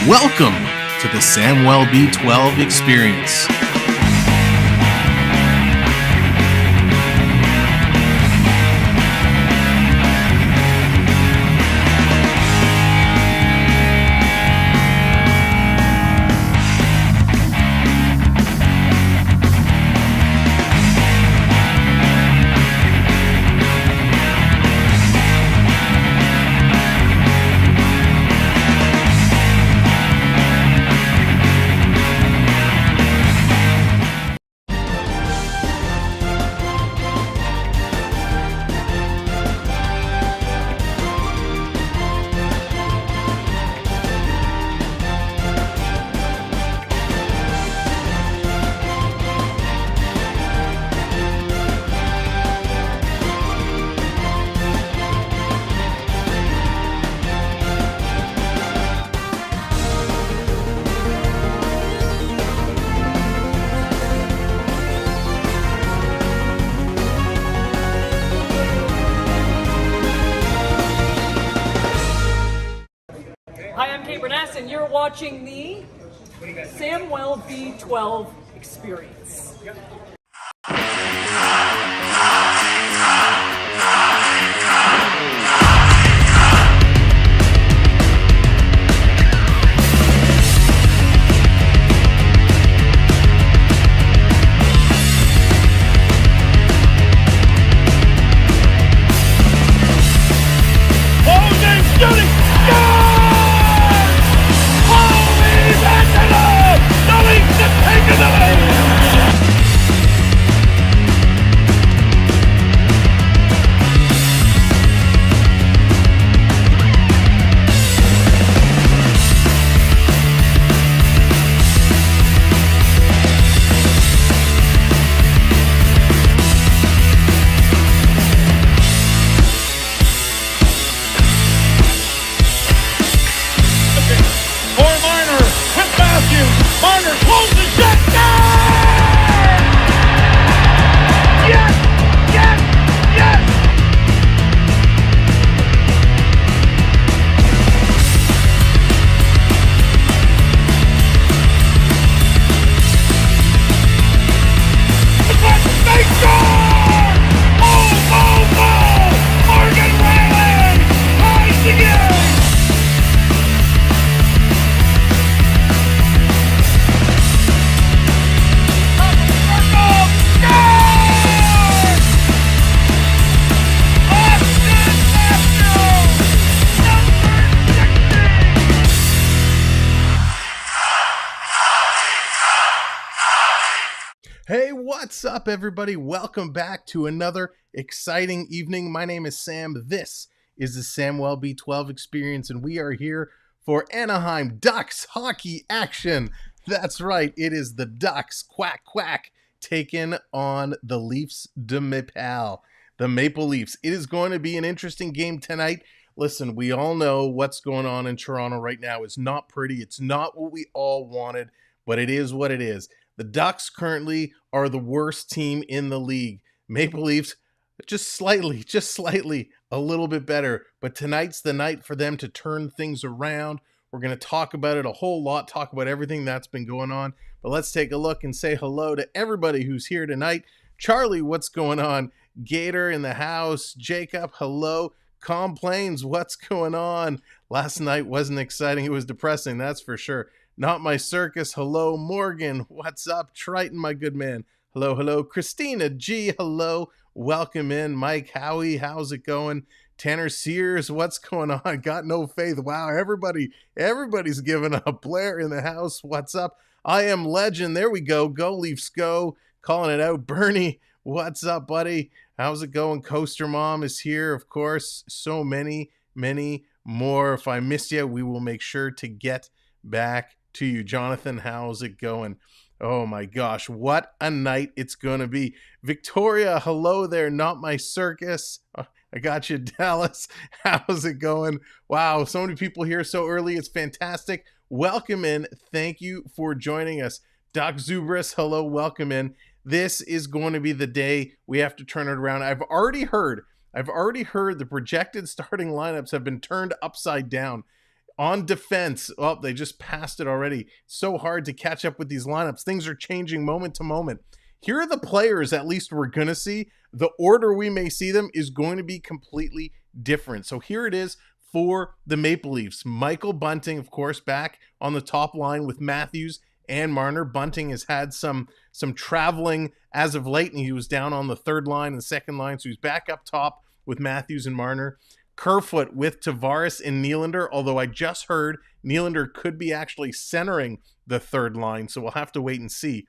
Welcome to the Samwelb12 Experience. And you're watching the Samwelb12 Experience. Marner closes the shot down! Yes! Yes! Yes! They score! Oh! Morgan Riley ties the game! Hey, what's up, everybody? Welcome back to another exciting evening. My name is Sam. This is the Samwelb12 Experience, and we are here for Anaheim Ducks hockey action. That's right, it is the Ducks, quack, quack, taking on the Leafs de Maple, the Maple Leafs. It is going to be an interesting game tonight. Listen, we all know what's going on in Toronto right now is not pretty. It's not what we all wanted, but it is what it is. The Ducks currently are the worst team in the league. Maple Leafs, just slightly, a little bit better. But tonight's the night for them to turn things around. We're going to talk about it a whole lot, talk about everything that's been going on. But let's take a look and say hello to everybody who's here tonight. Charlie, what's going on? Gator in the house. Jacob, hello. Complains, what's going on? Last night wasn't exciting. It was depressing, that's for sure. Not my circus. Hello, Morgan. What's up? Triton, my good man. Hello, hello. Christina G, hello. Welcome in. Mike Howie, how's it going? Tanner Sears, what's going on? Got no faith. Wow, everybody's giving up. Blair in the house, what's up? I am Legend. There we go. Go Leafs, go. calling it out. Bernie, what's up, buddy? How's it going? Coaster Mom is here, of course. So many more. If I missed you, we will make sure to get back to you. Jonathan, how's it going? Oh my gosh, what a night it's going to be. Victoria, hello there, not my circus. I got you, Dallas. How's it going? Wow, so many people here so early. It's fantastic. Welcome in. Thank you for joining us. Doc Zubris, hello, welcome in. This is going to be the day we have to turn it around. I've already heard the projected starting lineups have been turned upside down. On defense, oh, they just passed it already. So hard to catch up with these lineups. Things are changing moment to moment. Here are the players at least we're going to see. The order we may see them is going to be completely different. So here it is for the Maple Leafs. Michael Bunting, of course, back on the top line with Matthews and Marner. Bunting has had some traveling as of late, and he was down on the third line and second line, so he's back up top with Matthews and Marner. Kerfoot with Tavares and Nylander, although I just heard Nylander could be actually centering the third line, so we'll have to wait and see.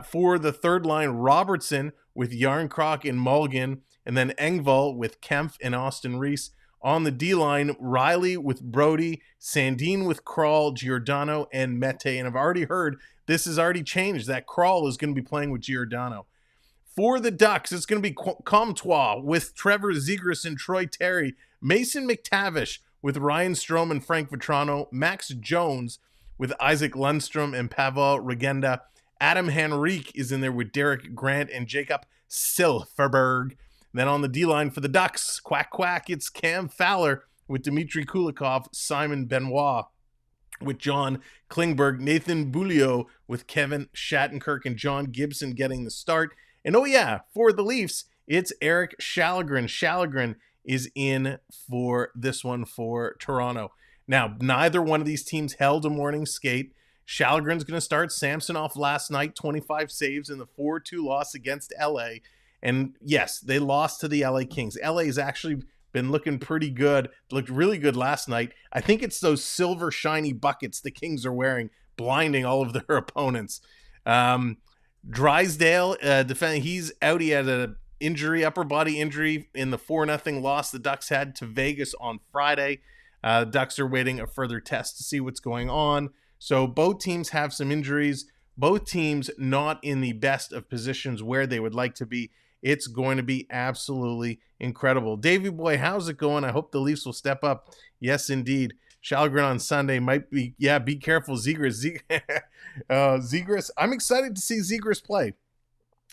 For the third line, Robertson with Yarncroc and Mulligan, and then Engvall with Kempf and Austin Reese. On the D-line, Riley with Brody, Sandin with Krall, Giordano, and Mete. And I've already heard this has already changed, that Krall is going to be playing with Giordano. For the Ducks, it's going to be Comtois with Trevor Zegras and Troy Terry, Mason McTavish with Ryan Strome and Frank Vetrano, Max Jones with Isaac Lundstrom and Pavel Regenda. Adam Henrique is in there with Derek Grant and Jacob Silfverberg. Then on the D-line for the Ducks, quack, quack, it's Cam Fowler with Dmitry Kulikov, Simon Benoit with John Klingberg, Nathan Beaulieu with Kevin Shattenkirk, and John Gibson getting the start. And oh yeah, for the Leafs, it's Eric Shallegren. Shallegren is in for this one for Toronto. Now, neither one of these teams held a morning skate. Shallegren's going to start. Samsonov last night, 25 saves in the 4-2 loss against LA. And yes, they lost to the LA Kings. LA has actually been looking pretty good. Looked really good last night. I think it's those silver shiny buckets the Kings are wearing, blinding all of their opponents. Drysdale, defending, he's out. He had an injury, upper body injury in the 4-0 loss the Ducks had to Vegas on Friday. Ducks are waiting a further test to see what's going on. So both teams have some injuries. Both teams not in the best of positions where they would like to be. It's going to be absolutely incredible. Davey boy, how's it going? I hope the Leafs will step up. Yes, indeed. Shallegren on Sunday might be, yeah, be careful. Zegras. Zegras. I'm excited to see Zegras play.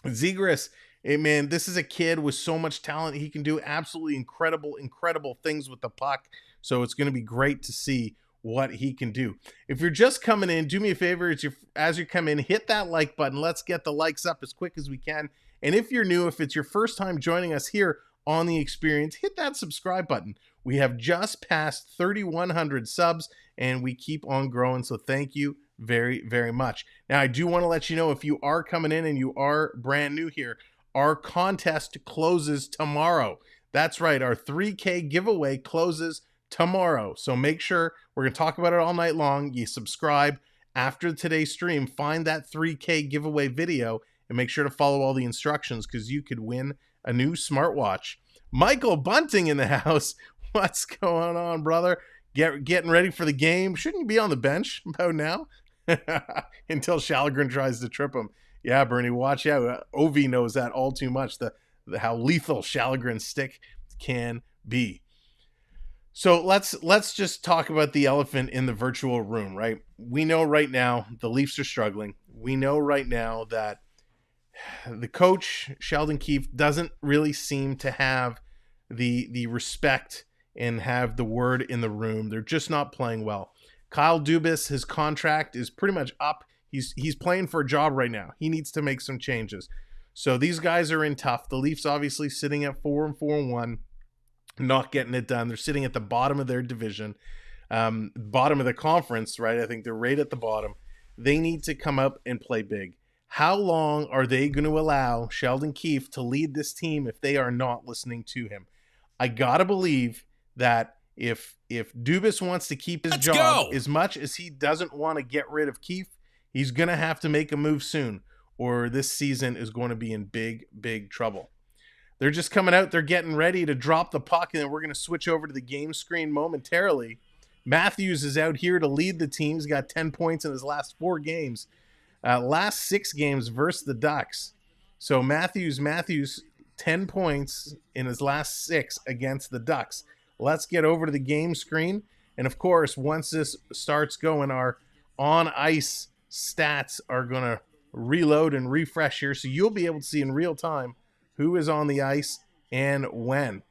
Zegras, man, this is a kid with so much talent. He can do absolutely incredible things with the puck. So it's going to be great to see what he can do. If you're just coming in, do me a favor, as you come in, hit that like button. Let's get the likes up as quick as we can. And if you're new, if it's your first time joining us here on The Experience, hit that subscribe button. We have just passed 3,100 subs, and we keep on growing, so thank you very much. Now, I do want to let you know, if you are coming in and you are brand new here, our contest closes tomorrow. That's right, our 3K giveaway closes tomorrow. So make sure, we're going to talk about it all night long. You subscribe after today's stream, find that 3K giveaway video, and make sure to follow all the instructions, because you could win a new smartwatch. Michael Bunting in the house. What's going on, brother? Getting ready for the game. Shouldn't you be on the bench about now? Until Shallegren tries to trip him. Yeah, Bernie, watch out. Ovi knows that all too much, how lethal Shallegren's stick can be. So let's just talk about the elephant in the virtual room, right? We know right now the Leafs are struggling. We know right now that the coach, Sheldon Keefe, doesn't really seem to have the respect and have the word in the room. They're just not playing well. Kyle Dubas, his contract is pretty much up. He's playing for a job right now. He needs to make some changes. So these guys are in tough. The Leafs obviously sitting at 4-1, not getting it done. They're sitting at the bottom of their division, bottom of the conference, right? I think they're right at the bottom. They need to come up and play big. How long are they going to allow Sheldon Keefe to lead this team if they are not listening to him? I gotta believe that if Dubas wants to keep his job, as much as he doesn't want to get rid of Keefe, he's going to have to make a move soon. or this season is going to be in big, big trouble. They're just coming out. They're getting ready to drop the puck, and then we're going to switch over to the game screen momentarily. Matthews is out here to lead the team. He's got 10 points in his last 4 games. Last 6 games versus the Ducks. So Matthews, 10 points in his last 6 against the Ducks. Let's get over to the game screen. And, of course, once this starts going, our on-ice stats are going to reload and refresh here. So you'll be able to see in real time who is on the ice and when.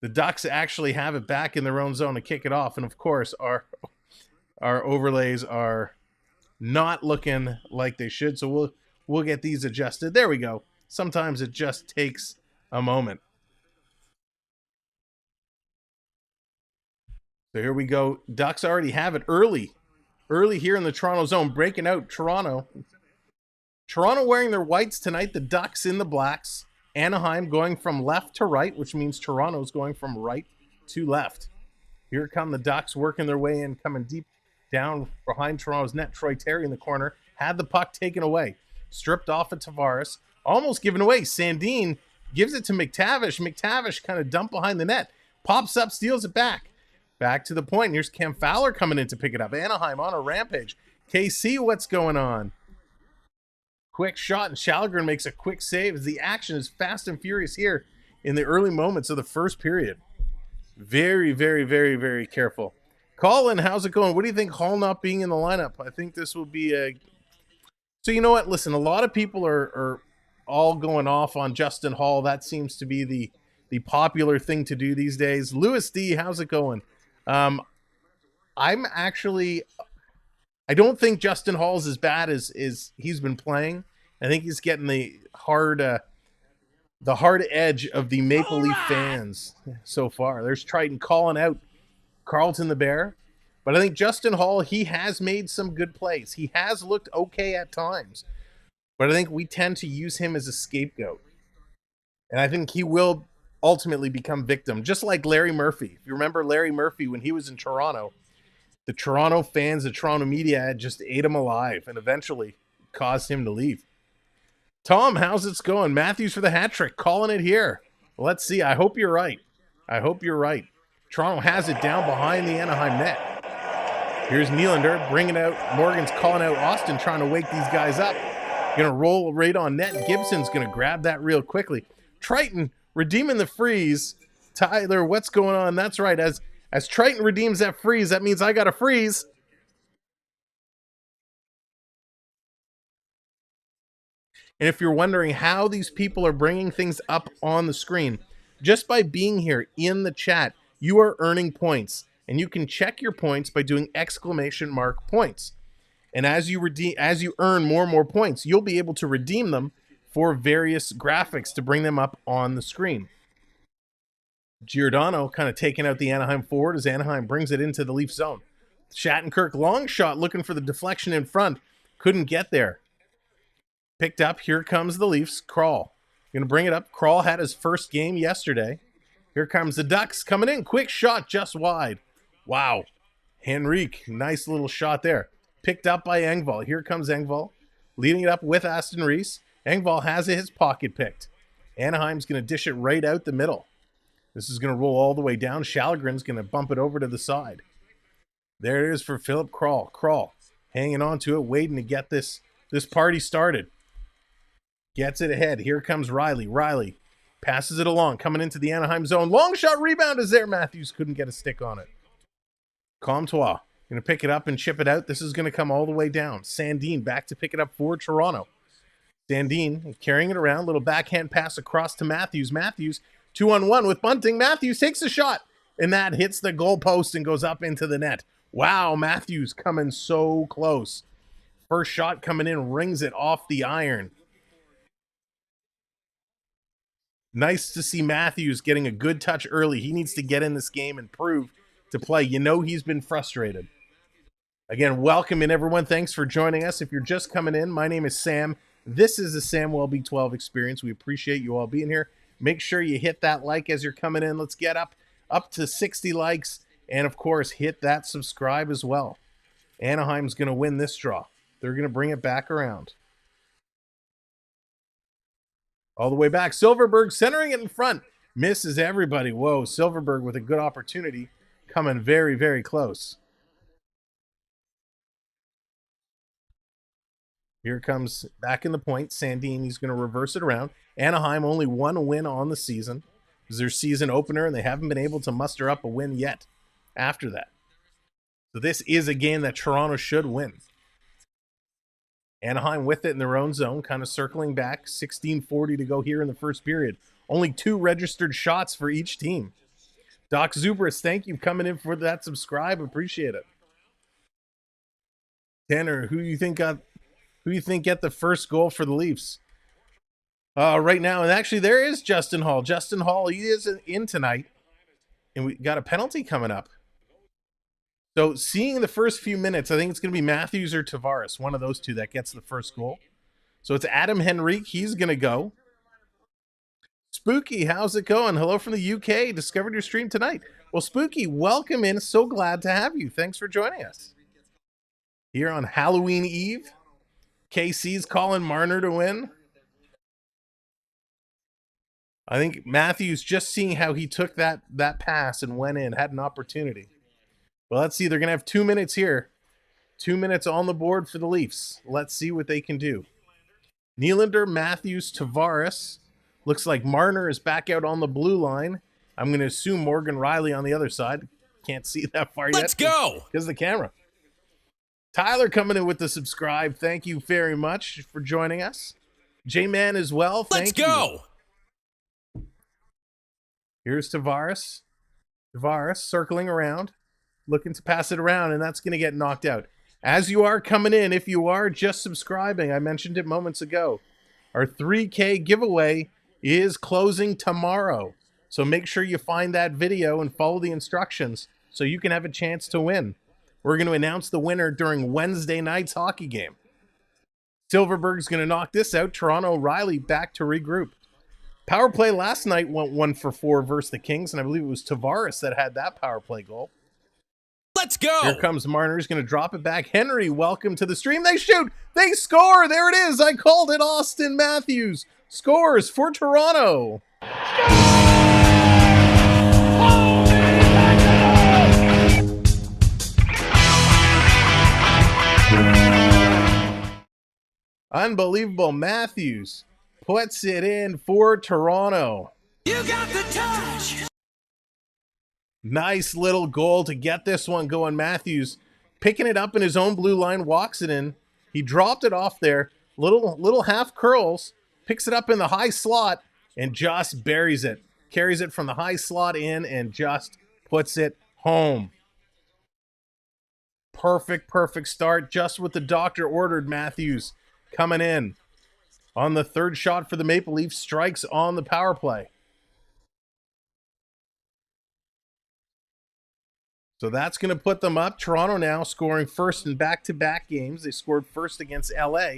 The Ducks actually have it back in their own zone to kick it off. And, of course, our overlays are not looking like they should. So we'll get these adjusted. There we go. Sometimes it just takes a moment. So here we go. Ducks already have it early here in the Toronto zone, breaking out Toronto. Toronto wearing their whites tonight, the Ducks in the blacks. Anaheim going from left to right, which means Toronto's going from right to left. Here come the Ducks working their way in, coming deep down behind Toronto's net. Troy Terry in the corner had the puck taken away. Stripped off of Tavares. Almost given away. Sandin gives it to McTavish. McTavish kind of dumped behind the net. Pops up, steals it back. Back to the point. Here's Cam Fowler coming in to pick it up. Anaheim on a rampage. KC, what's going on? Quick shot, and Shalgren makes a quick save as the action is fast and furious here in the early moments of the first period. Very, very, very, very careful. Colin, how's it going? What do you think Hall not being in the lineup? I think this will be a... So you know what? Listen, a lot of people are all going off on Justin Hall. That seems to be the popular thing to do these days. Lewis D, how's it going? I don't think Justin Hall's as bad as he's been playing. I think he's getting the hard edge of the Maple Leaf fans so far. There's Triton calling out Carlton the Bear. But I think Justin Hall, he has made some good plays. He has looked okay at times. But I think we tend to use him as a scapegoat. And I think he will ultimately become victim, just like Larry Murphy. If you remember Larry Murphy when he was in Toronto, the Toronto fans, the Toronto media had just ate him alive and eventually caused him to leave. Tom, how's it going? Matthews for the hat trick, calling it here. Let's see. I hope you're right. Toronto has it down behind the Anaheim net. Here's Nylander bringing out. Morgan's calling out Austin, trying to wake these guys up. Going to roll right on net. Gibson's going to grab that real quickly. Triton redeeming the freeze. Tyler, what's going on? That's right. As Triton redeems that freeze, that means I got a freeze. And if you're wondering how these people are bringing things up on the screen, just by being here in the chat, you are earning points. And you can check your points by doing !points. And as you earn more and more points, you'll be able to redeem them for various graphics to bring them up on the screen. Giordano kind of taking out the Anaheim forward as Anaheim brings it into the Leaf zone. Shattenkirk, long shot, looking for the deflection in front. Couldn't get there. Picked up. Here comes the Leafs. Krall. Going to bring it up. Krall had his first game yesterday. Here comes the Ducks coming in. Quick shot just wide. Wow. Henrique. Nice little shot there. Picked up by Engvall. Here comes Engvall. Leading it up with Aston Reese. Engvall has his pocket picked. Anaheim's going to dish it right out the middle. This is going to roll all the way down. Shalgren's going to bump it over to the side. There it is for Philip Krall. Krall hanging on to it, waiting to get this party started. Gets it ahead. Here comes Riley. Riley passes it along, coming into the Anaheim zone. Long shot rebound is there. Matthews couldn't get a stick on it. Comtois going to pick it up and chip it out. This is going to come all the way down. Sandin back to pick it up for Toronto. Sandin carrying it around. Little backhand pass across to Matthews. Matthews 2-on-1 with Bunting. Matthews takes a shot, and that hits the goalpost and goes up into the net. Wow, Matthews coming so close. First shot coming in, rings it off the iron. Nice to see Matthews getting a good touch early. He needs to get in this game and prove to play. You know he's been frustrated. Again, welcome in, everyone. Thanks for joining us. If you're just coming in, my name is Sam. This is the Samwelb12 Experience. We appreciate you all being here. Make sure you hit that like as you're coming in. Let's get up to 60 likes. And, of course, hit that subscribe as well. Anaheim's going to win this draw. They're going to bring it back around. All the way back. Silverberg centering it in front. Misses everybody. Whoa, Silverberg with a good opportunity. Coming very, very close. Here comes back in the point. Sandin, he's going to reverse it around. Anaheim only one win on the season. It was their season opener, and they haven't been able to muster up a win yet after that. So this is a game that Toronto should win. Anaheim with it in their own zone, kind of circling back. 16:40 to go here in the first period. Only 2 registered shots for each team. Doc Zubris, thank you coming in for that subscribe. Appreciate it. Tanner, who you think get the first goal for the Leafs? Right now, and actually there is Justin Hall. Justin Hall, he is in tonight, and we got a penalty coming up. So seeing the first few minutes, I think it's going to be Matthews or Tavares, one of those two that gets the first goal. So it's Adam Henrique. He's going to go. Spooky, how's it going? Hello from the UK. Discovered your stream tonight. Well, Spooky, welcome in. So glad to have you. Thanks for joining us. Here on Halloween Eve, KC's calling Marner to win. I think Matthews, just seeing how he took that pass and went in, had an opportunity. Well, let's see. They're going to have 2 minutes here. 2 minutes on the board for the Leafs. Let's see what they can do. Nylander, Matthews, Tavares. Looks like Marner is back out on the blue line. I'm going to assume Morgan Riley on the other side. Can't see that far yet. Let's go! Because of the camera. Tyler coming in with the subscribe. Thank you very much for joining us. J-Man as well. Thank you. Let's go! Here's Tavares. Tavares circling around. Looking to pass it around, and that's going to get knocked out. As you are coming in, if you are just subscribing, I mentioned it moments ago, our 3K giveaway is closing tomorrow. So make sure you find that video and follow the instructions so you can have a chance to win. We're going to announce the winner during Wednesday night's hockey game. Silverberg's going to knock this out. Toronto, Riley back to regroup. Power play last night went 1-for-4 versus the Kings, and I believe it was Tavares that had that power play goal. Let's go! Here comes Marner. He's going to drop it back. Henry, welcome to the stream. They shoot. They score. There it is. I called it. Austin Matthews scores for Toronto. Unbelievable. Matthews puts it in for Toronto. You got the touch! Nice little goal to get this one going. Matthews picking it up in his own blue line, walks it in. He dropped it off there. Little half curls, picks it up in the high slot, and just buries it. Carries it from the high slot in and just puts it home. Perfect start. Just what the doctor ordered. Matthews coming in on the third shot for the Maple Leafs. Strikes on the power play. So that's going to put them up. Toronto now scoring first in back-to-back games. They scored first against LA.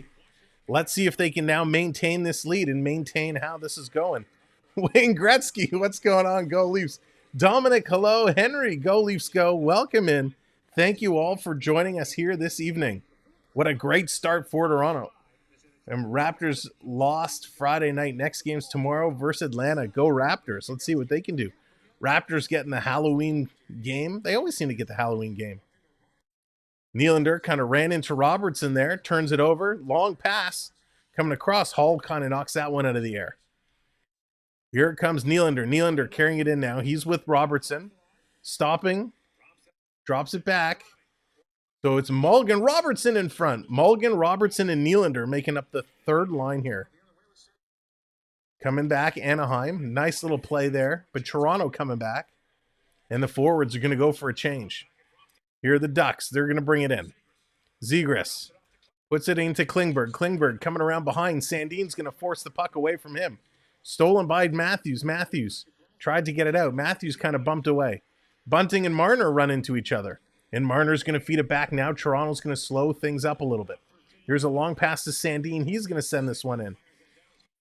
Let's see if they can now maintain this lead and maintain how this is going. Wayne Gretzky, what's going on? Go Leafs. Dominic, hello. Henry, go Leafs, go. Welcome in. Thank you all for joining us here this evening. What a great start for Toronto. And Raptors lost Friday night. Next game's tomorrow versus Atlanta. Go Raptors. Let's see what they can do. Raptors getting the Halloween game. They always seem to get the Halloween game. Nylander kind of ran into Robertson there. Turns it over. Long pass. Coming across. Hall kind of knocks that one out of the air. Here it comes Nylander. Nylander carrying it in now. He's with Robertson. Stopping. Drops it back. So it's Mulligan, Robertson in front. Mulligan, Robertson, and Nylander making up the third line here. Coming back, Anaheim. Nice little play there. But Toronto coming back. And the forwards are going to go for a change. Here are the Ducks. They're going to bring it in. Zegras puts it into Klingberg. Klingberg coming around behind. Sandin's going to force the puck away from him. Stolen by Matthews. Matthews tried to get it out. Matthews kind of bumped away. Bunting and Marner run into each other. And Marner's going to feed it back now. Toronto's going to slow things up a little bit. Here's a long pass to Sandin. He's going to send this one in.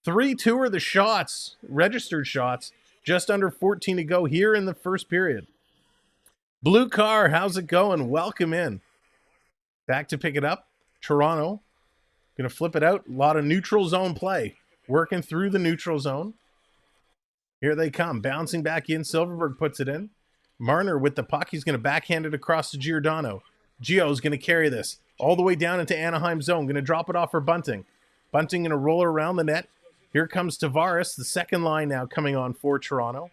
3-2 are the shots, registered shots. Just under 14 to go here in the first period. Blue Car, how's it going? Welcome in. Back to pick it up. Toronto going to flip it out. A lot of neutral zone play. working through the neutral zone. Here they come, bouncing back in. Silverberg puts it in. Marner with the puck. He's going to backhand it across to Giordano. Gio's going to carry this all the way down into Anaheim zone. Going to drop it off for Bunting. Bunting going to roll around the net. Here comes Tavares, the second line now coming on for Toronto.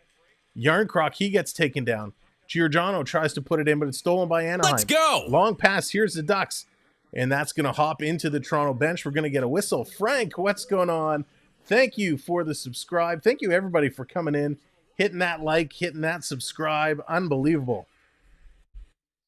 Yarncroc, he gets taken down. Giordano tries to put it in, but it's stolen by Anaheim. Let's go! Long pass. Here's the Ducks. And that's going to hop into the Toronto bench. We're going to get a whistle. Frank, what's going on? Thank you for the subscribe. Thank you, everybody, for coming in, hitting that like, hitting that subscribe. Unbelievable.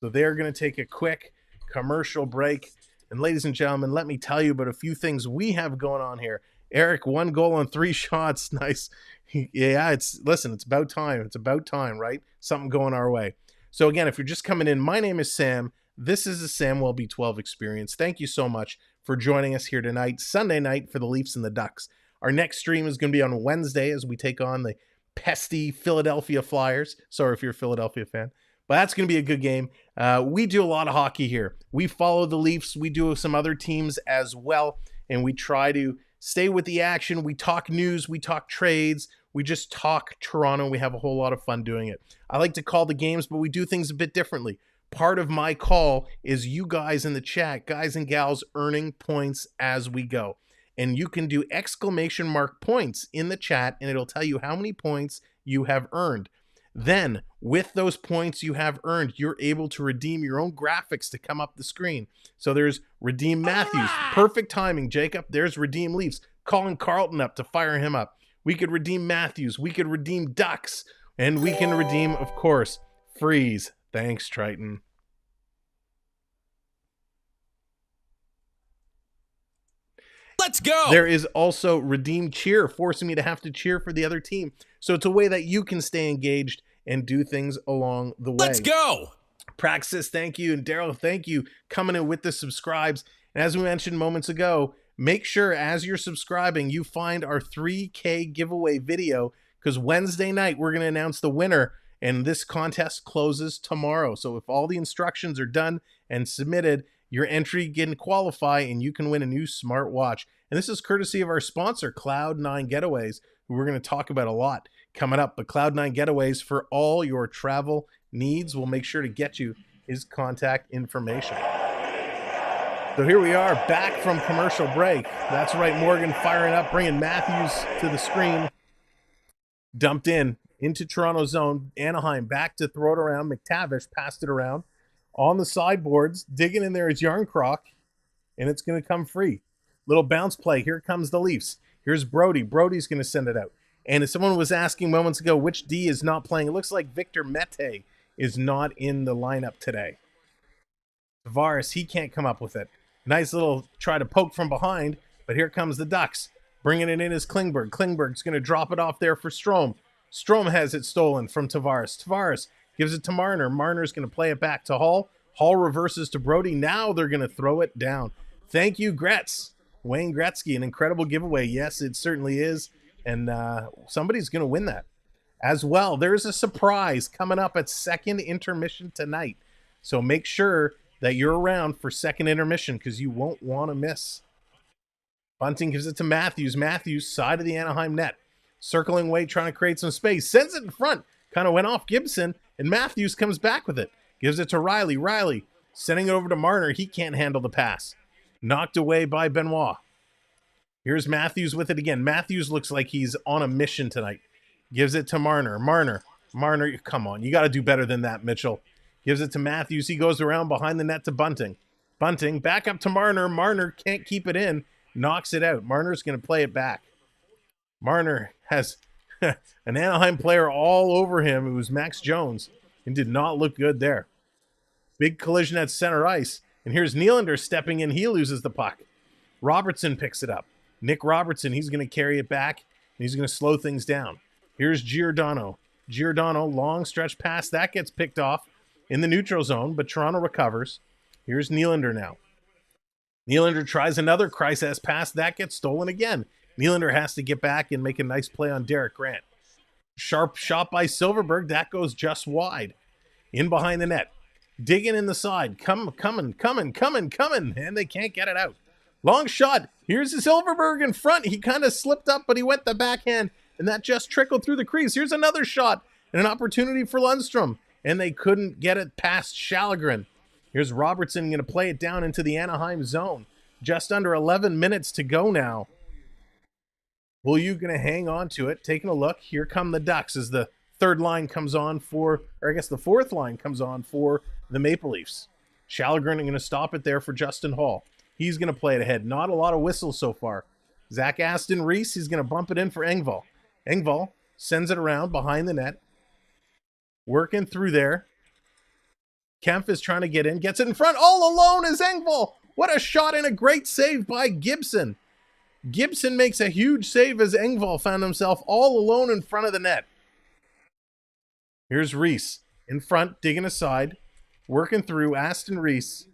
So they're going to take a quick commercial break. And ladies and gentlemen, let me tell you about a few things we have going on here. Eric, 1 goal on 3 shots. Nice. Yeah, it's about time. It's about time, right? Something going our way. So again, if you're just coming in, my name is Sam. This is the Samwelb12 Experience. Thank you so much for joining us here tonight, Sunday night, for the Leafs and the Ducks. Our next stream is going to be on Wednesday as we take on the pesty Philadelphia Flyers. Sorry if you're a Philadelphia fan, but that's going to be a good game. We do a lot of hockey here. We follow the Leafs. We do some other teams as well, and we try to stay with the action. We talk news. We talk trades. We just talk Toronto. We have a whole lot of fun doing it. I like to call the games, but we do things a bit differently. Part of my call is you guys in the chat, guys and gals, earning points as we go. And you can do exclamation mark points in the chat, and it'll tell you how many points you have earned. Then, with those points you have earned, you're able to redeem your own graphics to come up the screen. So there's Redeem Matthews. Perfect timing, Jacob. There's Redeem Leafs. Calling Carlton up to fire him up. We could redeem Matthews. We could redeem Ducks. And we can redeem, of course, Freeze. Thanks, Triton. Let's go! There is also Redeem Cheer, forcing me to have to cheer for the other team. So it's a way that you can stay engaged and do things along the way. Let's go! Praxis, thank you. And Daryl, thank you, coming in with the subscribes. And as we mentioned moments ago, make sure as you're subscribing, you find our 3K giveaway video, because Wednesday night we're going to announce the winner, and this contest closes tomorrow. So if all the instructions are done and submitted, your entry can qualify and you can win a new smartwatch. And this is courtesy of our sponsor, Cloud9 Getaways, who we're going to talk about a lot coming up. But Cloud9 Getaways, for all your travel needs, we'll make sure to get you his contact information. So here we are, back from commercial break. That's right, Morgan firing up, bringing Matthews to the screen. Dumped into Toronto zone. Anaheim back to throw it around. McTavish passed it around. On the sideboards, digging in there is Yarncroc, and it's going to come free. Little bounce play. Here comes the Leafs. Here's Brody. Brody's going to send it out. And if someone was asking moments ago which D is not playing, it looks like Victor Mete is not in the lineup today. Tavares, he can't come up with it. Nice little try to poke from behind, but here comes the Ducks. Bringing it in is Klingberg. Klingberg's going to drop it off there for Strome. Strome has it stolen from Tavares. Tavares gives it to Marner. Marner's going to play it back to Hall. Hall reverses to Brody. Now they're going to throw it down. Thank you, Gretz. Wayne Gretzky, an incredible giveaway. Yes, it certainly is. And somebody's going to win that. As well, there's a surprise coming up at second intermission tonight. So make sure that you're around for second intermission, because you won't want to miss. Bunting gives it to Matthews. Matthews, side of the Anaheim net. Circling away, trying to create some space. Sends it in front. Kind of went off Gibson, and Matthews comes back with it. Gives it to Riley. Riley sending it over to Marner. He can't handle the pass. Knocked away by Benoit. Here's Matthews with it again. Matthews looks like he's on a mission tonight. Gives it to Marner. Marner, come on. You got to do better than that, Mitchell. Gives it to Matthews. He goes around behind the net to Bunting. Bunting back up to Marner. Marner can't keep it in. Knocks it out. Marner's going to play it back. Marner has an Anaheim player all over him. It was Max Jones, and did not look good there. Big collision at center ice. And here's Nylander stepping in. He loses the puck. Robertson picks it up. Nick Robertson, he's going to carry it back, and he's going to slow things down. Here's Giordano. Giordano, long stretch pass. That gets picked off in the neutral zone, but Toronto recovers. Here's Nylander now. Nylander tries another crisis pass. That gets stolen again. Nylander has to get back and make a nice play on Derek Grant. Sharp shot by Silverberg. That goes just wide. In behind the net. Digging in the side. Coming. And they can't get it out. Long shot. Here's Silverberg in front. He kind of slipped up, but he went the backhand, and that just trickled through the crease. Here's another shot and an opportunity for Lundstrom, and they couldn't get it past Shallegren. Here's Robertson going to play it down into the Anaheim zone. Just under 11 minutes to go now. Will you going to hang on to it? Taking a look. Here come the Ducks as the third line comes on for, or I guess the fourth line comes on for the Maple Leafs. Shallegren going to stop it there for Justin Hall. He's going to play it ahead. Not a lot of whistles so far. Zach Aston Reese, he's going to bump it in for Engvall. Engvall sends it around behind the net. Working through there. Kempf is trying to get in. Gets it in front. All alone is Engvall. What a shot and a great save by Gibson. Gibson makes a huge save as Engvall found himself all alone in front of the net. Here's Reese in front, digging aside. Working through Aston Reese.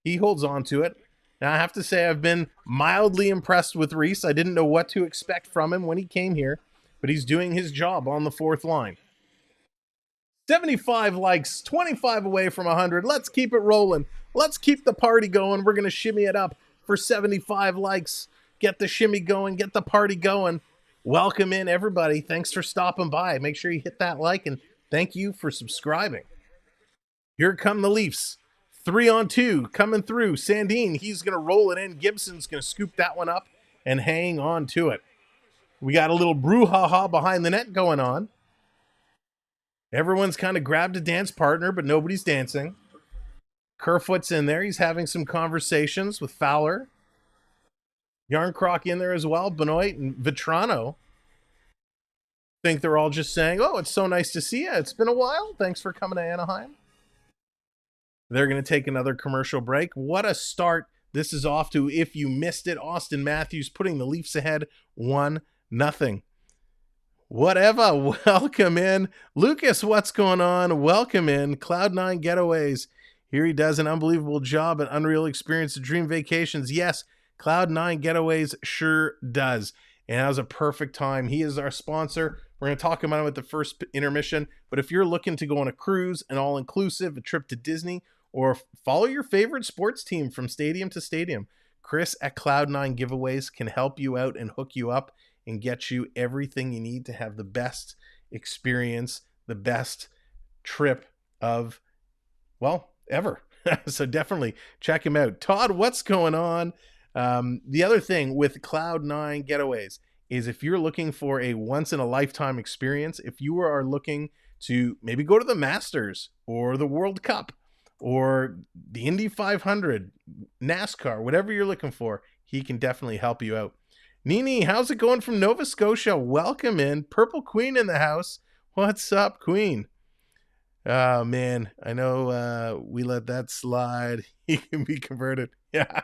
He holds on to it. Now, I have to say I've been mildly impressed with Reese. I didn't know what to expect from him when he came here, but he's doing his job on the fourth line. 75 likes, 25 away from 100. Let's keep it rolling. Let's keep the party going. We're going to shimmy it up for 75 likes. Get the shimmy going. Get the party going. Welcome in, everybody. Thanks for stopping by. Make sure you hit that like, and thank you for subscribing. Here come the Leafs. 3-on-2 coming through. Sandin, he's going to roll it in. Gibson's going to scoop that one up and hang on to it. We got a little brouhaha behind the net going on. Everyone's kind of grabbed a dance partner, but nobody's dancing. Kerfoot's in there. He's having some conversations with Fowler. Yarncroc in there as well. Benoit and Vetrano. Think they're all just saying, oh, it's so nice to see you. It's been a while. Thanks for coming to Anaheim. They're going to take another commercial break. What a start this is off to. If you missed it, Austin Matthews putting the Leafs ahead 1-0. Whatever. Welcome in. Lucas, what's going on? Welcome in. Cloud9 Getaways. Here he does an unbelievable job at Unreal Experience Dream Vacations. Yes, Cloud9 Getaways sure does. And that was a perfect time. He is our sponsor. We're going to talk about him at the first intermission. But if you're looking to go on a cruise, an all-inclusive, a trip to Disney, or follow your favorite sports team from stadium to stadium, Chris at Cloud9 Giveaways can help you out and hook you up and get you everything you need to have the best experience, the best trip of, well, ever. So definitely check him out. Todd, what's going on? The other thing with Cloud9 Getaways is if you're looking for a once-in-a-lifetime experience, if you are looking to maybe go to the Masters or the World Cup or the Indy 500, NASCAR, whatever you're looking for, he can definitely help you out. Nini, how's it going from Nova Scotia? Welcome in. Purple Queen in the house. What's up, Queen? Oh, man, I know we let that slide. He can be converted. Yeah.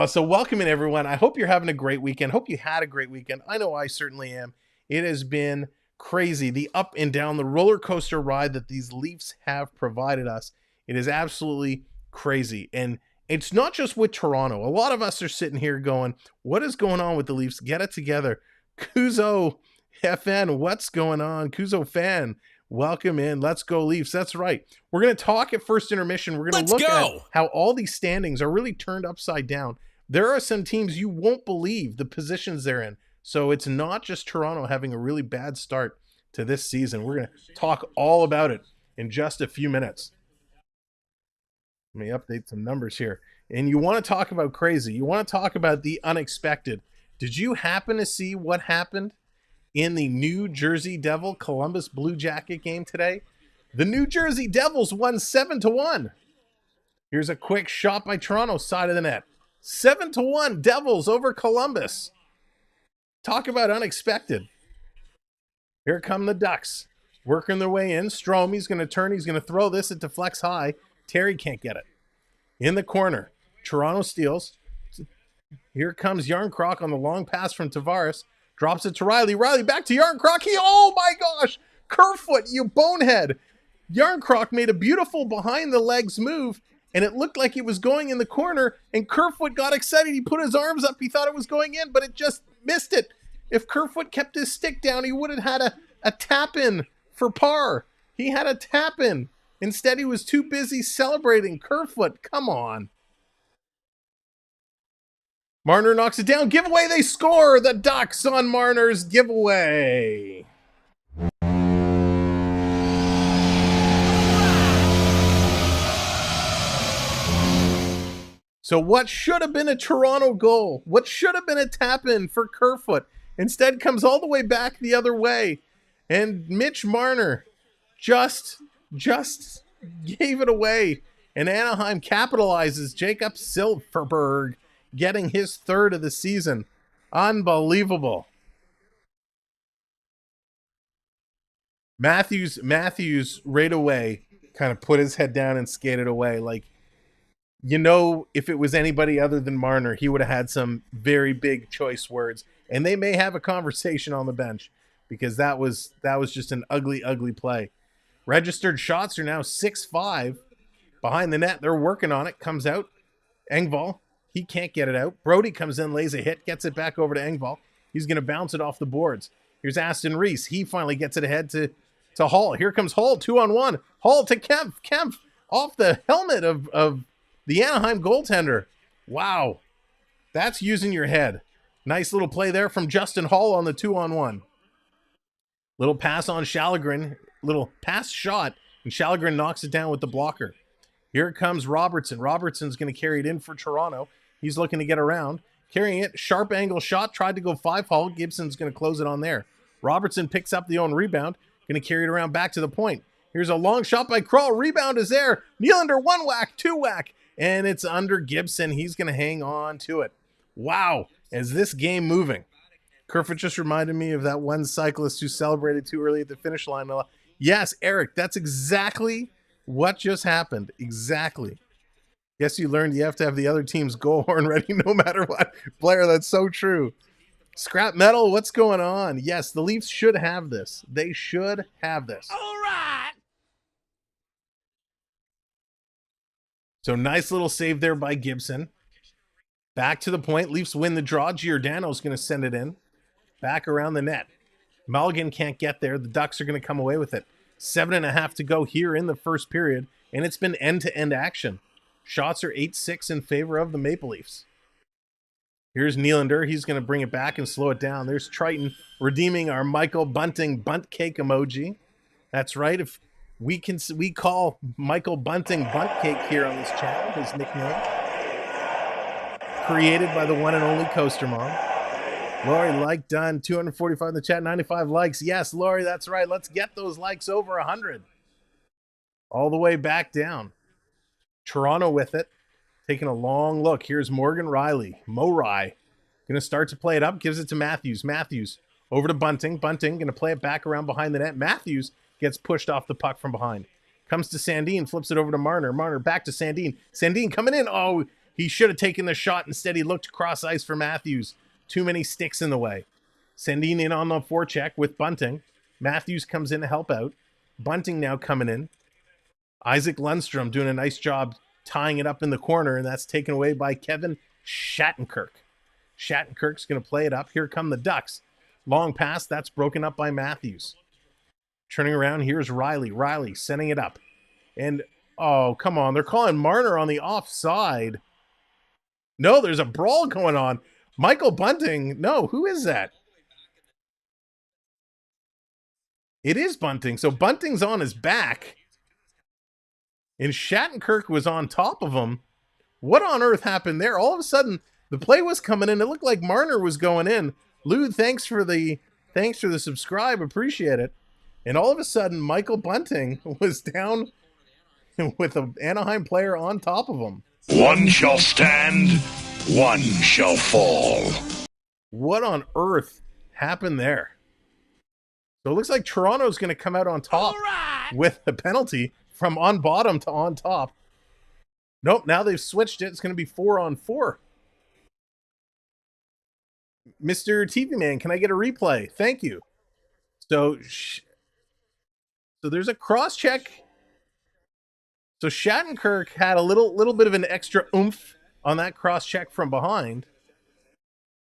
So welcome in, everyone. I hope you're having a great weekend. Hope you had a great weekend. I know I certainly am. It has been crazy. The up and down, the roller coaster ride that these Leafs have provided us. It is absolutely crazy. And it's not just with Toronto. A lot of us are sitting here going, what is going on with the Leafs? Get it together. Kuzo FN, what's going on? Kuzo fan, welcome in. Let's go Leafs. That's right. We're going to talk at first intermission. We're going to look at how all these standings are really turned upside down. There are some teams you won't believe the positions they're in. So it's not just Toronto having a really bad start to this season. We're going to talk all about it in just a few minutes. Let me update some numbers here. And you want to talk about crazy. You want to talk about the unexpected. Did you happen to see what happened in the New Jersey Devil Columbus Blue Jacket game today? The New Jersey Devils won 7-1. Here's a quick shot by Toronto, side of the net. 7-1 Devils over Columbus. Talk about unexpected. Here come the Ducks. Working their way in. Strome, he's going to turn. He's going to throw this. It deflects high. Terry can't get it. In the corner. Toronto steals. Here comes Yarncroc on the long pass from Tavares. Drops it to Riley. Riley back to Yarncroc. Oh my gosh! Kerfoot, you bonehead! Yarncroc made a beautiful behind the legs move, and it looked like it was going in the corner, and Kerfoot got excited. He put his arms up. He thought it was going in, but it just missed it. If Kerfoot kept his stick down, he would have had a tap-in for par. He had a tap-in. Instead, he was too busy celebrating. Kerfoot, come on. Marner knocks it down. Giveaway, they score! The Ducks on Marner's giveaway. So what should have been a Toronto goal, what should have been a tap-in for Kerfoot, instead comes all the way back the other way. And Mitch Marner just gave it away. And Anaheim capitalizes. Jacob Silfverberg getting his third of the season. Unbelievable. Matthews right away kind of put his head down and skated away. Like, you know, if it was anybody other than Marner, he would have had some very big choice words. And they may have a conversation on the bench, because that was just an ugly, ugly play. Registered shots are now 6-5 behind the net. They're working on it. Comes out. Engvall, he can't get it out. Brody comes in, lays a hit, gets it back over to Engvall. He's going to bounce it off the boards. Here's Aston Reese. He finally gets it ahead to Hall. Here comes Hall, 2-on-1. Hall to Kempf. Kempf off the helmet of the Anaheim goaltender. Wow. That's using your head. Nice little play there from Justin Hall on the 2-on-1. Little pass on Shallegren. Little pass shot, and Shallegren knocks it down with the blocker. Here comes Robertson. Robertson's going to carry it in for Toronto. He's looking to get around. Carrying it. Sharp angle shot. Tried to go 5-hole. Gibson's going to close it on there. Robertson picks up the own rebound. Going to carry it around back to the point. Here's a long shot by Kroll. Rebound is there. Nylander, 1 whack, 2 whack. And it's under Gibson. He's going to hang on to it. Wow. Is this game moving? Kerfoot just reminded me of that one cyclist who celebrated too early at the finish line. Yes, Eric, that's exactly what just happened. Exactly. Yes, you learned you have to have the other team's goal horn ready no matter what. Blair, that's so true. Scrap metal, what's going on? Yes, the Leafs should have this. They should have this. All right. So nice little save there by Gibson. Back to the point. Leafs win the draw. Giordano's going to send it in. Back around the net. Mulligan can't get there. The Ducks are going to come away with it. 7.5 to go here in the first period, and it's been end-to-end action. Shots are 8-6 in favor of the Maple Leafs. Here's Nylander. He's going to bring it back and slow it down. There's Triton redeeming our Michael Bunting bunt cake emoji. That's right. If we call Michael Bunting bunt cake here on this channel, his nickname. Created by the one and only Coaster Mom. Lori, like done. 245 in the chat, 95 likes. Yes, Lori, that's right. Let's get those likes over 100. All the way back down. Toronto with it. Taking a long look. Here's Morgan Rielly. Mo Rye. Going to start to play it up. Gives it to Matthews. Matthews over to Bunting. Bunting going to play it back around behind the net. Matthews gets pushed off the puck from behind. Comes to Sandin. Flips it over to Marner. Marner back to Sandin. Sandin coming in. Oh, he should have taken the shot. Instead, he looked cross ice for Matthews. Too many sticks in the way. Sandin in on the forecheck with Bunting. Matthews comes in to help out. Bunting now coming in. Isaac Lundstrom doing a nice job tying it up in the corner, and that's taken away by Kevin Shattenkirk. Shattenkirk's going to play it up. Here come the Ducks. Long pass. That's broken up by Matthews. Turning around, here's Rielly. Rielly setting it up. And, oh, come on. They're calling Marner on the offside. No, there's a brawl going on. Michael Bunting. No, who is that? It is Bunting. So Bunting's on his back. And Shattenkirk was on top of him. What on earth happened there? All of a sudden, the play was coming in. It looked like Marner was going in. Lou, thanks for the subscribe. Appreciate it. And all of a sudden, Michael Bunting was down with an Anaheim player on top of him. One shall stand, one shall fall. What on earth happened there? So it looks like Toronto's going to come out on top with a penalty from on bottom to on top. Nope, now they've switched it. It's going to be 4-on-4. Mr. TV Man, can I get a replay? Thank you. So there's a cross check. So Shattenkirk had a little bit of an extra oomph on that cross check from behind.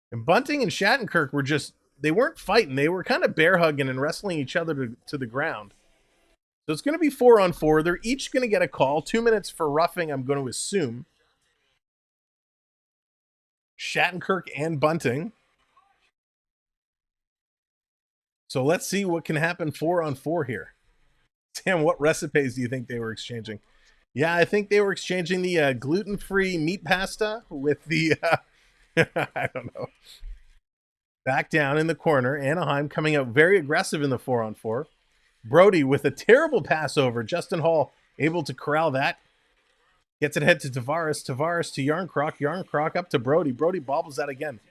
And Bunting and Shattenkirk were they weren't fighting. They were kind of bear hugging and wrestling each other to the ground. So it's going to be 4-on-4. They're each going to get a call. 2 minutes for roughing, I'm going to assume. Shattenkirk and Bunting. So let's see what can happen 4-on-4 here. Sam, what recipes do you think they were exchanging? Yeah, I think they were exchanging the gluten-free meat pasta with the, I don't know. Back down in the corner, Anaheim coming out very aggressive in the 4-on-4. Brody with a terrible pass over. Justin Hall able to corral that. Gets it ahead to Tavares. Tavares to Yarncroc. Yarncroc up to Brody. Brody bobbles that again.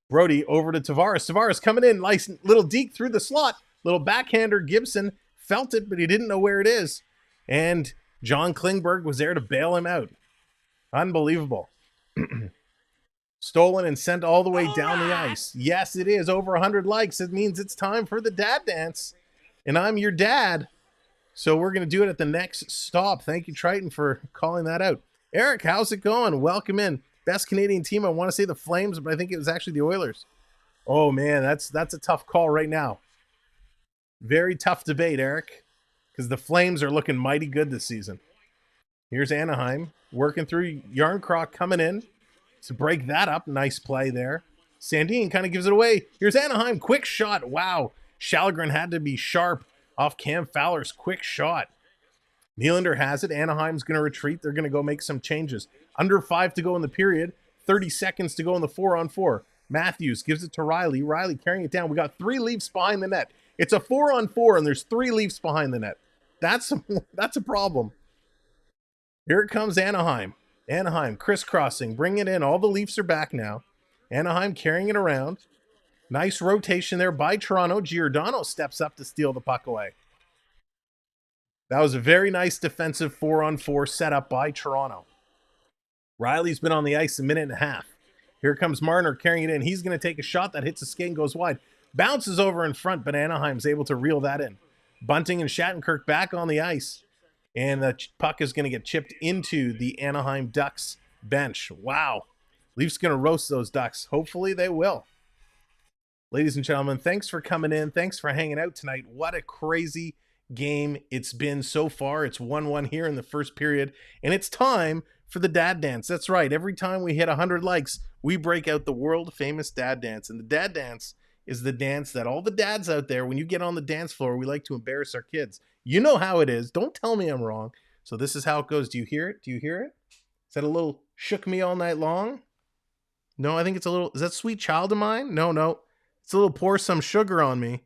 Brody over to Tavares. Tavares coming in. Nice little deke through the slot. Little backhander. Gibson felt it, but he didn't know where it is. And John Klingberg was there to bail him out. Unbelievable. Stolen and sent all the way down the ice. Yes, it is. Over 100 likes. It means it's time for the dad dance. And I'm your dad. So we're going to do it at the next stop. Thank you, Triton, for calling that out. Eric, how's it going? Welcome in. Best Canadian team. I want to say the Flames, but I think it was actually the Oilers. Oh, man, that's a tough call right now. Very tough debate, Eric, because the Flames are looking mighty good this season. Here's Anaheim working through. Yarncroc coming in to break that up. Nice play there. Sandin kind of gives it away. Here's Anaheim. Quick shot. Wow. Shalgren had to be sharp off Cam Fowler's quick shot. Nylander has it. Anaheim's going to retreat. They're going to go make some changes. Under 5 to go in the period. 30 seconds to go in the 4-on-4. Matthews gives it to Riley. Riley carrying it down. We got 3 Leafs behind the net. It's a 4-on-4, and there's 3 Leafs behind the net. That's a problem. Here it comes Anaheim. Anaheim crisscrossing, bring it in. All the Leafs are back now. Anaheim carrying it around. Nice rotation there by Toronto. Giordano steps up to steal the puck away. That was a very nice defensive 4-on-4 setup by Toronto. Riley's been on the ice a minute and a half. Here comes Marner carrying it in. He's going to take a shot that hits the skate and goes wide. Bounces over in front, but Anaheim's able to reel that in. Bunting and Shattenkirk back on the ice. And the puck is going to get chipped into the Anaheim Ducks bench. Wow. Leafs going to roast those Ducks. Hopefully they will. Ladies and gentlemen, thanks for coming in. Thanks for hanging out tonight. What a crazy game it's been so far. It's 1-1 here in the first period. And it's time for the dad dance. That's right. Every time we hit 100 likes, we break out the world famous dad dance. And the dad dance is the dance that all the dads out there, when you get on the dance floor, we like to embarrass our kids. You know how it is. Don't tell me I'm wrong. So this is how it goes. Do you hear it? Do you hear it? Is that a little shook me all night long? No, I think it's a little, is that Sweet Child of Mine? No. It's a little pour some sugar on me.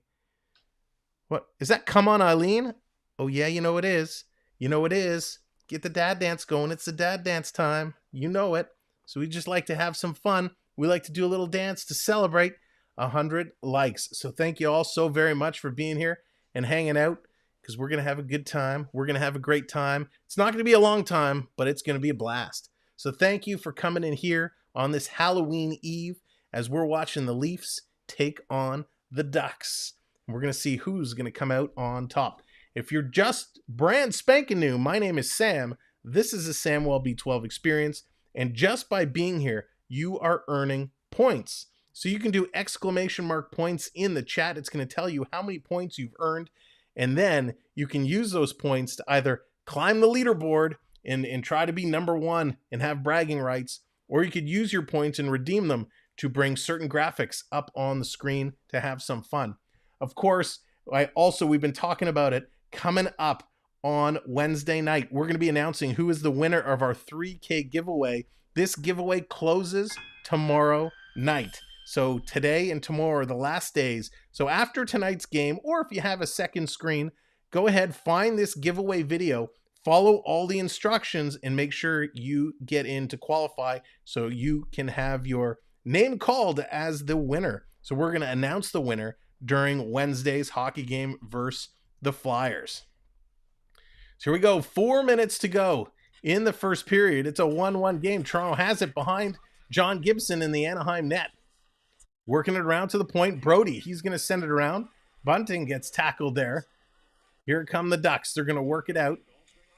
What? Is that Come On Eileen? Oh yeah, you know it is. You know it is. Get the dad dance going. It's the dad dance time. You know it. So we just like to have some fun. We like to do a little dance to celebrate 100 likes. So thank you all so very much for being here and hanging out, because we're going to have a good time. We're going to have a great time. It's not going to be a long time, but it's going to be a blast. So thank you for coming in here on this Halloween Eve as we're watching the Leafs take on the Ducks. We're going to see who's going to come out on top. If you're just brand spanking new, my name is Sam. This is the Samwelb12 Experience. And just by being here, you are earning points. So you can do exclamation mark points in the chat. It's going to tell you how many points you've earned. And then you can use those points to either climb the leaderboard and try to be number 1 and have bragging rights, or you could use your points and redeem them to bring certain graphics up on the screen to have some fun. Of course, we've been talking about it coming up on Wednesday night. We're going to be announcing who is the winner of our 3K giveaway. This giveaway closes tomorrow night. So today and tomorrow are the last days. So after tonight's game, or if you have a second screen, go ahead, find this giveaway video, follow all the instructions, and make sure you get in to qualify so you can have your name called as the winner. So we're going to announce the winner during Wednesday's hockey game versus the Flyers. So here we go. 4 minutes to go in the first period. It's a 1-1 game. Toronto has it behind John Gibson in the Anaheim net. Working it around to the point. Brody, he's going to send it around. Bunting gets tackled there. Here come the Ducks. They're going to work it out.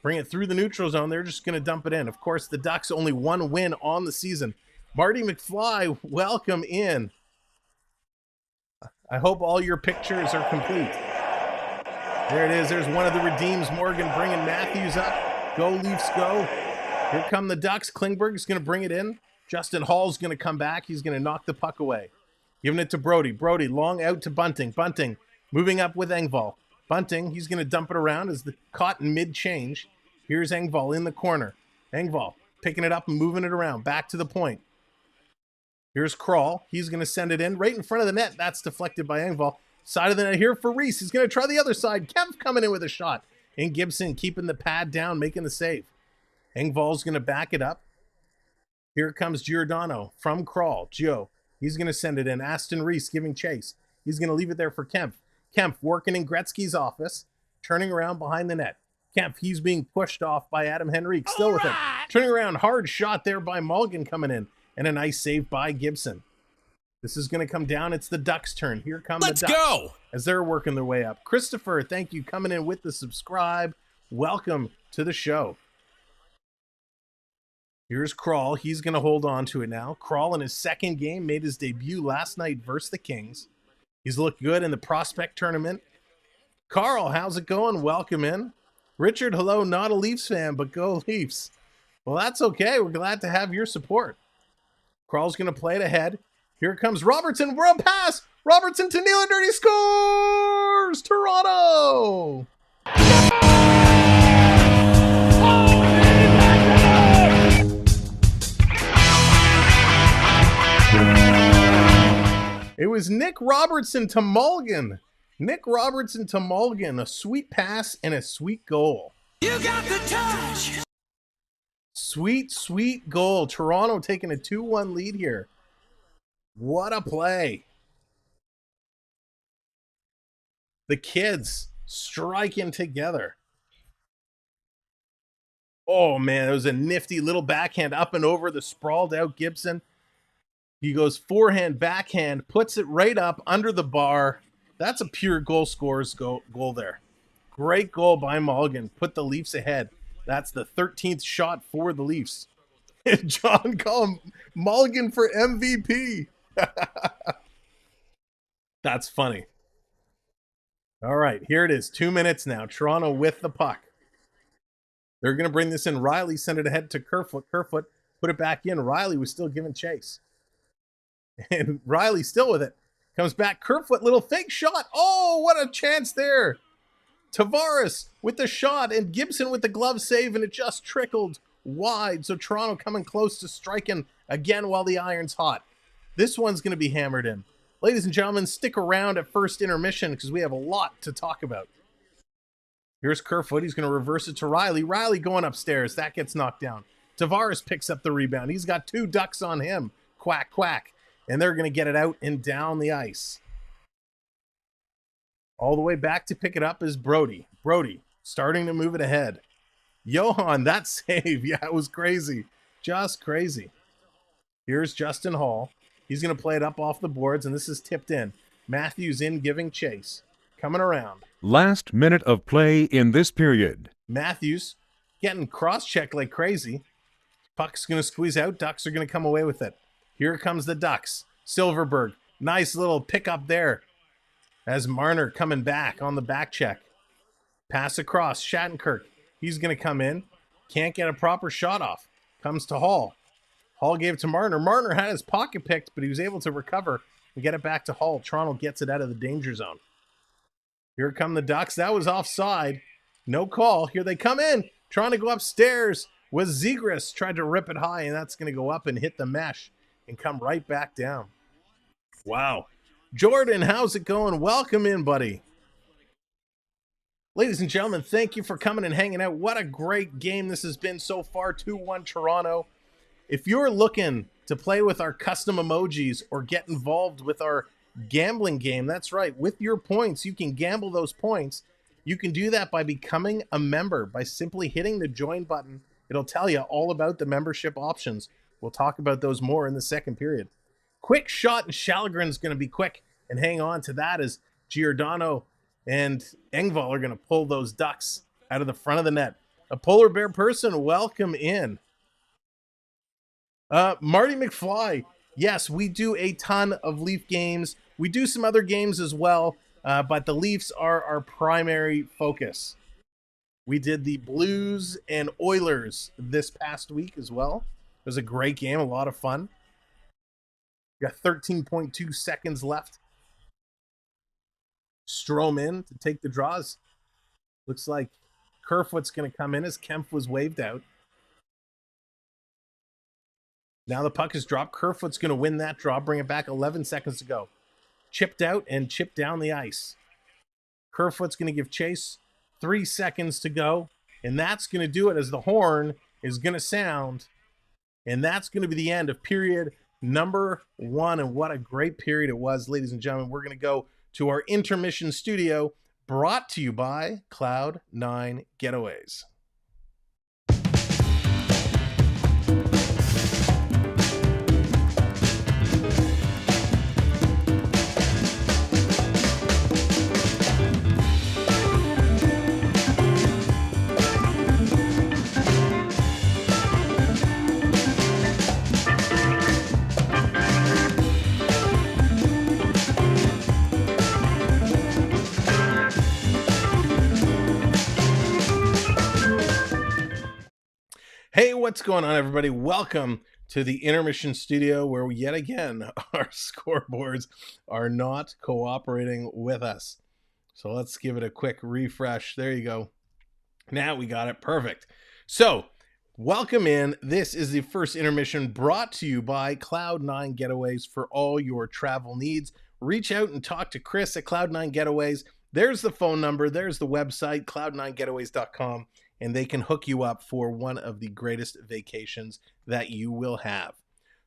Bring it through the neutral zone. They're just going to dump it in. Of course, the Ducks only 1 win on the season. Marty McFly, welcome in. I hope all your pictures are complete. There it is. There's one of the redeems. Morgan bringing Matthews up. Go Leafs, go. Here come the Ducks. Klingberg is going to bring it in. Justin Hall's going to come back. He's going to knock the puck away. Giving it to Brody. Brody, long out to Bunting. Bunting moving up with Engvall. Bunting, he's going to dump it around as the caught in mid-change. Here's Engvall in the corner. Engvall picking it up and moving it around. Back to the point. Here's Crawl. He's going to send it in right in front of the net. That's deflected by Engvall. Side of the net here for Reese. He's going to try the other side. Kemp coming in with a shot. And Gibson keeping the pad down, making the save. Engvall's going to back it up. Here comes Giordano from Crawl. Gio. He's going to send it in. Aston Reese giving chase. He's going to leave it there for Kemp. Kemp working in Gretzky's office. Turning around behind the net. Kemp, he's being pushed off by Adam Henrique. Still with it. Turning around. Hard shot there by Mulligan coming in. And a nice save by Gibson. This is going to come down. It's the Ducks' turn. Here come the Ducks. Let's go! As they're working their way up. Christopher, thank you. Coming in with the subscribe. Welcome to the show. Here's Crawl. He's going to hold on to it now. Crawl in his second game made his debut last night versus the Kings. He's looked good in the prospect tournament. Carl, how's it going? Welcome in. Richard, hello. Not a Leafs fan, but go Leafs. Well, that's okay. We're glad to have your support. Crawl's going to play it ahead. Here comes Robertson. World pass. Robertson to Nylander. He scores! Toronto! It was Nick Robertson to Mulligan. Nick Robertson to Mulligan. A sweet pass and a sweet goal. You got the touch! Sweet, sweet goal. Toronto taking a 2-1 lead here. What a play. The kids striking together. Oh, man, it was a nifty little backhand up and over the sprawled out Gibson. He goes forehand, backhand, puts it right up under the bar. That's a pure goal scorer's goal there. Great goal by Mulligan. Put the Leafs ahead. That's the 13th shot for the Leafs. John called Mulligan for MVP. That's funny. All right, here it is. 2 minutes now. Toronto with the puck. They're going to bring this in. Riley sent it ahead to Kerfoot. Kerfoot put it back in. Riley was still giving chase. And Riley still with it. Comes back. Kerfoot, little fake shot. Oh, what a chance there. Tavares with the shot and Gibson with the glove save, and it just trickled wide. So Toronto coming close to striking again while the iron's hot. This one's going to be hammered in. Ladies and gentlemen, stick around at first intermission because we have a lot to talk about. Here's Kerfoot. He's going to reverse it to Riley. Riley going upstairs. That gets knocked down. Tavares picks up the rebound. He's got 2 Ducks on him. Quack, quack. And they're going to get it out and down the ice. All the way back to pick it up is Brody. Brody starting to move it ahead. Johan, that save. Yeah, it was crazy. Just crazy. Here's Justin Hall. He's going to play it up off the boards, and this is tipped in. Matthews in giving chase. Coming around. Last minute of play in this period. Matthews getting cross-checked like crazy. Puck's going to squeeze out. Ducks are going to come away with it. Here comes the Ducks. Silverberg. Nice little pickup there. As Marner coming back on the back check. Pass across. Shattenkirk. He's going to come in. Can't get a proper shot off. Comes to Hall. Hall gave it to Marner. Marner had his pocket picked, but he was able to recover and get it back to Hall. Toronto gets it out of the danger zone. Here come the Ducks. That was offside. No call. Here they come in. Trying to go upstairs was Zegras. Tried to rip it high, and that's going to go up and hit the mesh and come right back down. Wow. Jordan, how's it going? Welcome in, buddy. Ladies and gentlemen, thank you for coming and hanging out. What a great game this has been so far. 2-1 Toronto. If you're looking to play with our custom emojis or get involved with our gambling game, that's right. With your points, you can gamble those points. You can do that by becoming a member, by simply hitting the join button. It'll tell you all about the membership options. We'll talk about those more in the second period. Quick shot, and Shalgren's going to be quick and hang on to that as Giordano and Engvall are going to pull those Ducks out of the front of the net. A polar bear person, welcome in. Marty McFly, yes, we do a ton of Leaf games. We do some other games as well, but the Leafs are our primary focus. We did the Blues and Oilers this past week as well. It was a great game, a lot of fun. We got 13.2 seconds left. Strome in to take the draws. Looks like Kerfoot's going to come in as Kempf was waved out. Now the puck is dropped. Kerfoot's going to win that draw, bring it back. 11 seconds to go. Chipped out and chipped down the ice. Kerfoot's going to give chase. 3 seconds to go. And that's going to do it as the horn is going to sound. And that's going to be the end of period number 1. And what a great period it was, ladies and gentlemen. We're going to go to our intermission studio, brought to you by Cloud9 Getaways. Hey, what's going on, everybody? Welcome to the intermission studio, where yet again our scoreboards are not cooperating with us. So let's give it a quick refresh. There you go. Now we got it. Perfect. So welcome in. This is the first intermission brought to you by Cloud9 Getaways for all your travel needs. Reach out and talk to Chris at Cloud9 Getaways. There's the phone number. There's the website, cloud9getaways.com. And they can hook you up for one of the greatest vacations that you will have.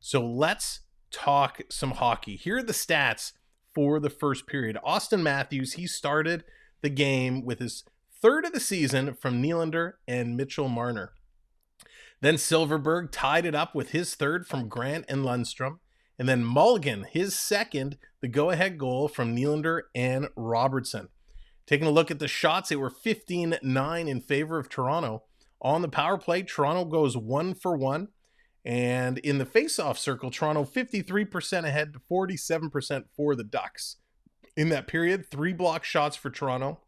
So let's talk some hockey. Here are the stats for the first period. Austin Matthews, he started the game with his third of the season from Nylander and Mitchell Marner. Then Silverberg tied it up with his third from Grant and Lundstrom. And then Mulligan, his second, the go-ahead goal from Nylander and Robertson. Taking a look at the shots, they were 15-9 in favor of Toronto. On the power play, Toronto goes 1 for 1. And in the face-off circle, Toronto 53% ahead to 47% for the Ducks. In that period, 3 block shots for Toronto,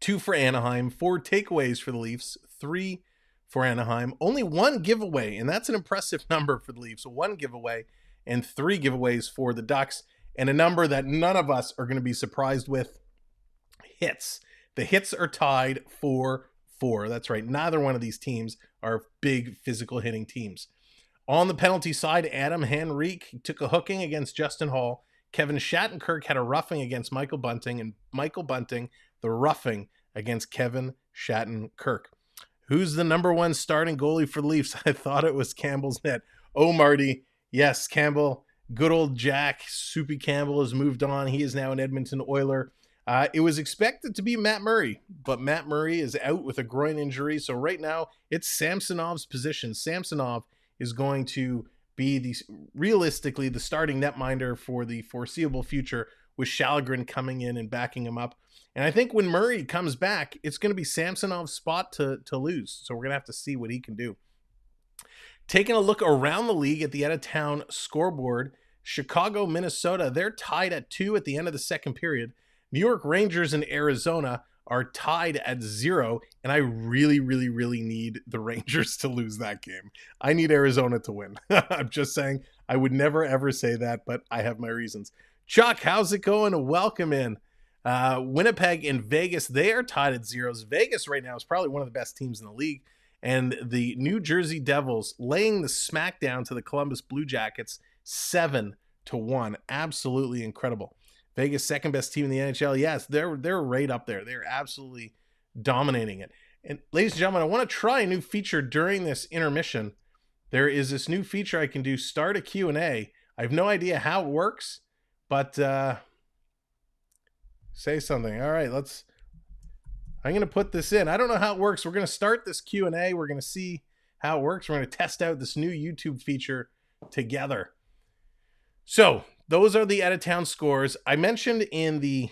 2 for Anaheim, 4 takeaways for the Leafs, 3 for Anaheim. Only 1 giveaway, and that's an impressive number for the Leafs. 1 giveaway and 3 giveaways for the Ducks. And a number that none of us are going to be surprised with. Hits. The hits are tied 4-4. That's right. Neither one of these teams are big physical hitting teams. On the penalty side, Adam Henrique took a hooking against Justin Hall. Kevin Shattenkirk had a roughing against Michael Bunting, and Michael Bunting the roughing against Kevin Shattenkirk. Who's the number 1 starting goalie for the Leafs? I thought it was Campbell's net. Oh, Marty. Yes, Campbell. Good old Jack. Soupy Campbell has moved on. He is now an Edmonton Oiler. It was expected to be Matt Murray, but Matt Murray is out with a groin injury. So right now it's Samsonov's position. Samsonov is going to be realistically the starting netminder for the foreseeable future, with Shalgren coming in and backing him up. And I think when Murray comes back, it's going to be Samsonov's spot to lose. So we're going to have to see what he can do. Taking a look around the league at the out-of-town scoreboard, Chicago, Minnesota, they're tied at 2 at the end of the second period. New York Rangers and Arizona are tied at 0, and I really, really, really need the Rangers to lose that game. I need Arizona to win. I'm just saying. I would never, ever say that, but I have my reasons. Chuck, how's it going? Welcome in. Winnipeg and Vegas, they are tied at 0s. Vegas right now is probably one of the best teams in the league, and the New Jersey Devils laying the smackdown to the Columbus Blue Jackets 7-1. Absolutely incredible. Vegas, second best team in the NHL. Yes, they're right up there. They're absolutely dominating it. And ladies and gentlemen, I want to try a new feature during this intermission. There is this new feature I can do, start a Q&A. I have no idea how it works, but say something. All right, I'm going to put this in. I don't know how it works. We're going to start this Q&A. We're going to see how it works. We're going to test out this new YouTube feature together. So those are the out-of-town scores. I mentioned in the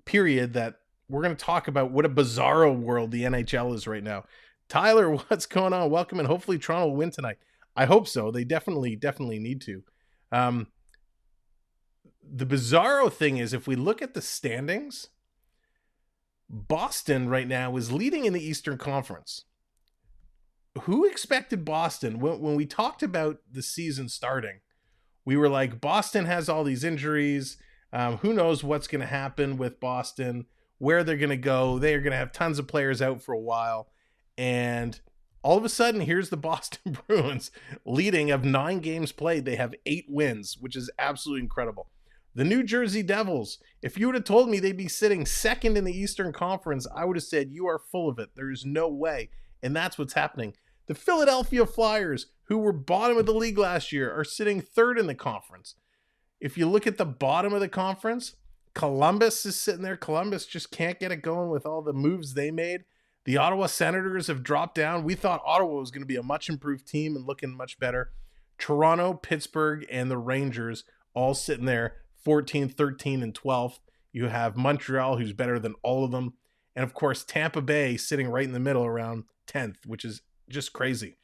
period that we're going to talk about what a bizarro world the NHL is right now. Tyler, what's going on? Welcome, and hopefully Toronto will win tonight. I hope so. They definitely need to. The bizarro thing is, if we look at the standings, Boston right now is leading in the Eastern Conference. who expected Boston? When we talked about the season starting, we were like, Boston has all these injuries. Who knows what's going to happen with Boston, where they're going to go. They are going to have tons of players out for a while. And all of a sudden, here's the Boston Bruins leading of 9 games played. They have 8 wins, which is absolutely incredible. The New Jersey Devils, if you would have told me they'd be sitting second in the Eastern Conference, I would have said, you are full of it. There's no way. And that's what's happening. The Philadelphia Flyers, who were bottom of the league last year, are sitting third in the conference. If you look at the bottom of the conference, Columbus is sitting there. Columbus just can't get it going with all the moves they made. The Ottawa Senators have dropped down. We thought Ottawa was going to be a much improved team and looking much better. Toronto, Pittsburgh, and the Rangers all sitting there 14th, 13, and 12th. You have Montreal, who's better than all of them. And of course, Tampa Bay sitting right in the middle around 10th, which is just crazy.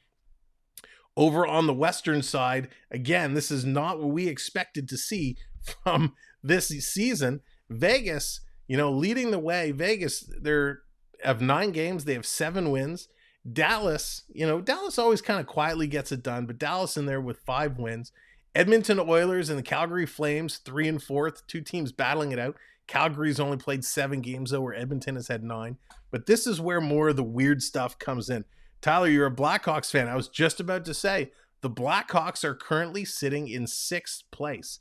Over on the Western side, again, this is not what we expected to see from this season. Vegas, leading the way. Vegas, they're of 9 games, they have 7 wins. Dallas, Dallas always kind of quietly gets it done, but Dallas in there with 5 wins. Edmonton Oilers and the Calgary Flames, 3 and 4th, 2 teams battling it out. Calgary's only played 7 games, though, where Edmonton has had 9. But this is where more of the weird stuff comes in. Tyler, you're a Blackhawks fan. I was just about to say, the Blackhawks are currently sitting in 6th place.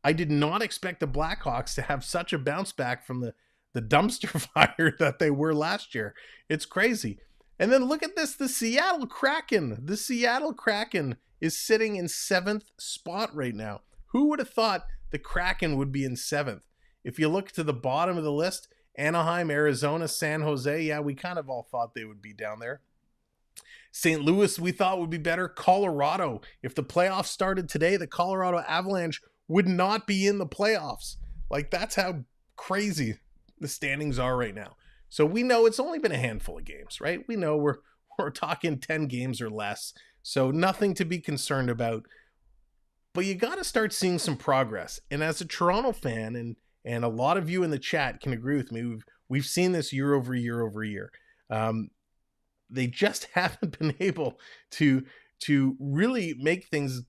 I did not expect the Blackhawks to have such a bounce back from the dumpster fire that they were last year. It's crazy. And then look at this, the Seattle Kraken. The Seattle Kraken is sitting in 7th spot right now. Who would have thought the Kraken would be in 7th? If you look to the bottom of the list, Anaheim, Arizona, San Jose, yeah, we kind of all thought they would be down there. St. Louis, we thought would be better. Colorado, if the playoffs started today, the Colorado Avalanche would not be in the playoffs. Like, that's how crazy the standings are right now. So we know it's only been a handful of games, right? We know we're talking 10 games or less. So nothing to be concerned about. But you got to start seeing some progress. And as a Toronto fan, and a lot of you in the chat can agree with me, we've seen this year over year over year. They just haven't been able to really make things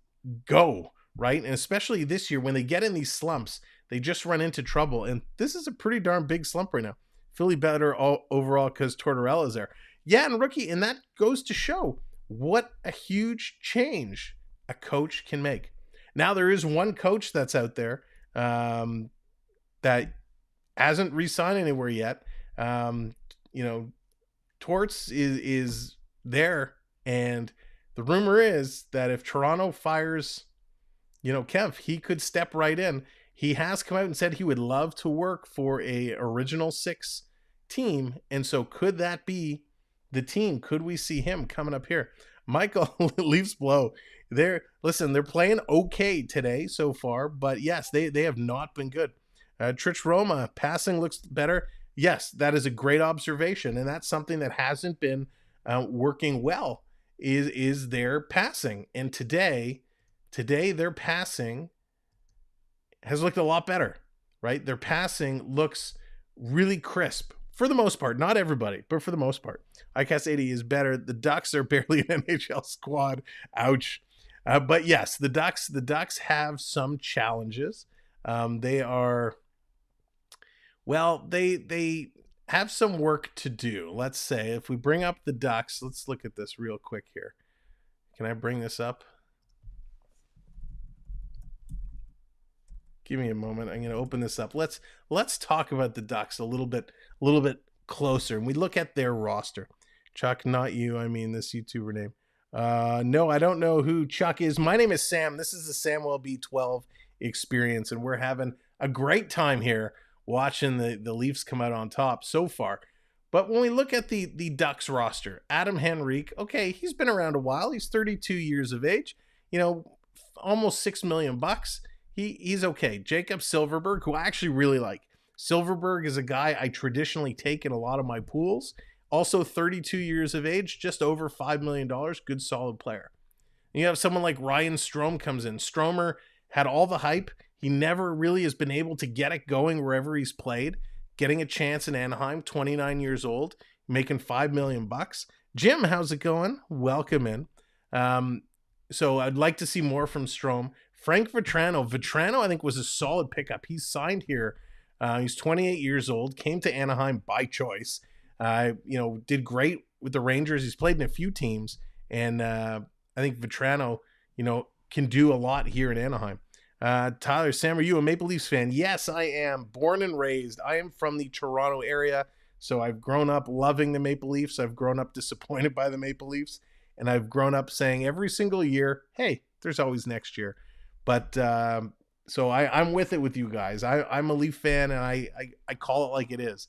go, right? And especially this year, when they get in these slumps, they just run into trouble. And this is a pretty darn big slump right now. Philly better overall because Tortorella's there. Yeah, and rookie, and that goes to show what a huge change a coach can make. Now, there is one coach that's out there that hasn't re-signed anywhere yet. Torts is there, and the rumor is that if Toronto fires, Kev, he could step right in. He has come out and said he would love to work for a original 6 team, and so could that be the team? Could we see him coming up here? Michael, Leafs blow. They're playing okay today so far, but yes, they have not been good. Trich Roma, passing looks better. Yes, that is a great observation, and that's something that hasn't been working well is their passing. And today their passing has looked a lot better, right? Their passing looks really crisp for the most part. Not everybody, but for the most part. ICAS 80 is better. The Ducks are barely an NHL squad. Ouch. But yes, the Ducks have some challenges. They have some work to do. Let's say if we bring up the Ducks, let's look at this real quick here. Can I bring this up? Give me a moment. I'm going to open this up. Let's talk about the Ducks a little bit closer. And we look at their roster. Chuck, not you. I mean this YouTuber name. No, I don't know who Chuck is. My name is Sam. This is the Samwelb12 Experience, and we're having a great time here watching the Leafs come out on top so far. But when we look at the Ducks roster, Adam Henrique, okay, he's been around a while. He's 32 years of age. Almost $6 million. He's okay. Jacob Silfverberg, who I actually really like. Silfverberg is a guy I traditionally take in a lot of my pools. Also 32 years of age, just over $5 million. Good, solid player. And you have someone like Ryan Strome comes in. Stromer had all the hype. He never really has been able to get it going wherever he's played. Getting a chance in Anaheim, 29 years old, making $5 million. Jim, how's it going? Welcome in. So I'd like to see more from Strome. Frank Vetrano. Vetrano, I think, was a solid pickup. He's signed here. He's 28 years old, came to Anaheim by choice. Did great with the Rangers. He's played in a few teams, and I think Vetrano, can do a lot here in Anaheim. Tyler, Sam, are you a Maple Leafs fan? Yes, I am. Born and raised. I am from the Toronto area, so I've grown up loving the Maple Leafs. I've grown up disappointed by the Maple Leafs, and I've grown up saying every single year, hey, there's always next year. But so I'm with it with you guys. I'm a Leaf fan, and I call it like it is.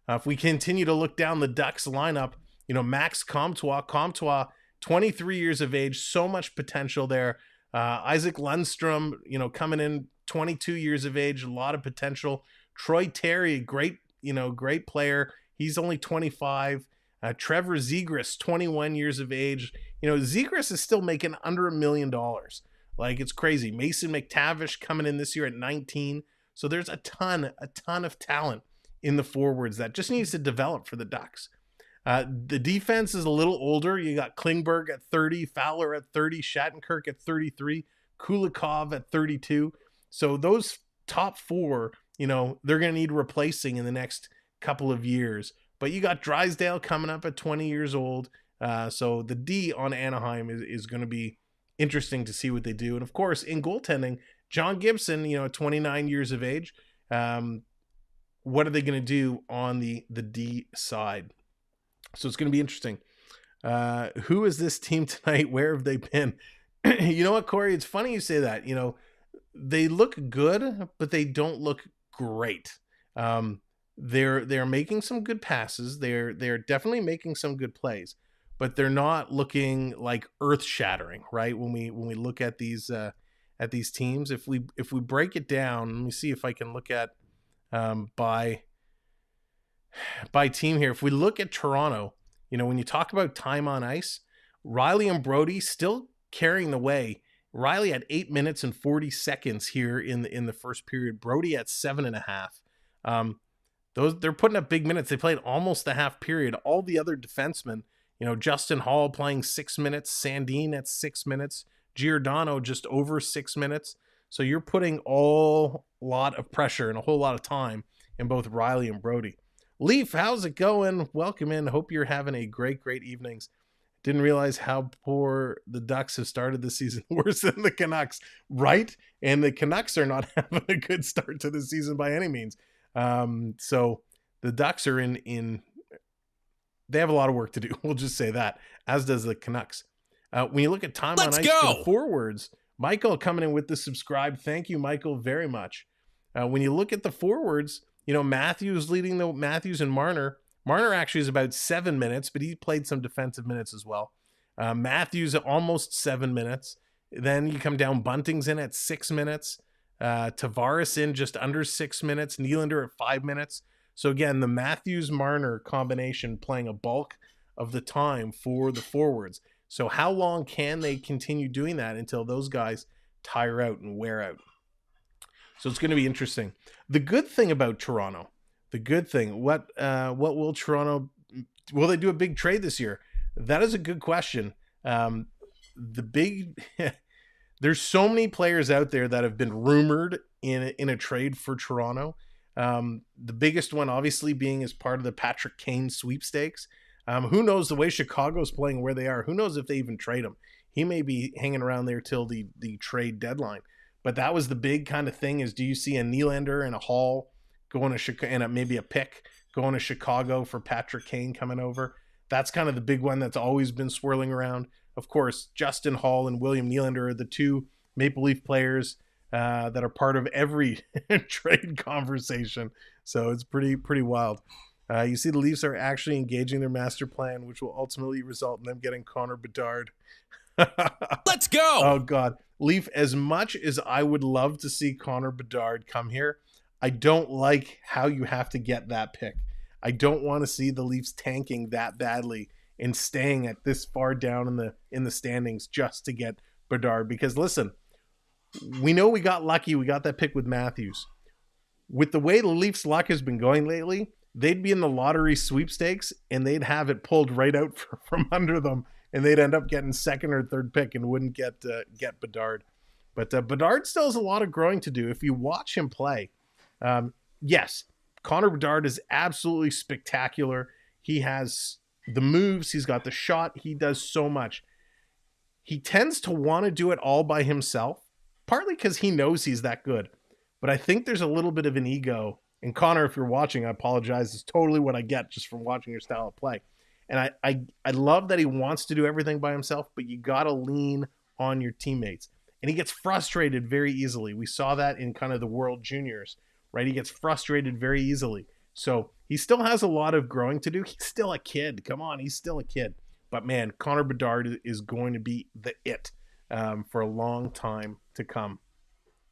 If we continue to look down the Ducks lineup, Max Comtois, 23 years of age, so much potential there. Isaac Lundstrom, coming in 22 years of age, a lot of potential. Troy Terry, great player. He's only 25. Trevor Zegras, 21 years of age. Zegras is still making under $1 million. Like, it's crazy. Mason McTavish coming in this year at 19. So there's a ton of talent in the forwards that just needs to develop for the Ducks. The defense is a little older. You got Klingberg at 30, Fowler at 30, Shattenkirk at 33, Kulikov at 32. So those top four, they're going to need replacing in the next couple of years. But you got Drysdale coming up at 20 years old. So the D on Anaheim is going to be interesting to see what they do. And of course, in goaltending, John Gibson, 29 years of age. What are they going to do on the D side? So it's going to be interesting. Who is this team tonight? Where have they been? You know what, Corey? It's funny you say that. They look good, but they don't look great. They're making some good passes. They're definitely making some good plays, but they're not looking like earth-shattering, right? When we look at these teams, if we break it down, let me see if I can look at by team here. If we look at Toronto, when you talk about time on ice, Riley and Brody still carrying the way. Riley at 8 minutes and 40 seconds here in the first period. Brody at 7.5. They're putting up big minutes. They played almost the half period. All the other defensemen, Justin Hall playing 6 minutes, Sandin at 6 minutes, Giordano just over 6 minutes. So you're putting a lot of pressure and a whole lot of time in both Riley and Brody. Leaf, how's it going? Welcome in. Hope you're having a great evenings. Didn't realize how poor the Ducks have started this season. Worse than the Canucks, right? And the Canucks are not having a good start to the season by any means. So the Ducks are in they have a lot of work to do. We'll just say that, as does the Canucks. When you look at time on ice for the forwards, Michael coming in with the subscribe. Thank you, Michael, very much. When you look at the forwards, Matthews leading Matthews and Marner. Marner actually is about 7 minutes, but he played some defensive minutes as well. Matthews at almost 7 minutes. Then you come down, Bunting's in at 6 minutes. Tavares in just under 6 minutes. Nylander at 5 minutes. So again, the Matthews-Marner combination playing a bulk of the time for the forwards. So how long can they continue doing that until those guys tire out and wear out? So it's going to be interesting. The good thing about Toronto, what will Toronto, will they do a big trade this year? That is a good question. There's so many players out there that have been rumored in a trade for Toronto. The biggest one obviously being as part of the Patrick Kane sweepstakes. Who knows the way Chicago's playing, where they are? Who knows if they even trade him? He may be hanging around there till the trade deadline. But that was the big kind of thing, is do you see a Nylander and a Hall going to Chicago, and maybe a pick going to Chicago for Patrick Kane coming over? That's kind of the big one that's always been swirling around. Of course, Justin Hall and William Nylander are the two Maple Leaf players that are part of every trade conversation. So it's pretty wild. You see the Leafs are actually engaging their master plan, which will ultimately result in them getting Connor Bedard. Let's go. Oh, God. Leaf, as much as I would love to see Connor Bedard come here, I don't like how you have to get that pick. I don't want to see the Leafs tanking that badly and staying at this far down in the standings just to get Bedard. Because listen, we know we got lucky. We got that pick with Matthews. With the way the Leafs' luck has been going lately, they'd be in the lottery sweepstakes and they'd have it pulled right out from under them, and they'd end up getting second or third pick and wouldn't get Bedard. But Bedard still has a lot of growing to do. If you watch him play, yes, Connor Bedard is absolutely spectacular. He has the moves, he's got the shot, he does so much. He tends to want to do it all by himself, partly because he knows he's that good. But I think there's a little bit of an ego. And Connor, if you're watching, I apologize. It's totally what I get just from watching your style of play. And I love that he wants to do everything by himself, but you got to lean on your teammates. And he gets frustrated very easily. We saw that in kind of the World Juniors, right? He gets frustrated very easily. So he still has a lot of growing to do. He's still a kid. Come on, he's still a kid. But man, Connor Bedard is going to be the it for a long time to come.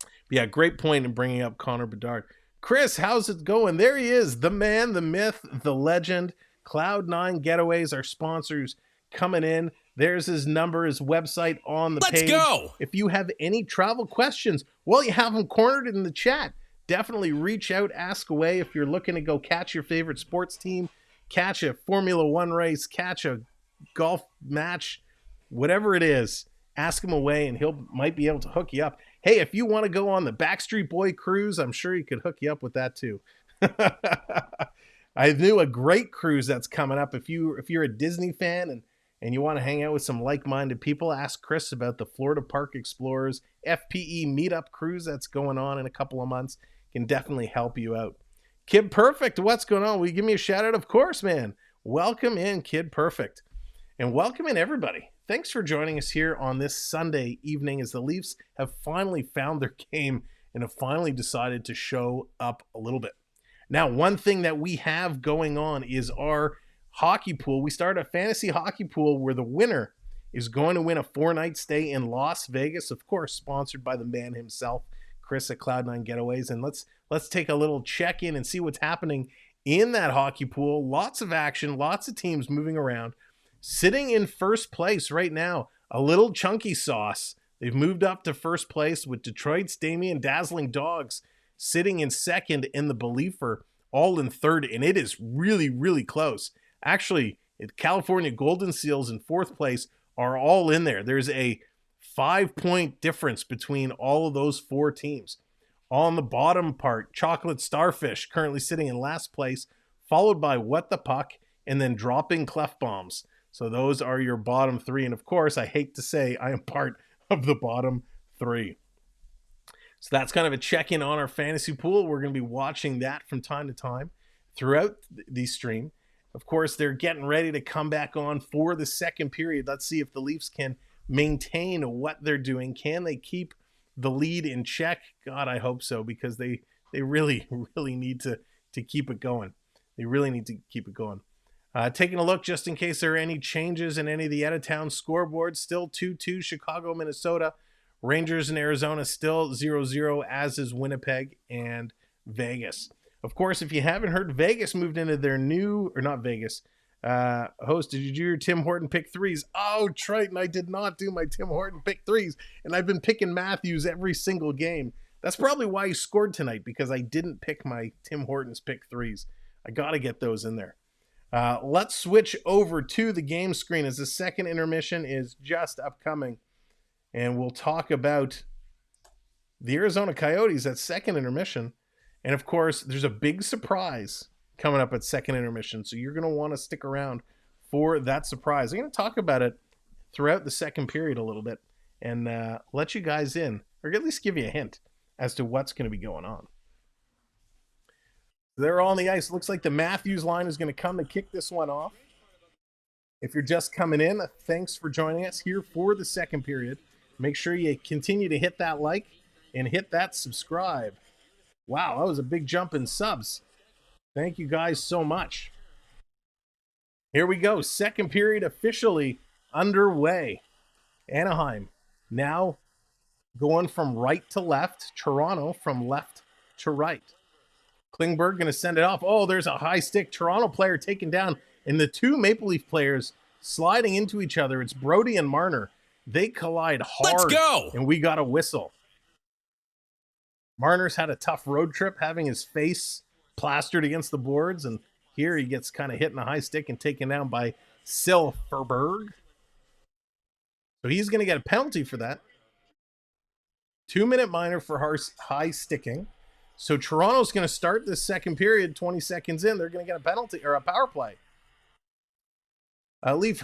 But yeah, great point in bringing up Connor Bedard. Chris, how's it going? There he is, the man, the myth, the legend. Cloud9 Getaways, our sponsors, coming in. There's his number, his website on the page. Let's go! If you have any travel questions, well, you have them cornered in the chat. Definitely reach out, ask away. If you're looking to go catch your favorite sports team, catch a Formula One race, catch a golf match, whatever it is, ask him away and might be able to hook you up. Hey, if you want to go on the Backstreet Boy cruise, I'm sure he could hook you up with that too. I knew a great cruise that's coming up. If you're a Disney fan and you want to hang out with some like-minded people, ask Chris about the Florida Park Explorers FPE meetup cruise that's going on in a couple of months. Can definitely help you out. Kid Perfect, what's going on? Will you give me a shout out? Of course, man. Welcome in, Kid Perfect. And welcome in, everybody. Thanks for joining us here on this Sunday evening as the Leafs have finally found their game and have finally decided to show up a little bit. Now, one thing that we have going on is our hockey pool. We started a fantasy hockey pool where the winner is going to win a 4-night stay in Las Vegas, of course, sponsored by the man himself, Chris at Cloud9 Getaways. And let's take a little check-in and see what's happening in that hockey pool. Lots of action, lots of teams moving around. Sitting in first place right now, a little chunky sauce. They've moved up to first place with Detroit's Damien Dazzling Dogs sitting in second and the Believer all in third, and it is really, really close. Actually, California Golden Seals in fourth place are all in there. There's a 5-point difference between all of those four teams. On the bottom part, Chocolate Starfish currently sitting in last place, followed by What the Puck, and then Dropping Clef Bombs. So those are your bottom three. And of course, I hate to say I am part of the bottom three. So that's kind of a check-in on our fantasy pool. We're going to be watching that from time to time throughout the stream. Of course, they're getting ready to come back on for the second period. Let's see if the Leafs can maintain what they're doing. Can they keep the lead in check? God, I hope so, because they really, really need to keep it going. They really need to keep it going. Taking a look just in case there are any changes in any of the out-of-town scoreboards. Still 2-2 Chicago, Minnesota. Rangers in Arizona still 0-0, as is Winnipeg and Vegas. Of course, if you haven't heard, Vegas moved into their new, or not Vegas, host, did you do your Tim Horton pick threes? Oh, Triton, I did not do my Tim Horton pick threes, and I've been picking Matthews every single game. That's probably why he scored tonight, because I didn't pick my Tim Hortons pick threes. I got to get those in there. Let's switch over to the game screen as the second intermission is just upcoming. And we'll talk about the Arizona Coyotes at second intermission. And of course, there's a big surprise coming up at second intermission. So you're going to want to stick around for that surprise. I'm going to talk about it throughout the second period a little bit and let you guys in, or at least give you a hint as to what's going to be going on. They're on the ice. Looks like the Matthews line is going to come to kick this one off. If you're just coming in, thanks for joining us here for the second period. Make sure you continue to hit that like and hit that subscribe. Wow, that was a big jump in subs. Thank you guys so much. Here we go. Second period officially underway. Anaheim now going from right to left. Toronto from left to right. Klingberg going to send it off. Oh, there's a high stick. Toronto player taken down. And the two Maple Leaf players sliding into each other. It's Brody and Marner. They collide hard. Let's go! And we got a whistle. Marner's had a tough road trip, having his face plastered against the boards, and Here he gets kind of hit in the high stick and taken down by Silverberg. So he's going to get a penalty for that. 2-minute minor for high sticking. So Toronto's going to start this second period 20 seconds in. They're going to get a penalty or a power play.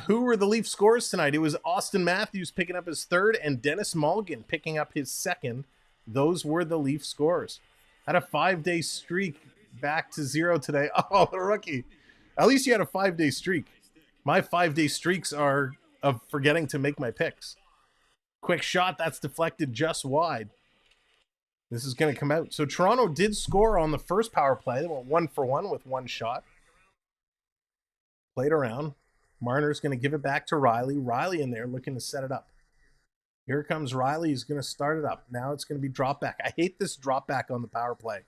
Who were the Leaf scores tonight? It was Austin Matthews picking up his third and Dennis Mulligan picking up his second. Those were the Leaf scores. Had a 5-day streak back to 0 today. Oh, the rookie. At least you had a 5-day streak. My 5-day streaks are of forgetting to make my picks. Quick shot, that's deflected just wide. This is going to come out. So Toronto did score on the first power play. They went 1-for-1 with one shot. Played around. Marner's going to give it back to Riley. Riley in there looking to set it up. Here comes Riley. He's going to start it up. Now it's going to be drop back. I hate this drop back on the power play.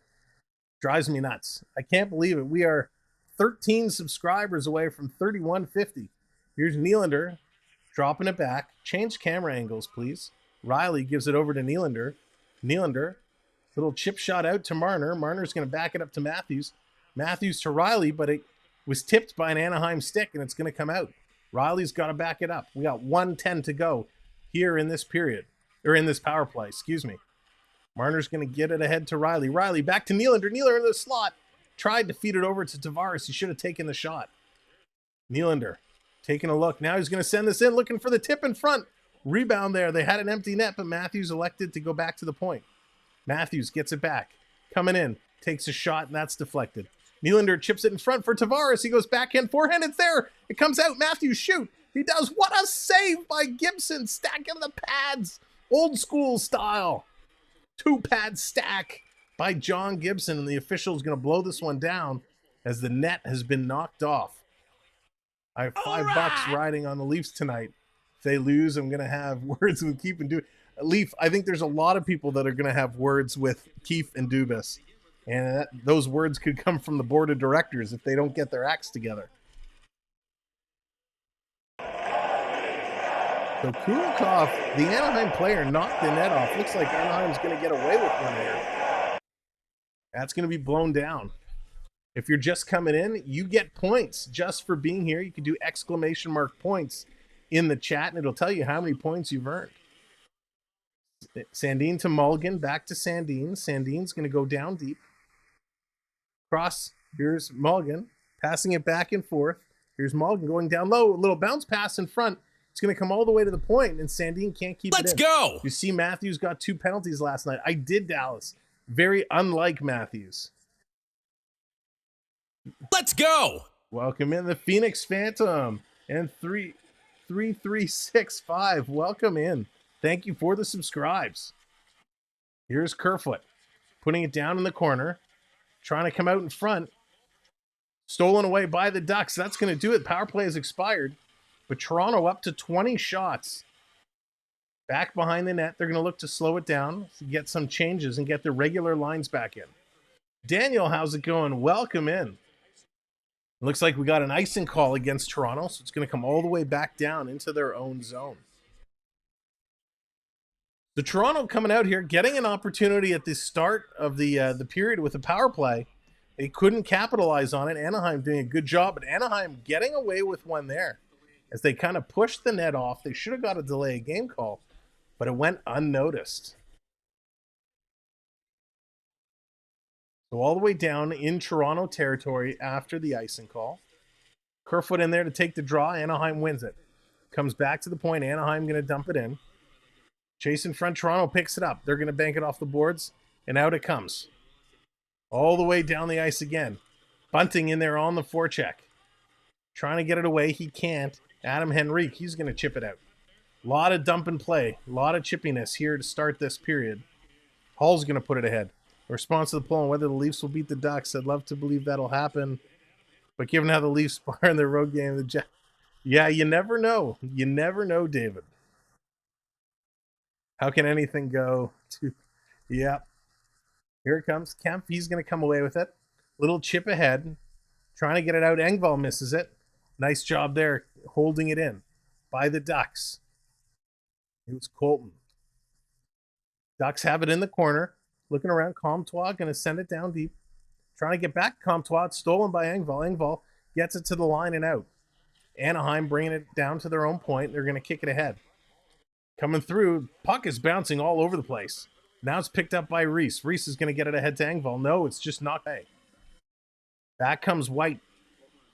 Drives me nuts. I can't believe it. We are 13 subscribers away from 3150. Here's Nylander dropping it back. Change camera angles, please. Riley gives it over to Nylander. Nylander, little chip shot out to Marner. Marner's going to back it up to Matthews. Matthews to Riley, but it was tipped by an Anaheim stick, and it's going to come out. Riley's got to back it up. We got 1:10 to go here in this period, or in this power play, excuse me. Marner's going to get it ahead to Riley. Riley back to Nylander. Nylander in the slot. Tried to feed it over to Tavares. He should have taken the shot. Nylander taking a look. Now he's going to send this in, looking for the tip in front. Rebound there. They had an empty net, but Matthews elected to go back to the point. Matthews gets it back. Coming in. Takes a shot, and that's deflected. Nylander chips it in front for Tavares. He goes backhand, forehand. It's there. It comes out. Matthews shoot. He does. What a save by Gibson. Stacking the pads. Old school style. 2-pad stack by John Gibson. And the official is going to blow this one down as the net has been knocked off. I have $5 riding on the Leafs tonight. If they lose, I'm going to have words with Keefe and Dubas. Leaf, I think there's a lot of people that are going to have words with Keefe and Dubas. And those words could come from the board of directors if they don't get their acts together. So Kulikov, the Anaheim player, knocked the net off. Looks like Anaheim's going to get away with one here. That's going to be blown down. If you're just coming in, you get points just for being here. You can do ! points in the chat, and it'll tell you how many points you've earned. Sandin to Mulligan, back to Sandin. Sandin's going to go down deep. Cross, here's Mulligan, passing it back and forth. Here's Mulligan going down low, a little bounce pass in front. It's going to come all the way to the point, and Sandin can't keep it in. Let's go! You see Matthews got 2 penalties last night. I did Dallas. Very unlike Matthews. Let's go! Welcome in the Phoenix Phantom and 3365. Welcome in. Thank you for the subscribes. Here's Kerfoot putting it down in the corner, trying to come out in front. Stolen away by the Ducks. That's going to do it. Power play has expired, but Toronto up to 20 shots. Back behind the net. They're going to look to slow it down, to get some changes and get their regular lines back in. Daniel, how's it going? Welcome in. It looks like we got an icing call against Toronto, so it's going to come all the way back down into their own zone. The Toronto coming out here, getting an opportunity at the start of the period with a power play. They couldn't capitalize on it. Anaheim doing a good job, but Anaheim getting away with one there. As they kind of pushed the net off, they should have got a delay of game call, but it went unnoticed. So all the way down in Toronto territory after the icing call. Kerfoot in there to take the draw. Anaheim wins it. Comes back to the point. Anaheim going to dump it in. Chase in front. Toronto picks it up. They're going to bank it off the boards, and out it comes. All the way down the ice again. Bunting in there on the forecheck. Trying to get it away. He can't. Adam Henrique, he's going to chip it out. A lot of dump and play. A lot of chippiness here to start this period. Hall's going to put it ahead. A response to the poll on whether the Leafs will beat the Ducks. I'd love to believe that'll happen. But given how the Leafs spar in their road game, yeah, you never know. You never know, David. How can anything go to... Yeah. Here it comes. Kemp, he's going to come away with it. Little chip ahead. Trying to get it out. Engvall misses it. Nice job there, holding it in by the Ducks. It was Colton. Ducks have it in the corner. Looking around. Comtois going to send it down deep. Trying to get back Comtois. It's stolen by Engvall. Engvall gets it to the line and out. Anaheim bringing it down to their own point. They're going to kick it ahead. Coming through. Puck is bouncing all over the place. Now it's picked up by Reese. Reese is going to get it ahead to Engvall. No, it's just not A. Back comes White.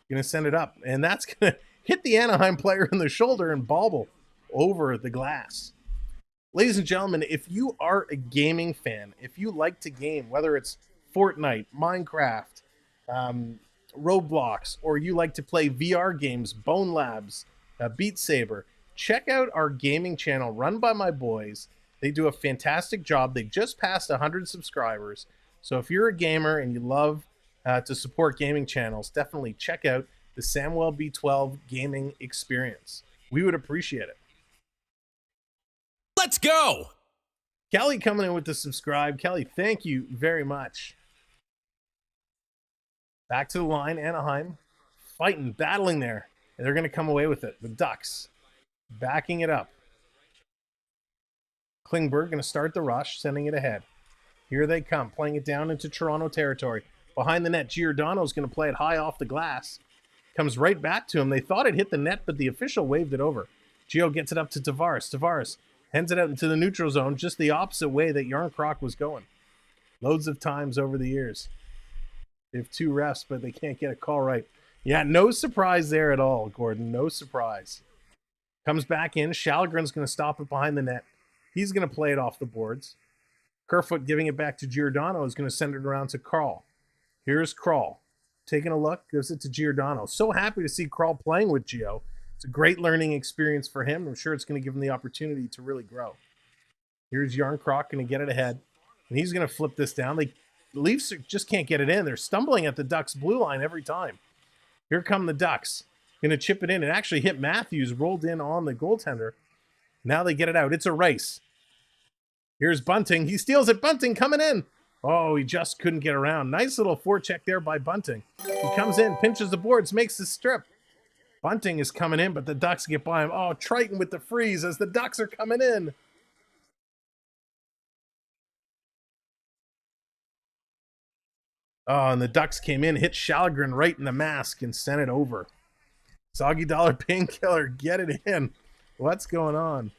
Going to send it up. And that's going to hit the Anaheim player in the shoulder and bobble over the glass. Ladies and gentlemen, if you are a gaming fan, if you like to game, whether it's Fortnite, Minecraft, Roblox, or you like to play VR games, Bone Labs, Beat Saber, check out our gaming channel run by my boys. They do a fantastic job. They just passed 100 subscribers. So if you're a gamer and you love to support gaming channels, definitely check out the Samwelb12 Gaming Experience. We would appreciate it. Let's go! Kelly coming in with the subscribe. Kelly, thank you very much. Back to the line, Anaheim fighting, battling there. And they're going to come away with it. The Ducks backing it up. Klingberg going to start the rush, sending it ahead. Here they come, playing it down into Toronto territory. Behind the net, Giordano's going to play it high off the glass. Comes right back to him. They thought it hit the net, but the official waved it over. Gio gets it up to Tavares. Tavares hands it out into the neutral zone, just the opposite way that Yarncroc was going. Loads of times over the years. They have 2 refs, but they can't get a call right. Yeah, no surprise there at all, Gordon. No surprise. Comes back in. Shalgren's going to stop it behind the net. He's going to play it off the boards. Kerfoot giving it back to Giordano is going to send it around to Carl. Here's Carl. Taking a look, gives it to Giordano. So happy to see Carl playing with Gio. It's a great learning experience for him. I'm sure it's going to give him the opportunity to really grow. Here's Yarncroc going to get it ahead. And he's going to flip this down. The Leafs just can't get it in. They're stumbling at the Ducks' blue line every time. Here come the Ducks. Going to chip it in. It actually hit Matthews, rolled in on the goaltender. Now they get it out. It's a race. Here's Bunting. He steals it. Bunting coming in. Oh, he just couldn't get around. Nice little forecheck there by Bunting. He comes in, pinches the boards, makes the strip. Bunting is coming in, but the Ducks get by him. Oh, Triton with the freeze as the Ducks are coming in. Oh, and the Ducks came in, hit Shalgren right in the mask and sent it over. Soggy Dollar Painkiller, get it in. What's going on?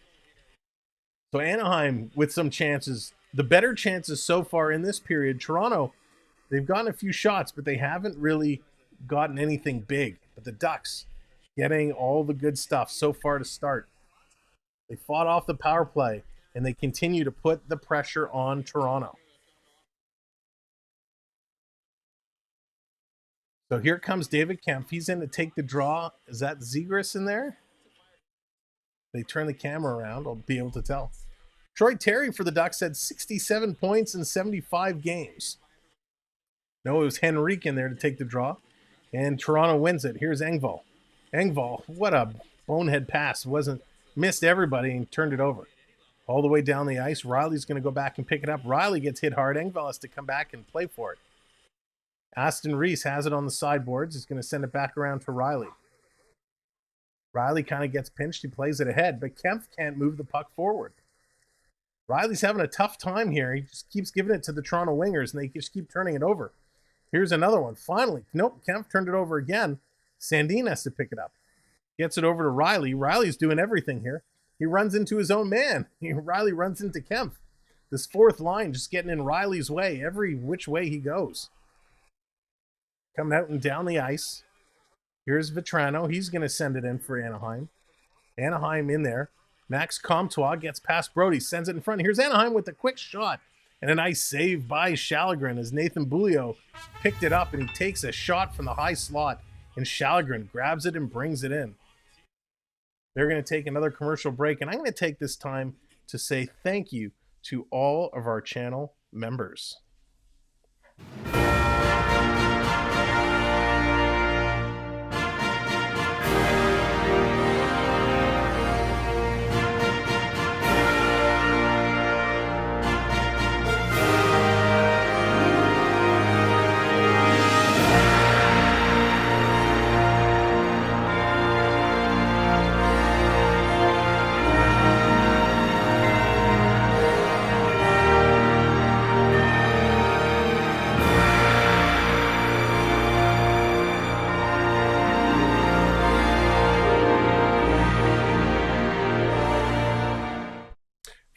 So Anaheim with some chances. The better chances so far in this period. Toronto, they've gotten a few shots, but they haven't really gotten anything big. But the Ducks getting all the good stuff so far to start. They fought off the power play, and they continue to put the pressure on Toronto. So here comes David Kempf. He's in to take the draw. Is that Zegras in there? They turn the camera around. I'll be able to tell. Troy Terry for the Ducks had 67 points in 75 games. No, it was Henrique in there to take the draw. And Toronto wins it. Here's Engvall. Engvall, what a bonehead pass. Missed everybody and turned it over. All the way down the ice. Riley's going to go back and pick it up. Riley gets hit hard. Engvall has to come back and play for it. Aston Reese has it on the sideboards. He's going to send it back around to Riley. Riley kind of gets pinched. He plays it ahead, but Kempf can't move the puck forward. Riley's having a tough time here. He just keeps giving it to the Toronto Wingers, and they just keep turning it over. Here's another one. Finally, nope, Kempf turned it over again. Sandin has to pick it up. Gets it over to Riley. Riley's doing everything here. He runs into his own man. Riley runs into Kempf. This fourth line just getting in Riley's way every which way he goes. Coming out and down the ice. Here's Vetrano. He's going to send it in for Anaheim. Anaheim in there. Max Comtois gets past Brody, sends it in front. Here's Anaheim with a quick shot. And a nice save by Shalgren as Nathan Bulio picked it up and he takes a shot from the high slot. And Shalgren grabs it and brings it in. They're going to take another commercial break. And I'm going to take this time to say thank you to all of our channel members.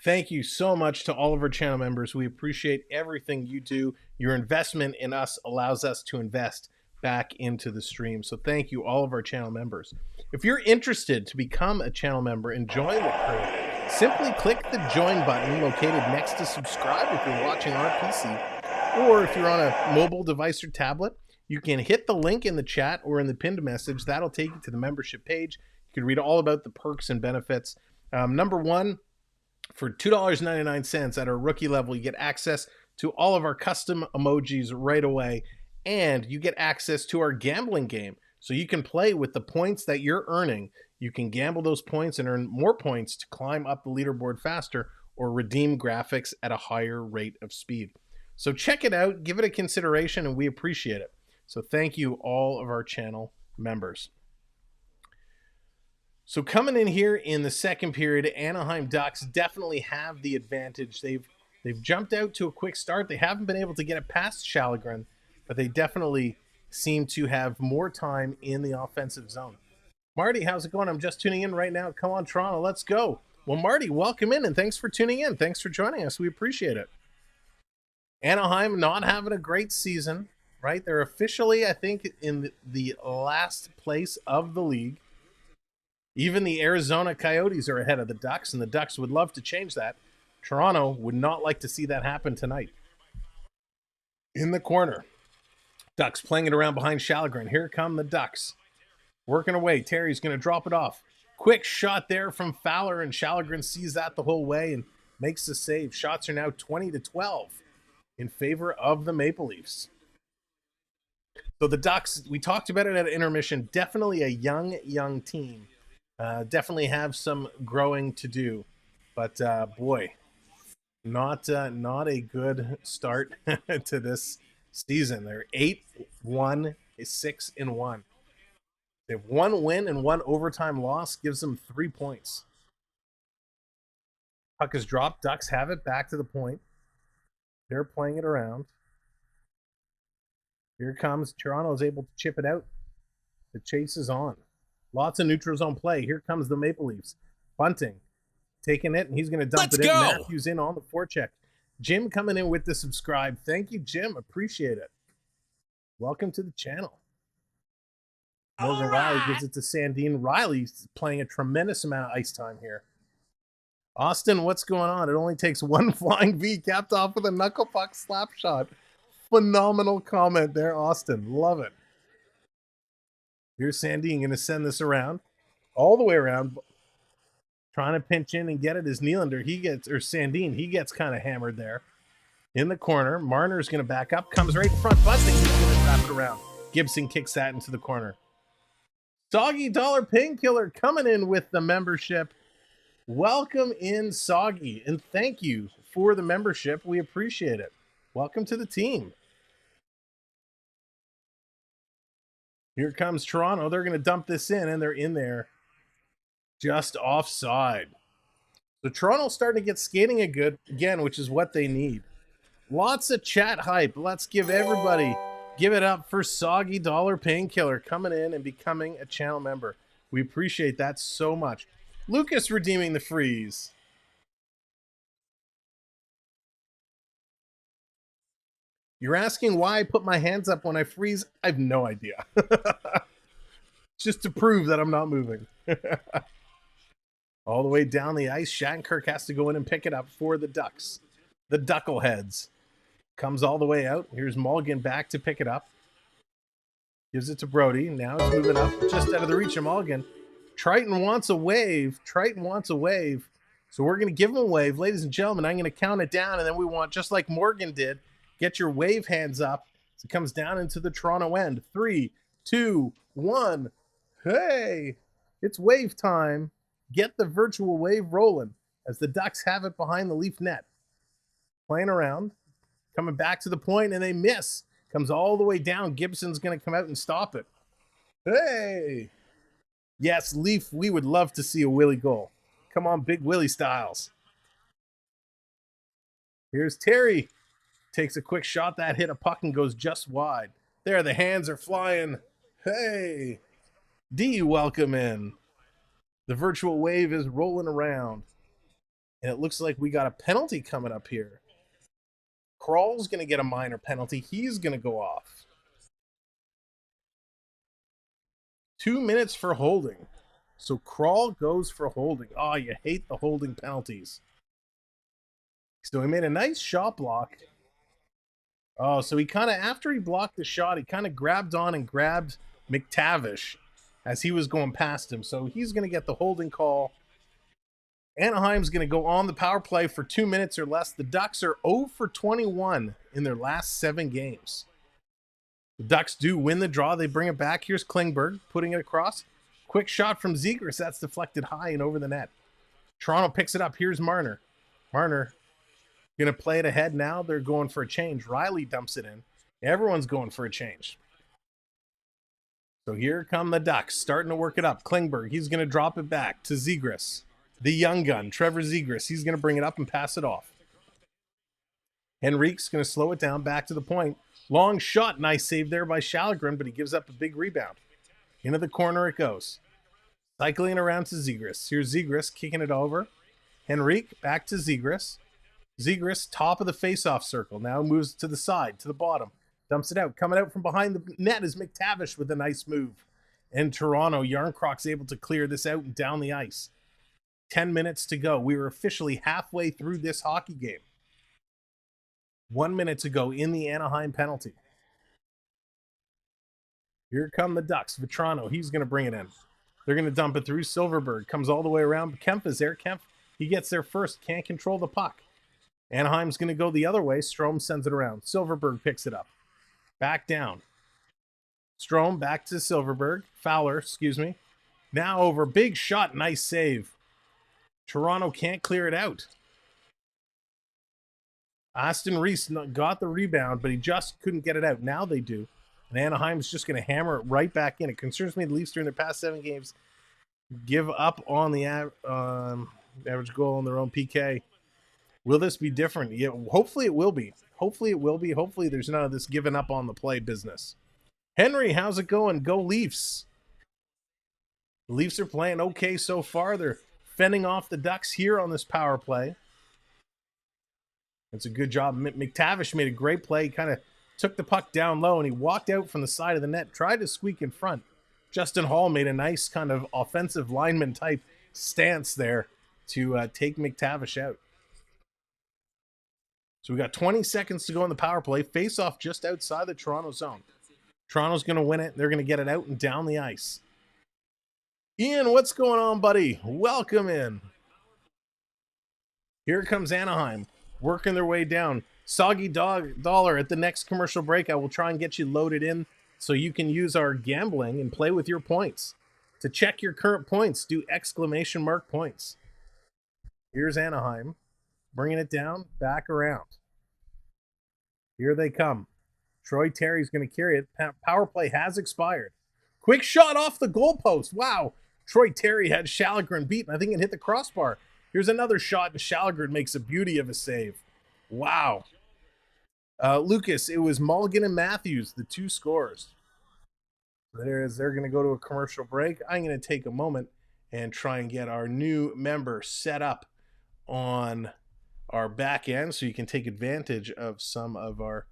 Thank you so much to all of our channel members. We appreciate everything you do. Your investment in us allows us to invest back into the stream. So thank you, all of our channel members. If you're interested to become a channel member and join the crew, simply click the join button located next to subscribe if you're watching on a PC, or if you're on a mobile device or tablet, you can hit the link in the chat or in the pinned message. That'll take you to the membership page. You can read all about the perks and benefits. Number one, for $2.99 at our rookie level, you get access to all of our custom emojis right away, and you get access to our gambling game. So you can play with the points that you're earning. You can gamble those points and earn more points to climb up the leaderboard faster or redeem graphics at a higher rate of speed. So check it out, give it a consideration, and we appreciate it. So thank you, all of our channel members. So coming in here in the second period, Anaheim Ducks definitely have the advantage. They've jumped out to a quick start. They haven't been able to get it past Challegrin, but they definitely seem to have more time in the offensive zone. Marty, how's it going? I'm just tuning in right now. Come on, Toronto, let's go. Well, Marty, welcome in, and thanks for tuning in. Thanks for joining us. We appreciate it. Anaheim not having a great season, right? They're officially, I think, in the last place of the league. Even the Arizona Coyotes are ahead of the Ducks, and the Ducks would love to change that. Toronto would not like to see that happen tonight. In the corner, Ducks playing it around behind Challegrin. Here come the Ducks. Working away. Terry's going to drop it off. Quick shot there from Fowler, and Challegrin sees that the whole way and makes the save. Shots are now 20-12 in favor of the Maple Leafs. So the Ducks, we talked about it at Intermission, definitely a young team. Definitely have some growing to do, but boy, not a good start to this season. They're 8-1, 6-1. They have one win and one overtime loss, gives them 3 points. Puck is dropped. Ducks have it back to the point. They're playing it around. Here comes Toronto, is able to chip it out. The chase is on. Lots of neutral zone play. Here comes the Maple Leafs. Bunting taking it, and he's going to dump it in. Matthews in on the forecheck. Jim coming in with the subscribe. Thank you, Jim. Appreciate it. Welcome to the channel. Morgan Riley gives it to Sandine. Riley's playing a tremendous amount of ice time here. Austin, what's going on? It only takes one flying V, capped off with a knuckle puck slap shot. Phenomenal comment there, Austin. Love it. Here's Sandine going to send this around, all the way around, trying to pinch in and get it as Nylander. Sandine, he gets kind of hammered there. In the corner, Marner is going to back up, comes right in front, Bunting, he's going to wrap it around. Gibson kicks that into the corner. Soggy Dollar Painkiller coming in with the membership. Welcome in, Soggy, and thank you for the membership. We appreciate it. Welcome to the team. Here comes Toronto. They're going to dump this in, and they're in there just offside. So Toronto's starting to get skating again, which is what they need. Lots of chat hype. Let's give it up for Soggy Dollar Painkiller coming in and becoming a channel member. We appreciate that so much. Lucas redeeming the freeze. You're asking why I put my hands up when I freeze? I have no idea. Just to prove that I'm not moving. All the way down the ice, Shattenkirk has to go in and pick it up for the Ducks. The Duckleheads. Comes all the way out. Here's Mulligan back to pick it up. Gives it to Brody. Now it's moving up just out of the reach of Mulligan. Triton wants a wave. Triton wants a wave. So we're going to give him a wave. Ladies and gentlemen, I'm going to count it down, and then we want, just like Morgan did, get your wave hands up as it comes down into the Toronto end. 3, 2, 1. Hey, it's wave time. Get the virtual wave rolling as the Ducks have it behind the Leaf net. Playing around, coming back to the point, and they miss. Comes all the way down. Gibson's going to come out and stop it. Hey. Yes, Leaf, we would love to see a Willie goal. Come on, Big Willie Styles. Here's Terry. Takes a quick shot. That hit a puck and goes just wide. There, the hands are flying. Hey. D, welcome in. The virtual wave is rolling around. And it looks like we got a penalty coming up here. Kral's going to get a minor penalty. He's going to go off. 2 minutes for holding. So Kral goes for holding. Oh, you hate the holding penalties. So he made a nice shot block. Oh, so he kind of, after he blocked the shot, he kind of grabbed on and grabbed McTavish as he was going past him. So he's going to get the holding call. Anaheim's going to go on the power play for 2 minutes or less. The Ducks are 0 for 21 in their last 7 games. The Ducks do win the draw. They bring it back. Here's Klingberg putting it across. Quick shot from Zegras. That's deflected high and over the net. Toronto picks it up. Here's Marner. Marner going to play it ahead now. They're going for a change. Riley dumps it in. Everyone's going for a change. So here come the Ducks, starting to work it up. Klingberg, he's going to drop it back to Zegras. The young gun, Trevor Zegras. He's going to bring it up and pass it off. Henrique's going to slow it down back to the point. Long shot. Nice save there by Shalgren, but he gives up a big rebound. Into the corner it goes. Cycling around to Zegras. Here's Zegras kicking it over. Henrique back to Zegras. Zegras, top of the face-off circle. Now moves to the side, to the bottom. Dumps it out. Coming out from behind the net is McTavish with a nice move. And Toronto, Yarncrocs able to clear this out and down the ice. 10 minutes to go. We were officially halfway through this hockey game. 1 minute to go in the Anaheim penalty. Here come the Ducks. Vetrano, he's going to bring it in. They're going to dump it through. Silverberg comes all the way around. Kempf is there. Kempf, he gets there first. Can't control the puck. Anaheim's going to go the other way. Strome sends it around. Silverberg picks it up. Back down. Strome back to Silverberg. Fowler, excuse me. Now over. Big shot. Nice save. Toronto can't clear it out. Aston Reese got the rebound, but he just couldn't get it out. Now they do. And Anaheim's just going to hammer it right back in. It concerns me the Leafs during their past 7 games give up on the average goal on their own PK. Will this be different? Yeah, hopefully it will be. Hopefully it will be. Hopefully there's none of this giving up on the play business. Henry, how's it going? Go Leafs. The Leafs are playing okay so far. They're fending off the Ducks here on this power play. It's a good job. McTavish made a great play. He kind of took the puck down low and he walked out from the side of the net, tried to squeak in front. Justin Hall made a nice kind of offensive lineman type stance there to take McTavish out. So we got 20 seconds to go in the power play. Face off just outside the Toronto zone. Toronto's going to win it. They're going to get it out and down the ice. Ian, what's going on, buddy? Welcome in. Here comes Anaheim, working their way down. Soggy Dollar, at the next commercial break, I will try and get you loaded in so you can use our gambling and play with your points. To check your current points, do ! points. Here's Anaheim, bringing it down, back around. Here they come. Troy Terry's going to carry it. Power play has expired. Quick shot off the goalpost. Wow. Troy Terry had Shalgren beaten. I think it hit the crossbar. Here's another shot, and Shalgren makes a beauty of a save. Wow. Lucas, it was Mulligan and Matthews, the 2 scorers. They're going to go to a commercial break. I'm going to take a moment and try and get our new member set up on our back end so you can take advantage of some of our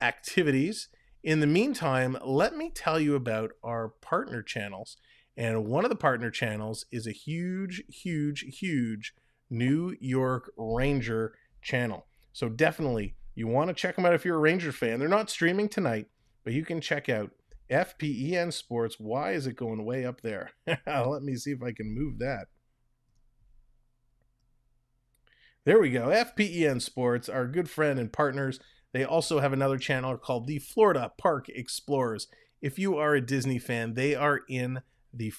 activities. In the meantime, let me tell you about our partner channels. And one of the partner channels is a huge, huge, huge New York Ranger channel. So definitely, you want to check them out if you're a Ranger fan. They're not streaming tonight, but you can check out FPEN Sports. Why is it going way up there? Let me see if I can move that. There we go. FPEN Sports, our good friend and partners. They also have another channel called the Florida Park Explorers. If you are a Disney fan, they are in the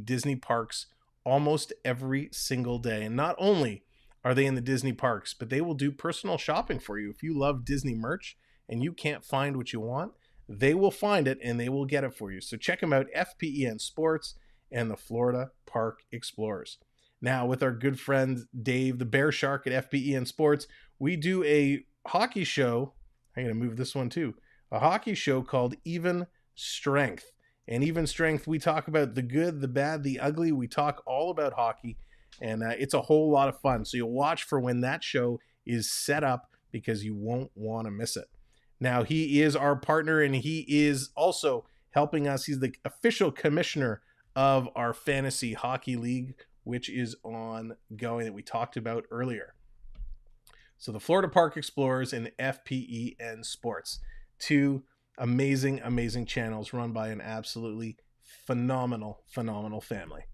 Disney parks almost every single day. And not only are they in the Disney parks, but they will do personal shopping for you. If you love Disney merch and you can't find what you want, they will find it and they will get it for you. So check them out, FPEN Sports and the Florida Park Explorers. Now, with our good friend Dave, the Bear Shark at FPEN Sports, we do a hockey show. I'm going to move this one too. A hockey show called Even Strength. And Even Strength, we talk about the good, the bad, the ugly. We talk all about hockey. And it's a whole lot of fun. So you'll watch for when that show is set up because you won't want to miss it. Now, he is our partner, and he is also helping us. He's the official commissioner of our fantasy hockey league, which is ongoing, that we talked about earlier. So the Florida Park Explorers and FPEN Sports, two amazing channels run by an absolutely phenomenal family.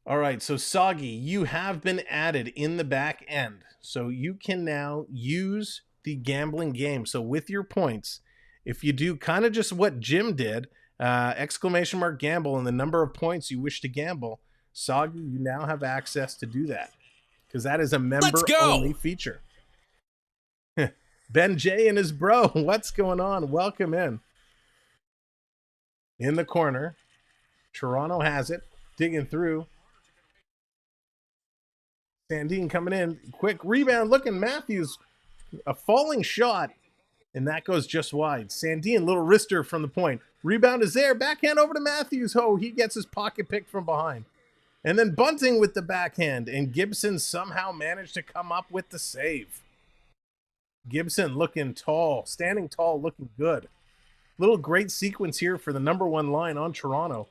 All right, so Soggy, you have been added in the back end, so you can now use the gambling game. So with your points, if you do kind of just what Jim did, !gamble and the number of points you wish to gamble, Soggy, you now have access to do that, because that is a member-only feature. Ben J and his bro, what's going on? Welcome in. In the corner, Toronto has it, digging through. Sandin coming in, quick rebound, looking Matthews, a falling shot, and that goes just wide. Sandin, little wrister from the point. Rebound is there, backhand over to Matthews. Oh, he gets his pocket picked from behind. And then Bunting with the backhand, and Gibson somehow managed to come up with the save. Gibson looking tall, standing tall, looking good. Little great sequence here for the number one line on Toronto.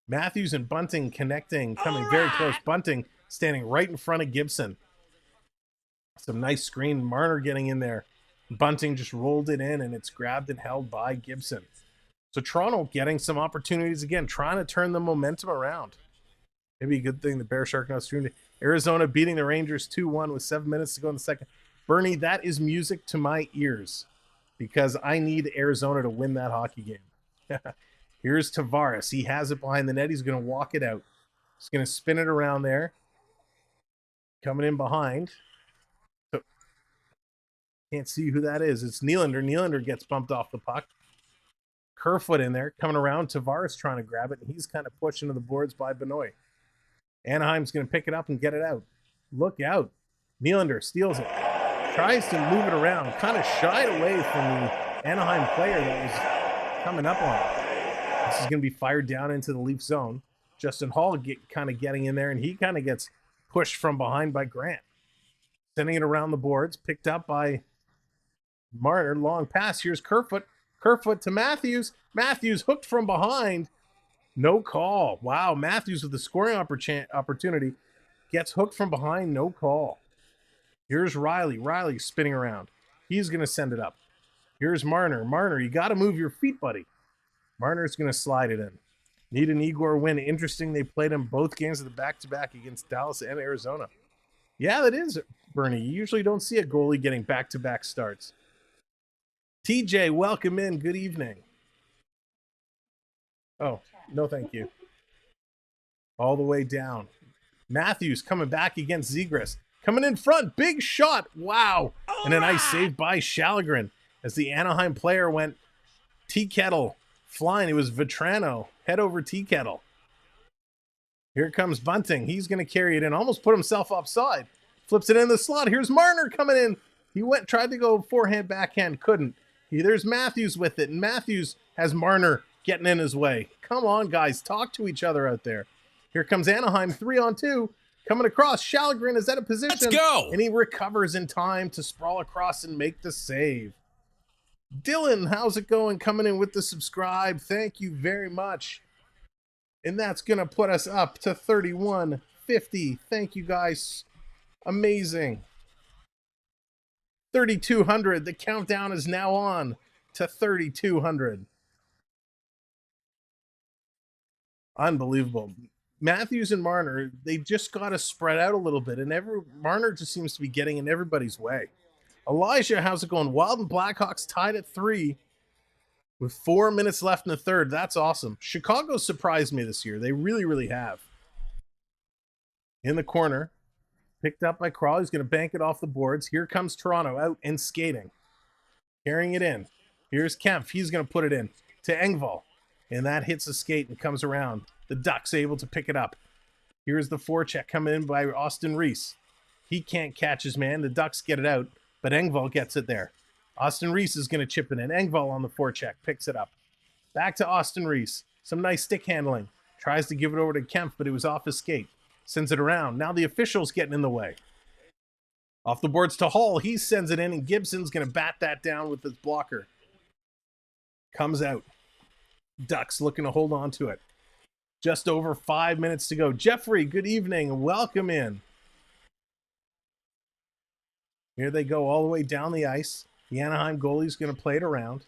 Matthews and Bunting connecting, coming very close. Bunting standing right in front of Gibson. Some nice screen. Marner getting in there. Bunting just rolled it in, and it's grabbed and held by Gibson. So Toronto getting some opportunities again, trying to turn the momentum around. Maybe a good thing the Bear Shark knows. Arizona beating the Rangers 2-1 with 7 minutes to go in the second. Bernie, that is music to my ears, because I need Arizona to win that hockey game. Here's Tavares. He has it behind the net. He's going to walk it out. He's going to spin it around there. Coming in behind. Can't see who that is. It's Nylander. Nylander gets bumped off the puck. Kerfoot in there, coming around. Tavares trying to grab it, and he's kind of pushed into the boards by Benoit. Anaheim's going to pick it up and get it out. Look out. Nylander steals it. Tries to move it around. Kind of shied away from the Anaheim player that was coming up on it. This is going to be fired down into the Leaf zone. Justin Hall kind of getting in there, and he kind of gets pushed from behind by Grant. Sending it around the boards. Picked up by Marner. Long pass. Here's Kerfoot. Kerfoot to Matthews. Matthews hooked from behind. No call. Wow, Matthews with the scoring opportunity gets hooked from behind. No call. Here's Riley. Riley spinning around. He's going to send it up. Here's Marner. Marner, you got to move your feet, buddy. Marner's going to slide it in. Need an Igor win. Interesting, they played him both games of the back-to-back against Dallas and Arizona. Yeah, that is, Bernie. You usually don't see a goalie getting back-to-back starts. TJ, welcome in. Good evening. Oh, no thank you. All the way down. Matthews coming back against Zegras. Coming in front. Big shot. Wow. And a nice save by Shalgren as the Anaheim player went tea kettle flying. It was Vetrano. Head over tea kettle. Here comes Bunting. He's going to carry it in. Almost put himself offside. Flips it in the slot. Here's Marner coming in. He tried to go forehand, backhand. Couldn't. There's Matthews with it. And Matthews has Marner getting in his way. Come on, guys. Talk to each other out there. Here comes Anaheim 3-on-2. Coming across. Shalgren is out of position. Let's go! And he recovers in time to sprawl across and make the save. Dylan, how's it going? Coming in with the subscribe. Thank you very much. And that's going to put us up to 3150. Thank you, guys. Amazing. 3,200. The countdown is now on to 3,200. Unbelievable. Matthews and Marner, they just got to spread out a little bit, and Marner just seems to be getting in everybody's way. Elijah, how's it going? Wild and Blackhawks tied at 3 with 4 minutes left in the third. That's awesome. Chicago surprised me this year. They really, really have. In the corner, picked up by Crawley. He's going to bank it off the boards. Here comes Toronto out and skating. Carrying it in. Here's Kempf. He's going to put it in to Engvall. And that hits the skate and comes around. The Ducks able to pick it up. Here's the forecheck coming in by Austin Reese. He can't catch his man. The Ducks get it out, but Engvall gets it there. Austin Reese is going to chip it in. Engvall on the forecheck picks it up. Back to Austin Reese. Some nice stick handling. Tries to give it over to Kempf, but it was off his skate. Sends it around. Now the official's getting in the way. Off the boards to Hall. He sends it in, and Gibson's going to bat that down with his blocker. Comes out. Ducks looking to hold on to it. Just over 5 minutes to go. Jeffrey, good evening. Welcome in. Here they go all the way down the ice. The Anaheim goalie's going to play it around.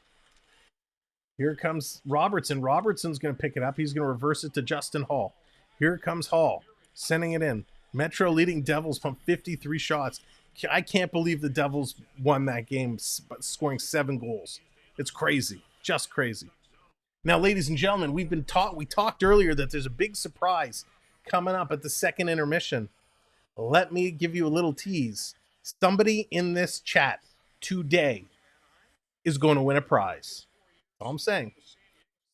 Here comes Robertson. Robertson's going to pick it up. He's going to reverse it to Justin Hall. Here comes Hall, sending it in. Metro leading Devils from 53 shots. I can't believe the Devils won that game, scoring 7 goals. It's crazy. Just crazy. Now, ladies and gentlemen, we talked earlier that there's a big surprise coming up at the second intermission. Let me give you a little tease. Somebody in this chat today is going to win a prize. That's all I'm saying.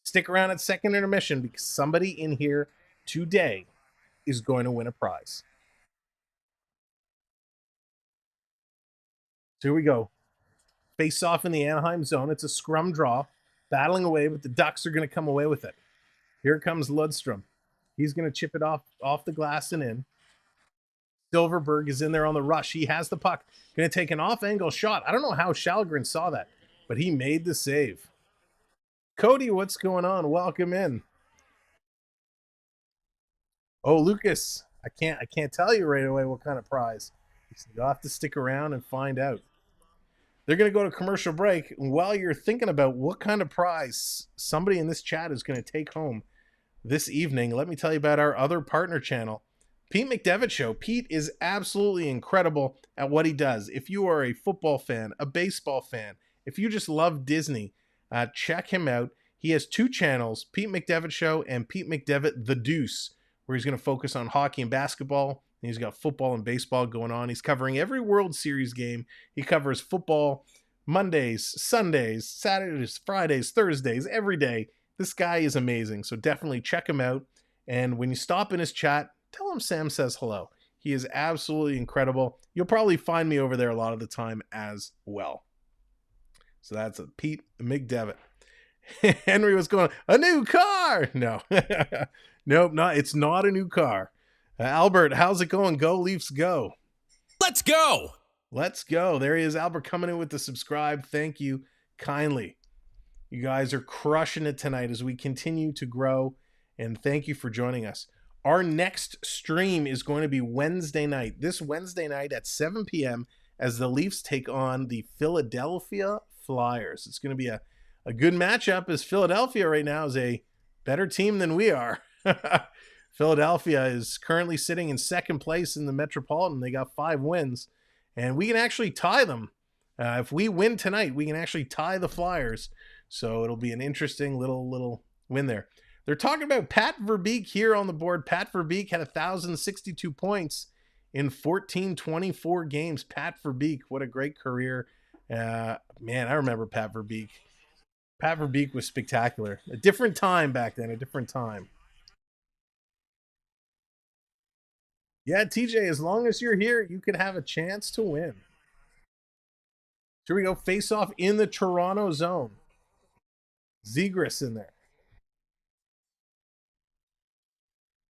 Stick around at second intermission because somebody in here today is going to win a prize. So here we go. Face off in the Anaheim zone. It's a scrum draw. Battling away, but the Ducks are going to come away with it. Here comes Ludstrom. He's going to chip it off the glass and in. Silverberg is in there on the rush. He has the puck. Going to take an off-angle shot. I don't know how Shalgren saw that, but he made the save. Cody, what's going on? Welcome in. Oh, Lucas, I can't tell you right away what kind of prize. You'll have to stick around and find out. They're going to go to commercial break. And while you're thinking about what kind of prize somebody in this chat is going to take home this evening, let me tell you about our other partner channel, Pete McDevitt Show. Pete is absolutely incredible at what he does. If you are a football fan, a baseball fan, if you just love Disney, check him out. He has 2 channels, Pete McDevitt Show and Pete McDevitt The Deuce, where he's going to focus on hockey and basketball. And he's got football and baseball going on. He's covering every World Series game. He covers football Mondays, Sundays, Saturdays, Fridays, Thursdays, every day. This guy is amazing. So definitely check him out. And when you stop in his chat, tell him Sam says hello. He is absolutely incredible. You'll probably find me over there a lot of the time as well. So that's a Pete McDevitt. Henry was going, a new car. No, nope, it's not a new car. Albert, how's it going? Go Leafs, go. Let's go. Let's go. There he is, Albert, coming in with the subscribe. Thank you kindly. You guys are crushing it tonight as we continue to grow, and thank you for joining us. Our next stream is going to be Wednesday night. This Wednesday night at 7 p.m. as the Leafs take on the Philadelphia Flyers. It's going to be a good matchup as Philadelphia right now is a better team than we are. Philadelphia is currently sitting in second place in the Metropolitan. They got 5 wins, and we can actually tie them. If we win tonight, we can actually tie the Flyers. So it'll be an interesting little win there. They're talking about Pat Verbeek here on the board. Pat Verbeek had 1,062 points in 1424 games. Pat Verbeek, what a great career. Man, I remember Pat Verbeek. Pat Verbeek was spectacular. A different time back then, a different time. Yeah, TJ, as long as you're here, you could have a chance to win. Here we go. Face off in the Toronto zone. Zegras in there.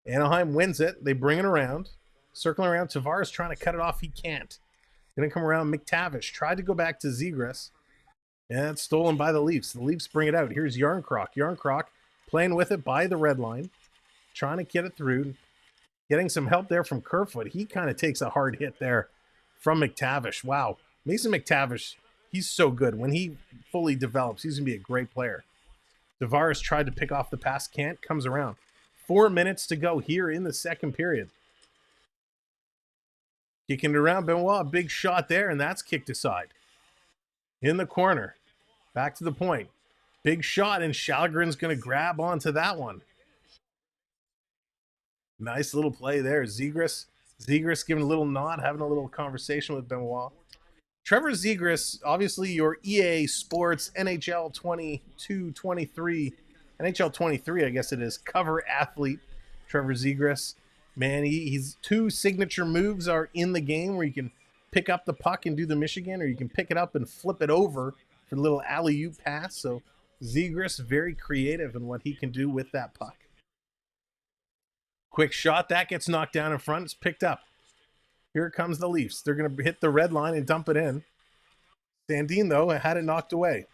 Anaheim wins it. They bring it around. Circling around. Tavares trying to cut it off. He can't. Going to come around. McTavish tried to go back to Zegras. And it's stolen by the Leafs. The Leafs bring it out. Here's Yarncroc. Yarncroc playing with it by the red line. Trying to get it through. Getting some help there from Kerfoot. He kind of takes a hard hit there from McTavish. Wow. Mason McTavish, he's so good. When he fully develops, he's going to be a great player. Tavares tried to pick off the pass. Can't. Comes around. 4 minutes to go here in the second period. Kicking it around. Benoit, big shot there, and that's kicked aside. In the corner. Back to the point. Big shot, and Shalgren's going to grab onto that one. Nice little play there. Zegras giving a little nod, having a little conversation with Benoit. Trevor Zegras, obviously your EA Sports NHL 22-23, NHL 23, I guess it is, cover athlete. Trevor Zegras, man, he's 2 signature moves are in the game where you can pick up the puck and do the Michigan, or you can pick it up and flip it over for a little alley-oop pass. So Zegras, very creative in what he can do with that puck. Quick shot. That gets knocked down in front. It's picked up. Here comes the Leafs. They're going to hit the red line and dump it in. Sandin, though, had it knocked away.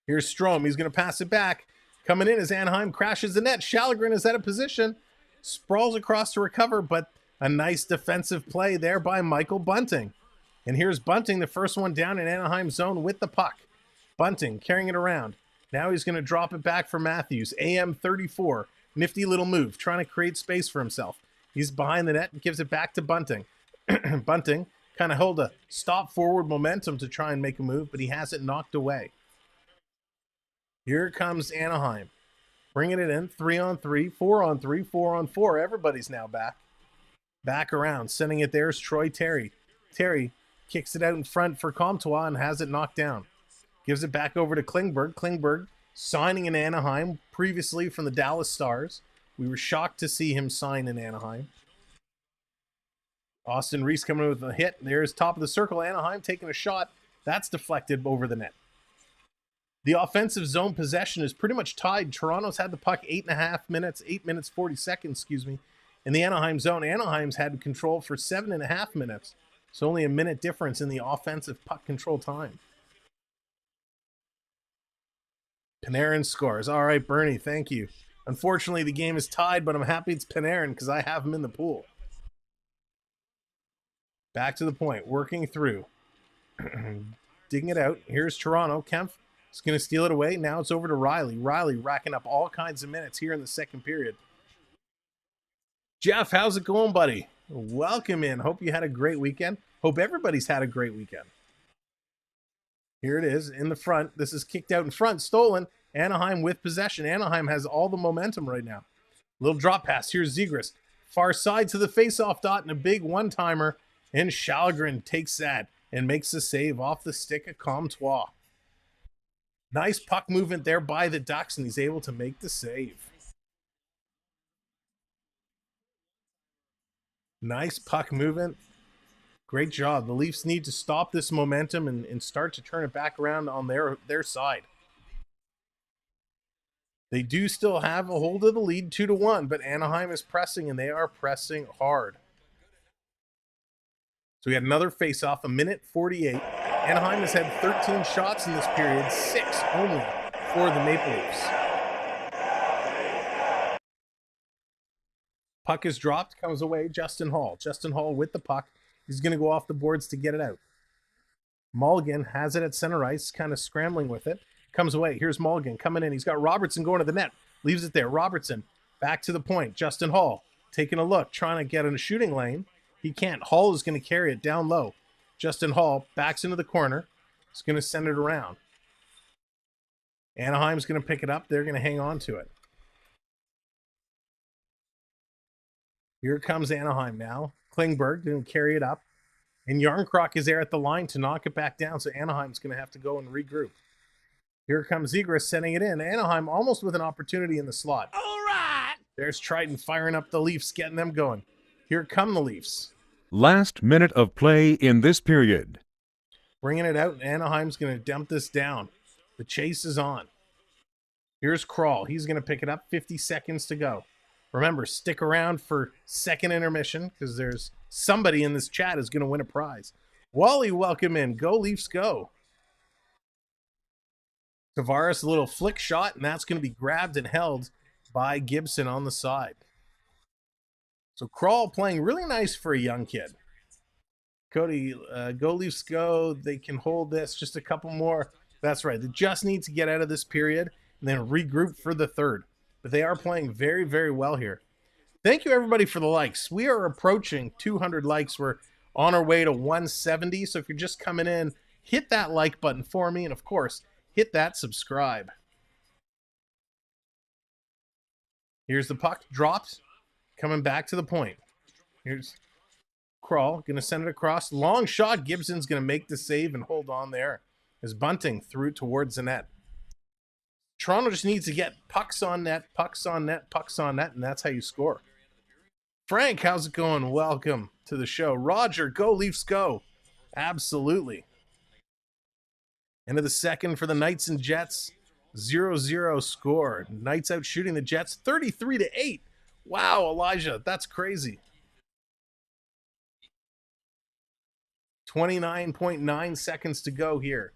Here's Strome. He's going to pass it back. Coming in as Anaheim crashes the net. Shalgren is out of position. Sprawls across to recover, but a nice defensive play there by Michael Bunting. And here's Bunting, the first one down in Anaheim zone with the puck. Bunting carrying it around. Now he's going to drop it back for Matthews. AM34. Nifty little move, trying to create space for himself. He's behind the net and gives it back to Bunting. Bunting kind of held a stop forward momentum to try and make a move, but he has it knocked away. Here comes Anaheim. Bringing it in, 3-on-3, 4-on-3, 4-on-4. Everybody's now back. Back around, sending it there is Troy Terry. Terry kicks it out in front for Comtois and has it knocked down. Gives it back over to Klingberg. Klingberg signing in Anaheim, previously from the Dallas Stars. We were shocked to see him sign in Anaheim. Austin Reese coming in with a hit. There's top of the circle. Anaheim taking a shot. That's deflected over the net. The offensive zone possession is pretty much tied. Toronto's had the puck 8.5 minutes, 8 minutes 40 seconds, in the Anaheim zone. Anaheim's had control for 7.5 minutes. So only a minute difference in the offensive puck control time. Panarin scores. All right, Bernie, thank you. Unfortunately, the game is tied, but I'm happy it's Panarin because I have him in the pool. Back to the point, working through. Digging it out. Here's Toronto. Kempf is going to steal it away. Now it's over to Riley. Riley racking up all kinds of minutes here in the second period. Jeff, how's it going, buddy? Welcome in. Hope you had a great weekend. Hope everybody's had a great weekend. Here it is in the front. This is kicked out in front. Stolen. Anaheim with possession. Anaheim has all the momentum right now. Little drop pass. Here's Zegras. Far side to the faceoff dot and a big one-timer. And Shalgren takes that and makes the save off the stick of Comtois. Nice puck movement there by the Ducks, and he's able to make the save. Nice puck movement. Great job. The Leafs need to stop this momentum and start to turn it back around on their side. They do still have a hold of the lead 2-1, but Anaheim is pressing, and they are pressing hard. So we had another face-off, 1:48. Anaheim has had 13 shots in this period, 6 only for the Maple Leafs. Puck is dropped, comes away, Justin Hall. Justin Hall with the puck. He's going to go off the boards to get it out. Mulligan has it at center ice, kind of scrambling with it. Comes away. Here's Mulligan coming in. He's got Robertson going to the net. Leaves it there. Robertson back to the point. Justin Hall taking a look, trying to get in a shooting lane. He can't. Hall is going to carry it down low. Justin Hall backs into the corner. He's going to send it around. Anaheim's going to pick it up. They're going to hang on to it. Here comes Anaheim now. Klingberg going to carry it up. And Yarncroc is there at the line to knock it back down. So Anaheim's going to have to go and regroup. Here comes Zegras sending it in. Anaheim almost with an opportunity in the slot. All right. There's Triton firing up the Leafs, getting them going. Here come the Leafs. Last minute of play in this period. Bringing it out, and Anaheim's going to dump this down. The chase is on. Here's Kroll. He's going to pick it up. 50 seconds to go. Remember, stick around for second intermission because there's somebody in this chat who's going to win a prize. Wally, welcome in. Go Leafs, go. Tavares, a little flick shot, and that's going to be grabbed and held by Gibson on the side. So Kroll playing really nice for a young kid. Cody, go Leafs, go. They can hold this. Just a couple more. That's right. They just need to get out of this period and then regroup for the third. But they are playing very, very well here. Thank you, everybody, for the likes. We are approaching 200 likes. We're on our way to 170. So if you're just coming in, hit that like button for me. And, of course, hit that subscribe. Here's the puck. Drops. Coming back to the point. Here's Kroll. Going to send it across. Long shot. Gibson's going to make the save and hold on there as Bunting threw towards the net. Toronto just needs to get pucks on net, pucks on net, pucks on net, and that's how you score. Frank, how's it going? Welcome to the show. Roger, go Leafs, go. Absolutely. End of the second for the Knights and Jets. 0-0 score. Knights out shooting the Jets 33-8. Wow, Elijah, that's crazy. 29.9 seconds to go here.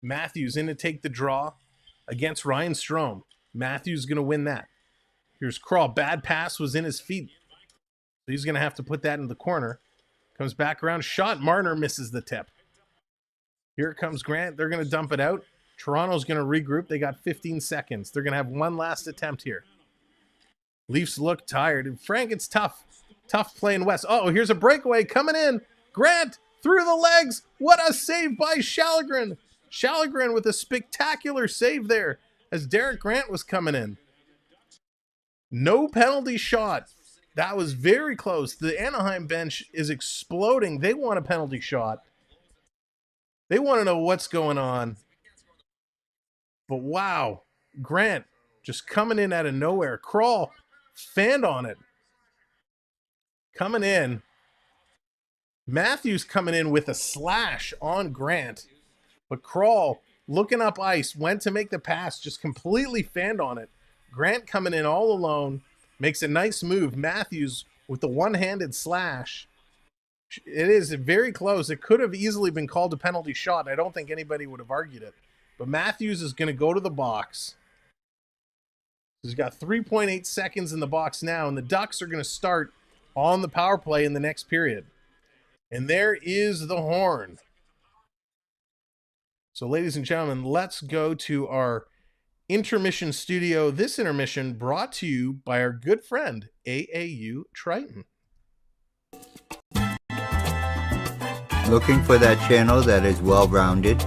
Matthews in to take the draw against Ryan Strome. Matthews going to win that. Here's Crawl. Bad pass was in his feet. So he's going to have to put that in the corner. Comes back around. Shot. Marner misses the tip. Here comes Grant. They're going to dump it out. Toronto's going to regroup. They got 15 seconds. They're going to have one last attempt here. Leafs look tired. And Frank, it's tough. Tough playing West. Oh, here's a breakaway coming in. Grant through the legs. What a save by Shallegren. Shallegren with a spectacular save there as Derek Grant was coming in. No penalty shot. That was very close. The Anaheim bench is exploding. They want a penalty shot. They want to know what's going on. But wow, Grant just coming in out of nowhere. Crawl, fanned on it. Coming in. Matthews coming in with a slash on Grant. But Crawl, looking up ice, went to make the pass, just completely fanned on it. Grant coming in all alone, makes a nice move. Matthews with the one-handed slash. It is very close. It could have easily been called a penalty shot. I don't think anybody would have argued it. But Matthews is going to go to the box. He's got 3.8 seconds in the box now, and the Ducks are going to start on the power play in the next period. And there is the horn. So, ladies and gentlemen, let's go to our intermission studio. This intermission brought to you by our good friend, AAU Triton. Looking for that channel that is well-rounded?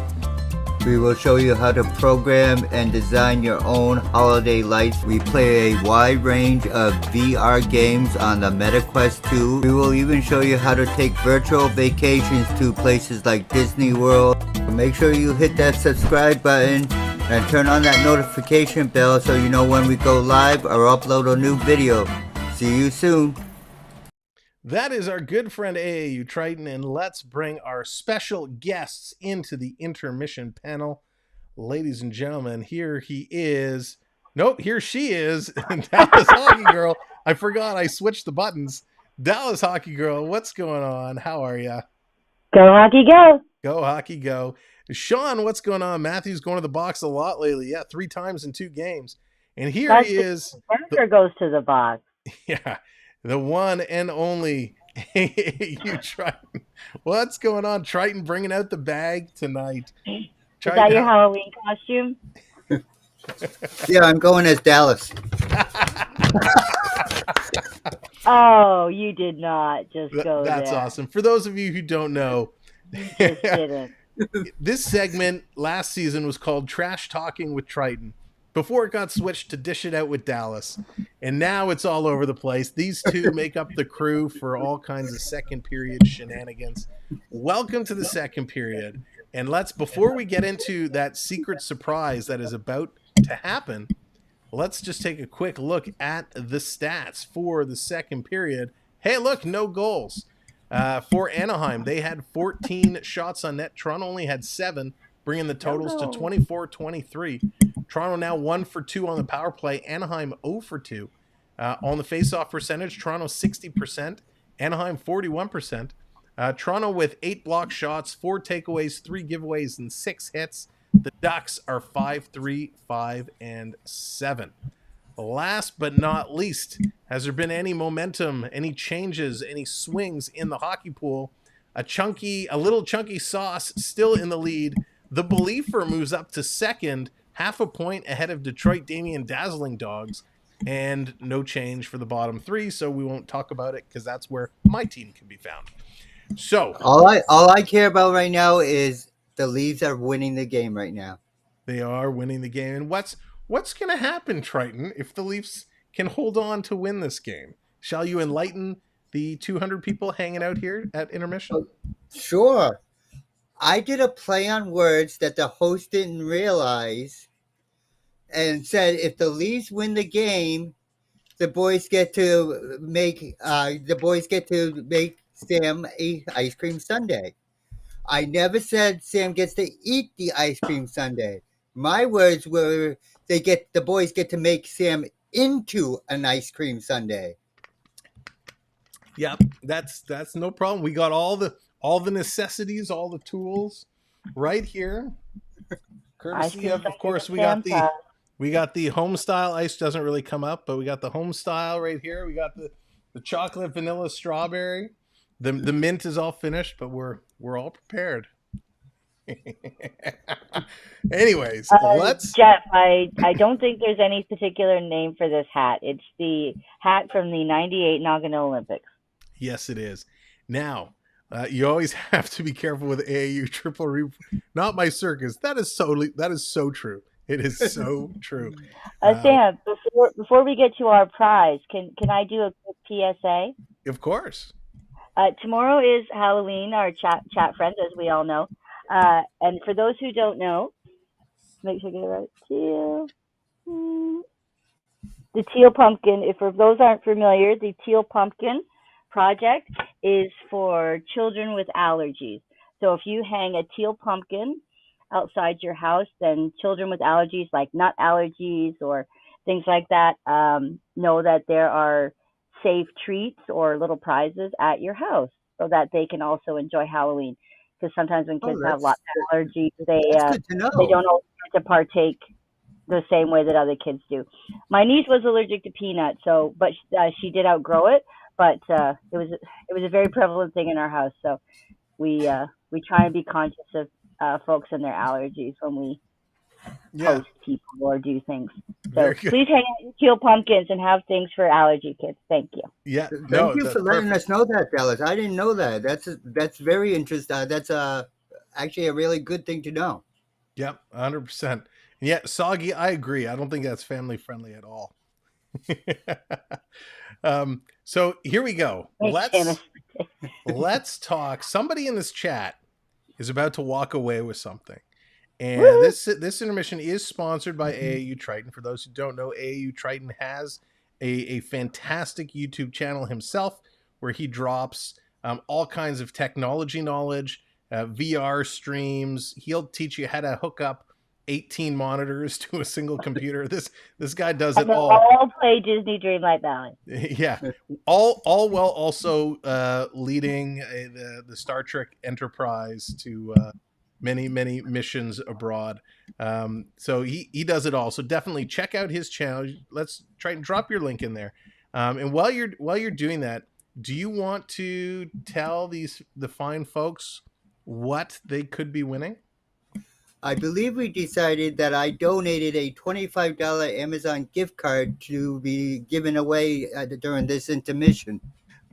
We will show you how to program and design your own holiday lights. We play a wide range of VR games on the MetaQuest 2. We will even show you how to take virtual vacations to places like Disney World. Make sure you hit that subscribe button and turn on that notification bell so you know when we go live or upload a new video. See you soon. That is our good friend AAU Triton, and let's bring our special guests into the intermission panel. Ladies and gentlemen, here he is. Nope, here she is. Dallas Hockey Girl. I forgot I switched the buttons. Dallas Hockey Girl, what's going on? How are you? Go Hockey Go. Go Hockey Go. Sean, what's going on? Matthew's going to the box a lot lately. Yeah, 3 times in 2 games. And here he is. Marner goes to the box. Yeah. The one and only AAU Triton. What's going on? Triton bringing out the bag tonight. Is that your Halloween costume? Yeah, I'm going as Dallas. Oh, you did not just go That's there. awesome. For those of you who don't know, Just didn't. this segment last season was called Trash Talking with Triton. Before it got switched to Dish It Out with Dallas. And now it's all over the place. These two make up the crew for all kinds of second period shenanigans. Welcome to the second period. And before we get into that secret surprise that is about to happen, let's just take a quick look at the stats for the second period. Hey, look, no goals. For Anaheim, they had 14 shots on net. Toronto only had 7, bringing the totals to 24-23. Toronto now 1 for 2 on the power play. Anaheim 0 for 2. On the face-off percentage, Toronto 60%. Anaheim 41%. Toronto with 8 block shots, 4 takeaways, 3 giveaways, and 6 hits. The Ducks are 5-3, 5-7. Last but not least, has there been any momentum, any changes, any swings in the hockey pool? A little chunky sauce still in the lead. The Believer moves up to second, half a point ahead of Detroit Damien Dazzling Dogs, and no change for the bottom 3, so we won't talk about it because that's where my team can be found. So all I care about right now is the Leafs are winning the game right now. They are winning the game. And what's going to happen, Triton, if the Leafs can hold on to win this game? Shall you enlighten the 200 people hanging out here at intermission? Sure. I did a play on words that the host didn't realize and said if the Leafs win the game, the boys get to make Sam a ice cream sundae. I never said Sam gets to eat the ice cream sundae. My words were the boys get to make Sam into an ice cream sundae. Yep, that's no problem. We got all the necessities, all the tools right here. Courtesy of course, we got the home style. Ice doesn't really come up, but we got the home style right here. We got the chocolate, vanilla, strawberry. The mint is all finished, but we're all prepared. Anyways, let's. Jeff, I don't think there's any particular name for this hat. It's the hat from the '98 Nagano Olympics. Yes, it is. Now, you always have to be careful with AAU triple not my circus. That is so true. It is so true. Sam, before we get to our prize, can I do a quick PSA? Of course. Tomorrow is Halloween, our chat friends, as we all know. And for those who don't know, make sure I get it right. The teal pumpkin. If for those aren't familiar, the teal pumpkin project is for children with allergies. So if you hang a teal pumpkin outside your house, then children with allergies like nut allergies or things like that know that there are safe treats or little prizes at your house so that they can also enjoy Halloween. Because sometimes when kids have lots of allergies, they don't always get to partake the same way that other kids do. My niece was allergic to peanuts, but she did outgrow it. But it was a very prevalent thing in our house. So we try and be conscious of folks and their allergies when we host people or do things. So please hang out your teal pumpkins and have things for allergy kids. Thank you. Yeah. Thank you for letting us know that, Dallas. I didn't know that. That's very interesting. That's actually a really good thing to know. Yep, 100%. Yeah, Soggy, I agree. I don't think that's family friendly at all. So here we go. Let's talk. Somebody in this chat is about to walk away with something. And this intermission is sponsored by AAU Triton. For those who don't know, AAU Triton has a fantastic YouTube channel himself where he drops all kinds of technology knowledge, VR streams. He'll teach you how to hook up 18 monitors to a single computer. This guy does it all. All play Disney Dreamlight Valley. Yeah, all while also leading the Star Trek Enterprise to many missions abroad. So he does it all. So definitely check out his channel. Let's try and drop your link in there. And while you're doing that, do you want to tell the fine folks what they could be winning? I believe we decided that I donated a $25 Amazon gift card to be given away during this intermission.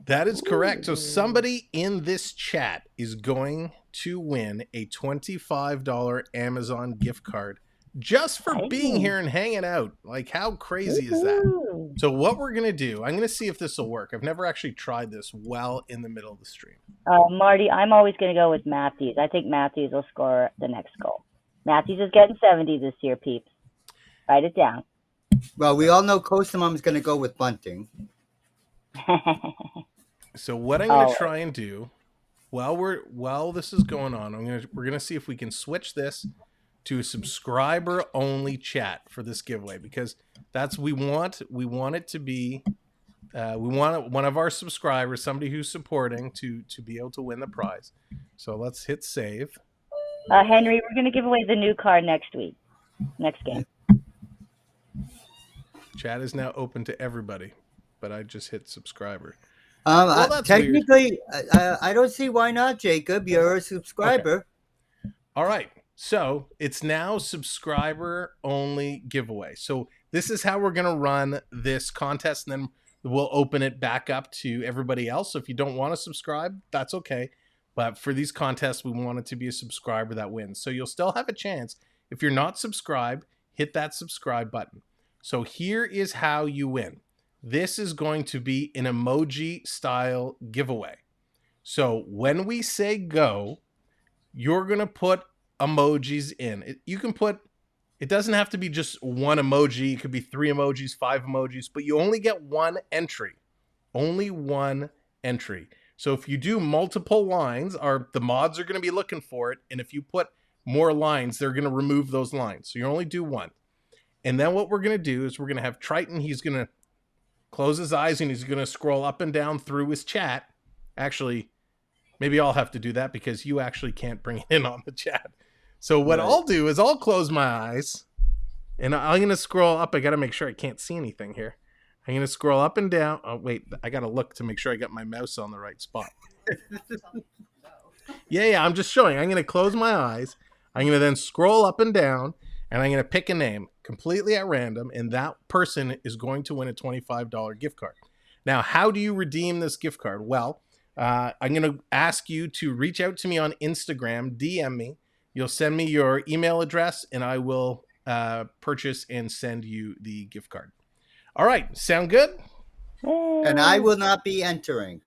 That is correct. So somebody in this chat is going to win a $25 Amazon gift card just for being here and hanging out. Like, how crazy is that? So what we're going to do, I'm going to see if this will work. I've never actually tried this well in the middle of the stream. Marty, I'm always going to go with Matthews. I think Matthews will score the next goal. Matthews is getting 70 this year, peeps. Write it down. Well, we all know Kosamam's going to go with bunting. So what I'm going to try and do while this is going on, we're going to see if we can switch this to a subscriber only chat for this giveaway, because that's we want it to be we want one of our subscribers, somebody who's supporting, to be able to win the prize. So let's hit save. Henry, we're going to give away the new card next game. Chat is now open to everybody, but I just hit subscriber. Technically, I don't see why not, Jacob. You're a subscriber. Okay. All right. So it's now subscriber only giveaway. So this is how we're going to run this contest, and then we'll open it back up to everybody else. So if you don't want to subscribe, that's okay. But for these contests, we want it to be a subscriber that wins. So you'll still have a chance. If you're not subscribed, hit that subscribe button. So here is how you win. This is going to be an emoji style giveaway. So when we say go, you're going to put emojis in. You can put, it doesn't have to be just one emoji. It could be 3 emojis, 5 emojis, but you only get one entry. Only one entry. So if you do multiple lines, the mods are going to be looking for it. And if you put more lines, they're going to remove those lines. So you only do one. And then what we're going to do is we're going to have Triton. He's going to close his eyes and he's going to scroll up and down through his chat. Actually, maybe I'll have to do that because you actually can't bring it in on the chat. So what I'll do is I'll close my eyes and I'm going to scroll up. I got to make sure I can't see anything here. I'm going to scroll up and down. Oh, wait, I got to look to make sure I got my mouse on the right spot. Yeah, I'm just showing. I'm going to close my eyes. I'm going to then scroll up and down, and I'm going to pick a name completely at random, and that person is going to win a $25 gift card. Now, how do you redeem this gift card? Well, I'm going to ask you to reach out to me on Instagram, DM me. You'll send me your email address, and I will purchase and send you the gift card. All right, sound good? And I will not be entering.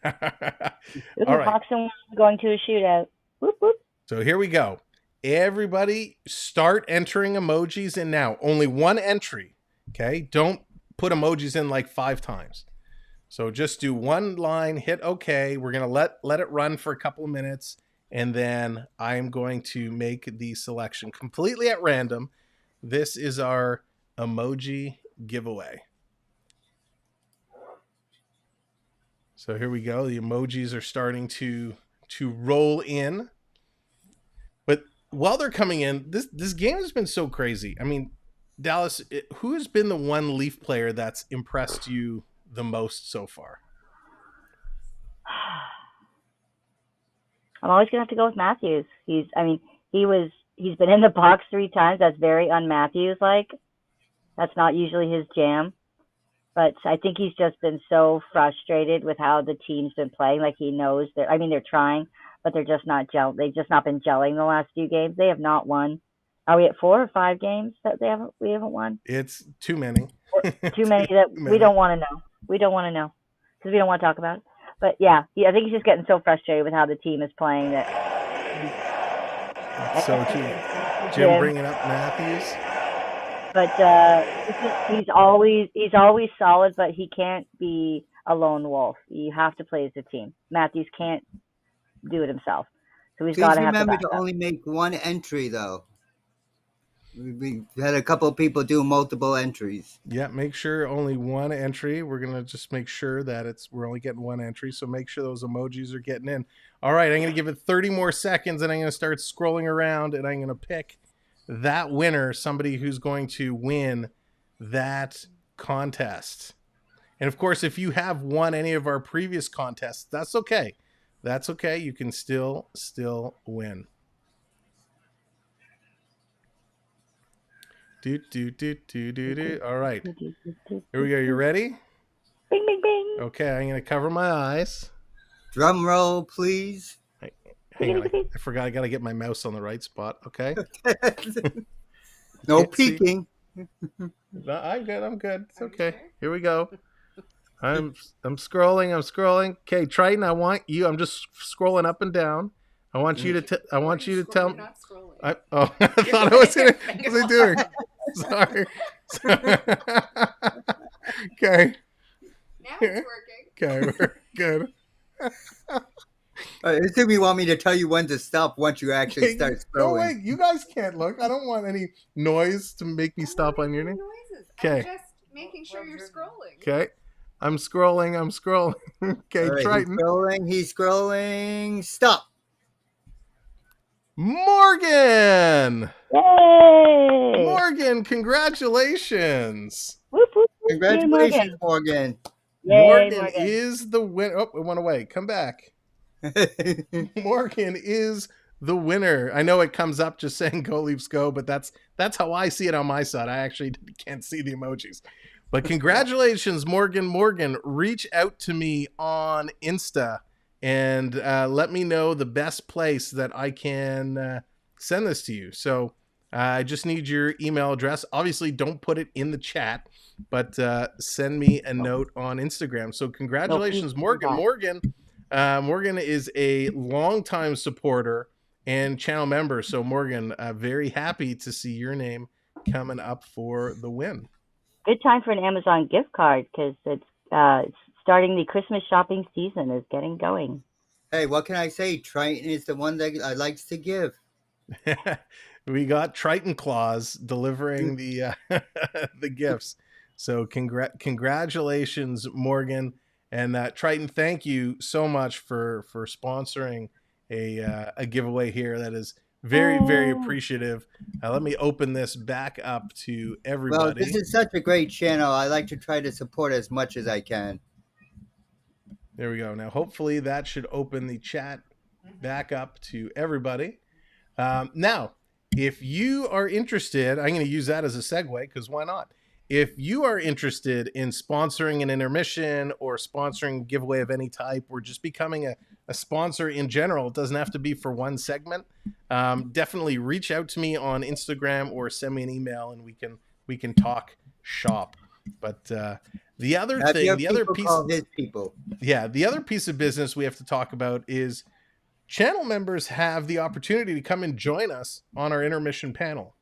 All right. Hawkson going to a shootout. Whoop, whoop. So here we go. Everybody start entering emojis in now. Only one entry, okay? Don't put emojis in like 5 times. So just do one line, hit OK. We're going to let it run for a couple of minutes, and then I'm going to make the selection completely at random. This is our emoji giveaway. So here we go. The emojis are starting to roll in. But while they're coming in, this game has been so crazy. I mean, Dallas, who has been the one Leaf player that's impressed you the most so far? I'm always gonna have to go with Matthews. He's been in the box 3 times. That's very un-Matthews like. That's not usually his jam. But I think he's just been so frustrated with how the team's been playing. Like he knows they're trying, but they're just not they've just not been gelling the last few games. They have not won. Are we at 4 or 5 games that we haven't won? It's too many. Too many that we don't want to know. We don't want to know because we don't want to talk about it. But yeah, I think he's just getting so frustrated with how the team is playing that. So Jim bringing up Matthews. But he's always solid, but he can't be a lone wolf. You have to play as a team. Matthews can't do it himself, so he's got to have to remember to only make one entry, though. We had a couple of people do multiple entries. Yeah, make sure only one entry. We're gonna just make sure that we're only getting one entry, so make sure those emojis are getting in. All right, I'm gonna give it 30 more seconds, and I'm gonna start scrolling around, and I'm gonna pick that winner, somebody who's going to win that contest. And of course, if you have won any of our previous contests, that's okay. That's okay. You can still win. Do. All right. Here we go. You ready? Bing, bing, bing. Okay, I'm going to cover my eyes. Drum roll, please. Hang on. I forgot I got to get my mouse on the right spot. Okay. No peeking. No, I'm good. It's okay. Here we go. I'm scrolling. Okay, Triton, I want you. I'm just scrolling up and down. I want you to tell me. I thought I was going to. What was I doing? Sorry. Okay. Now it's working. Okay, we're good. I think you want me to tell you when to stop once you actually start scrolling. No, wait, you guys can't look. I don't want any noise to make me stop on your name. Okay. I'm just making sure you're scrolling. Okay. I'm scrolling. Okay, right, Triton. He's scrolling. Stop. Morgan! Yay! Morgan, congratulations! Whoop, whoop, whoop. Congratulations, Morgan. Yay, Morgan is the winner. Oh, it went away. Come back. Morgan is the winner. I know it comes up just saying "Go Leafs Go," but that's how I see it on my side. I actually can't see the emojis. But congratulations, Morgan. Morgan, reach out to me on Insta and let me know the best place that I can send this to you. So I just need your email address. Obviously, don't put it in the chat, but send me a note on Instagram. So congratulations, Morgan. Morgan is a longtime supporter and channel member. So Morgan, very happy to see your name coming up for the win. Good time for an Amazon gift card because it's starting. The Christmas shopping season is getting going. Hey, what can I say? Triton is the one that I likes to give. we got Triton Claus delivering the the gifts. So congratulations, Morgan. And Triton, thank you so much for sponsoring a giveaway here. That is very, very appreciative. Let me open this back up to everybody. Well, this is such a great channel. I like to try to support as much as I can. There we go. Now, hopefully that should open the chat back up to everybody. Now, if you are interested, I'm going to use that as a segue because why not? If you are interested in sponsoring an intermission or sponsoring a giveaway of any type or just becoming a sponsor in general, it doesn't have to be for one segment. Definitely reach out to me on Instagram or send me an email and we can talk shop. But the other thing, the other piece, the other piece of business we have to talk about is channel members have the opportunity to come and join us on our intermission panel.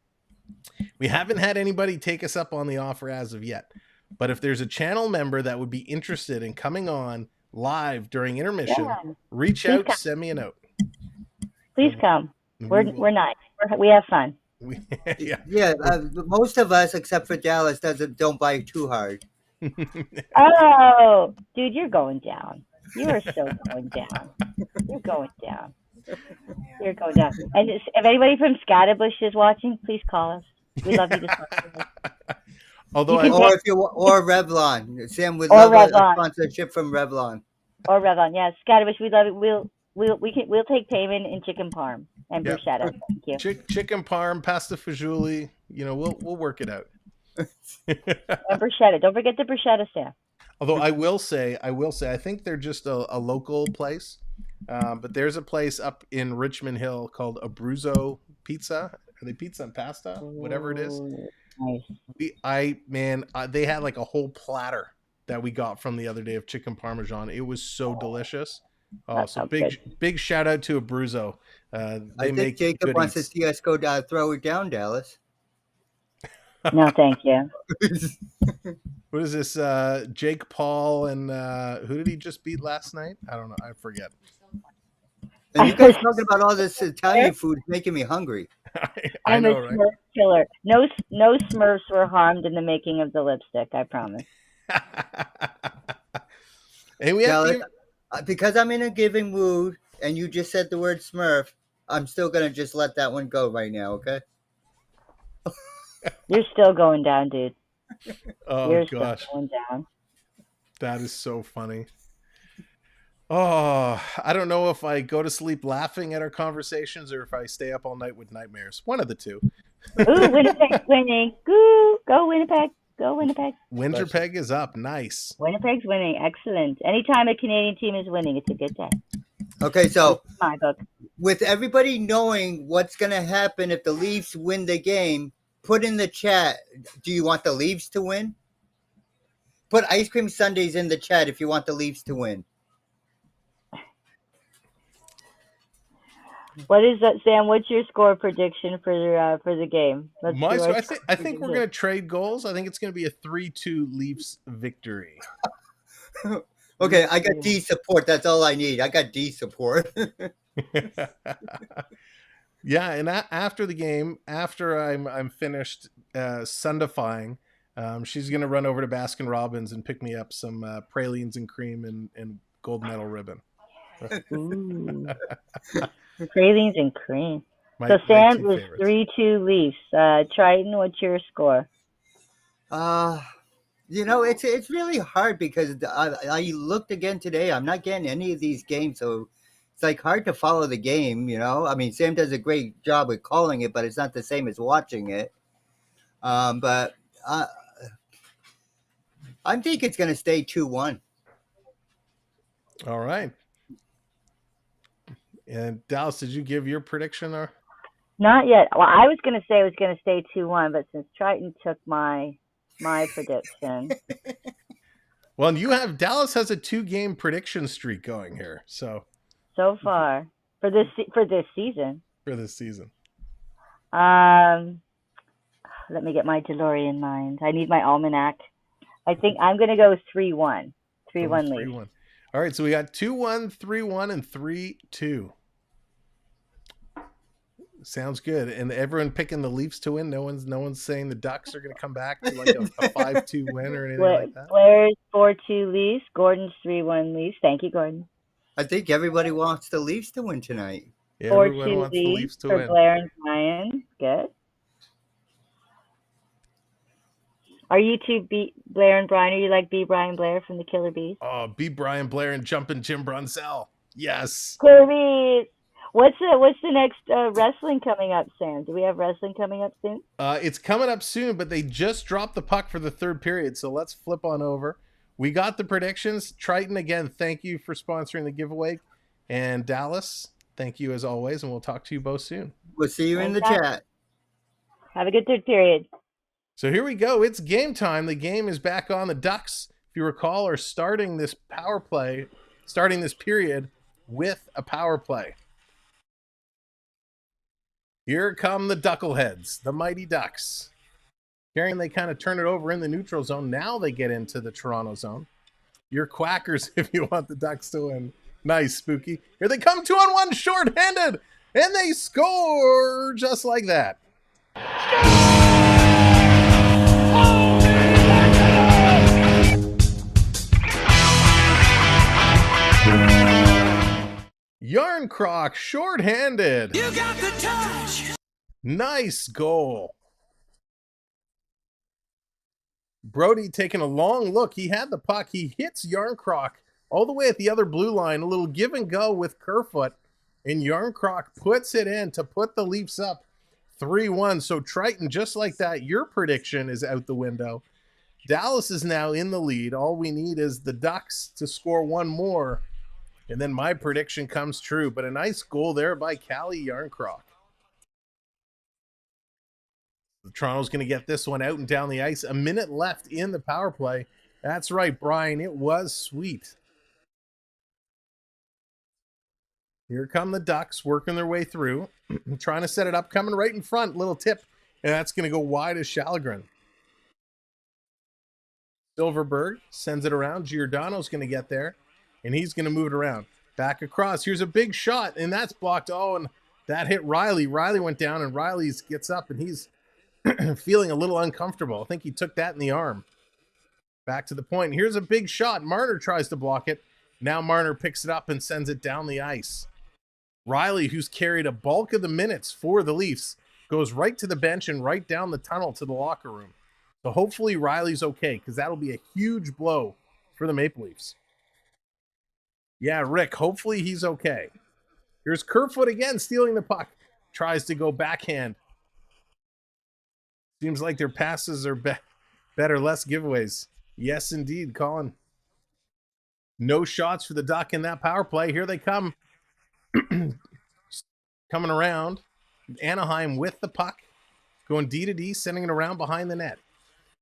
We haven't had anybody take us up on the offer as of yet, but if there's a channel member that would be interested in coming on live during intermission, reach out, send me a note. Please come. We're nice. We have fun. Most of us, except for Dallas, don't bite too hard. Oh, dude, you're going down. You are so going down. You're going down. You're going down. And if anybody from Scatterbush is watching, please call us. We love you to talk to us. Or Revlon. Sam would love a sponsorship from Revlon. Or Revlon, yes. Scatterbush, we love it. We'll take payment in chicken parm and bruschetta. Thank you. Chicken parm, pasta fagioli. You know, we'll work it out. And bruschetta. Don't forget the bruschetta, Sam. Although I will say, I think they're just a local place. But there's a place up in Richmond Hill called Abruzzo Pizza. Are they pizza and pasta? Whatever it is. Nice. They had like a whole platter that we got from the other day of chicken parmesan. It was so delicious. Oh, so big shout out to Abruzzo. I think Jacob wants to see us go down, throw it down, Dallas. No, thank you. What is this? Jake Paul and who did he just beat last night? I don't know. I forget. And you guys talking about all this Italian food is making me hungry. I'm a Smurf killer. No Smurfs were harmed in the making of the lipstick. I promise. And we have because I'm in a giving mood, and you just said the word Smurf, I'm still gonna just let that one go right now. Okay. You're still going down, dude. Oh gosh, still going down. That is so funny. Oh, I don't know if I go to sleep laughing at our conversations or if I stay up all night with nightmares. One of the two. Ooh, Winnipeg's winning. Go Winnipeg. Go Winnipeg. Winnipeg is up. Nice. Winnipeg's winning. Excellent. Anytime a Canadian team is winning, it's a good day. Okay, so my book. With everybody knowing what's going to happen if the Leafs win the game, put in the chat, do you want the Leafs to win? Put ice cream sundaes in the chat if you want the Leafs to win. What is that, Sam? What's your score prediction for the game? My score, I think we're going to trade goals. I think it's going to be a 3-2 Leafs victory. Okay, I got D support. That's all I need. I got D support. Yeah, and after the game, after I'm finished sundifying, she's going to run over to Baskin Robbins and pick me up some pralines and cream and gold medal ribbon. Ooh. Pralines and cream. So Sam was 3-2 Leafs. Triton, what's your score? It's really hard because I looked again today. I'm not getting any of these games, so it's like hard to follow the game. You know, I mean, Sam does a great job with calling it, but it's not the same as watching it. But I think it's going to stay 2-1. All right. And Dallas, did you give your prediction or? Not yet. Well, I was going to say it was going to stay 2-1, but since Triton took my prediction. Well, and Dallas has a 2-game prediction streak going here. So far for this season. For this season. Let me get my DeLorean mind. I need my almanac. I think I'm going to go 3-1. 3-1 Leafs. 3-1. All right, so we got 2-1, 3-1, and 3-2. Sounds good. And everyone picking the Leafs to win. No one's saying the Ducks are going to come back to like a 5-2 win or anything like that. Blair's 4-2 Leafs. Gordon's 3-1 Leafs. Thank you, Gordon. I think everybody wants the Leafs to win tonight. Yeah, everyone wants the Leafs to for win. Blair and Brian. Good. Are you two Blair and Brian? Are you like B. Brian Blair from the Killer Bees? Oh, B. Brian Blair and Jumpin' Jim Brunzell. Yes. Killer Bees. What's the next wrestling coming up, Sam? Do we have wrestling coming up soon? It's coming up soon, but they just dropped the puck for the third period, so let's flip on over. We got the predictions. Triton, again, thank you for sponsoring the giveaway. And Dallas, thank you as always, and we'll talk to you both soon. We'll see you in the chat. Have a good third period. So here we go. It's game time. The game is back on. The Ducks, if you recall, are starting this period with a power play. Here come the Duckleheads, the Mighty Ducks. Carrying, they kind of turn it over in the neutral zone. Now they get into the Toronto zone. You're Quackers if you want the Ducks to win. Nice, Spooky. Here they come 2-on-1, short-handed, and they score just like that. Yarncroc, short-handed. You got the touch. Nice goal. Brody taking a long look. He had the puck. He hits Yarncroc all the way at the other blue line. A little give and go with Kerfoot. And Yarncroc puts it in to put the Leafs up 3-1. So Triton, just like that, your prediction is out the window. Dallas is now in the lead. All we need is the Ducks to score one more. And then my prediction comes true. But a nice goal there by Callie Yarncroc. Toronto's going to get this one out and down the ice. A minute left in the power play. That's right, Brian. It was sweet. Here come the Ducks working their way through. Trying to set it up. Coming right in front. Little tip. And that's going to go wide as Shalgren. Silverberg sends it around. Giordano's going to get there. And he's going to move it around. Back across. Here's a big shot. And that's blocked. Oh, and that hit Riley. Riley went down. And Riley gets up. And he's feeling a little uncomfortable. I think he took that in the arm. Back to the point. Here's a big shot. Marner tries to block it. Now Marner picks it up and sends it down the ice. Riley, who's carried a bulk of the minutes for the Leafs, goes right to the bench and right down the tunnel to the locker room. So hopefully Riley's okay, because that'll be a huge blow for the Maple Leafs. Yeah, Rick, hopefully he's okay. Here's Kerfoot again, stealing the puck. Tries to go backhand. Seems like their passes are better, less giveaways. Yes, indeed, Colin. No shots for the Duck in that power play. Here they come. Coming around. Anaheim with the puck. Going D to D, sending it around behind the net.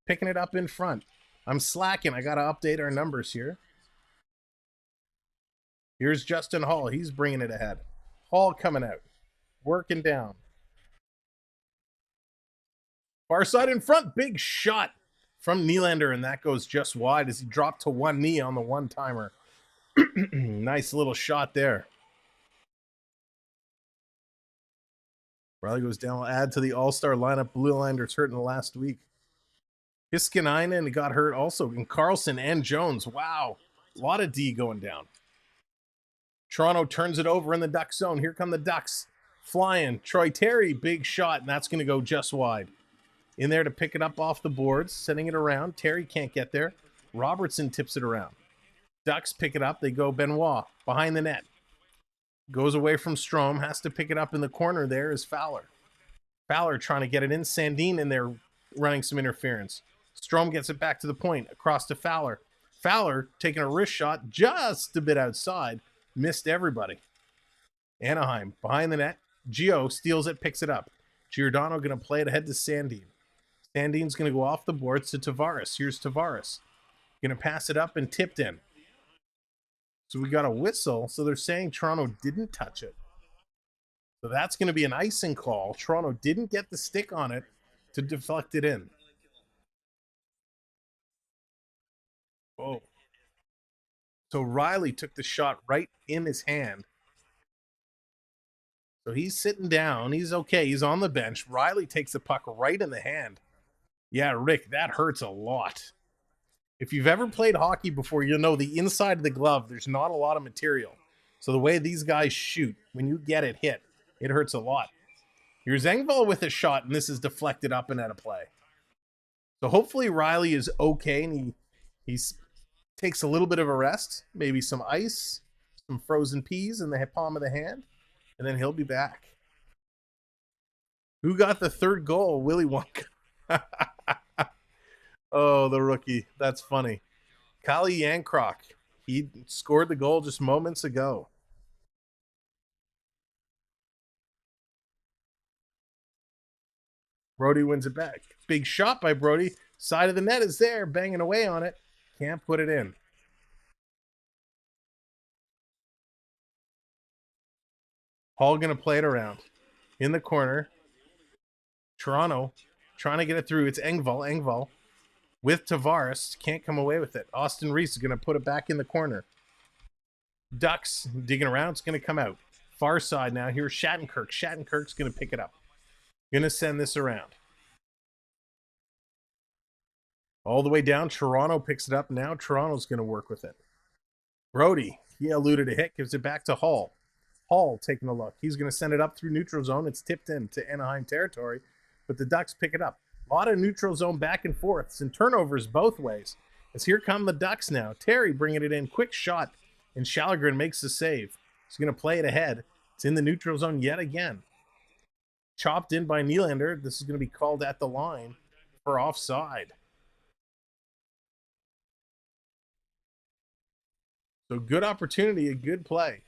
Picking it up in front. I'm slacking. I got to update our numbers here. Here's Justin Hall. He's bringing it ahead. Hall coming out. Working down. Far side in front, big shot from Nylander, and that goes just wide as he dropped to one knee on the one-timer. Nice little shot there. Riley goes down. We'll add to the all-star lineup. Blue Liners hurt in the last week. Hiskinainen got hurt also, and Carlson and Jones. Wow, a lot of D going down. Toronto turns it over in the Duck zone. Here come the Ducks flying. Troy Terry, big shot, and that's going to go just wide. In there to pick it up off the boards, sending it around. Terry can't get there. Robertson tips it around. Ducks pick it up. They go Benoit behind the net. Goes away from Strome. Has to pick it up in the corner. There is Fowler. Fowler trying to get it in. Sandin in there running some interference. Strome gets it back to the point. Across to Fowler. Fowler taking a wrist shot just a bit outside. Missed everybody. Anaheim behind the net. Gio steals it, picks it up. Giordano going to play it ahead to Sandin. Sandin's going to go off the boards to Tavares. Here's Tavares. Going to pass it up and tipped in. So we got a whistle. So they're saying Toronto didn't touch it. So that's going to be an icing call. Toronto didn't get the stick on it to deflect it in. Oh. So Riley took the shot right in his hand. So he's sitting down. He's okay. He's on the bench. Riley takes the puck right in the hand. Yeah, Rick, that hurts a lot. If you've ever played hockey before, you'll know the inside of the glove, there's not a lot of material. So the way these guys shoot, when you get it hit, it hurts a lot. Here's Engvall with a shot, and this is deflected up and out of play. So hopefully Riley is okay, and he takes a little bit of a rest, maybe some ice, some frozen peas in the palm of the hand, and then he'll be back. Who got the third goal? Willy Wonka. Oh, the rookie. That's funny. Kali Yankrok. He scored the goal just moments ago. Brody wins it back. Big shot by Brody. Side of the net is there, banging away on it. Can't put it in. Hall going to play it around. In the corner. Toronto trying to get it through. It's Engvall. Engvall with Tavares. Can't come away with it. Austin Reese is going to put it back in the corner. Ducks digging around. It's going to come out. Far side now. Here's Shattenkirk. Shattenkirk's going to pick it up. Going to send this around. All the way down. Toronto picks it up. Now Toronto's going to work with it. Brody. He eluded a hit. Gives it back to Hall. Hall taking a look. He's going to send it up through neutral zone. It's tipped into Anaheim territory. But the Ducks pick it up. A lot of neutral zone back and forths and turnovers both ways. As here come the Ducks now. Terry bringing it in. Quick shot. And Shallegren makes the save. He's going to play it ahead. It's in the neutral zone yet again. Chopped in by Nylander. This is going to be called at the line for offside. So good opportunity, a good play.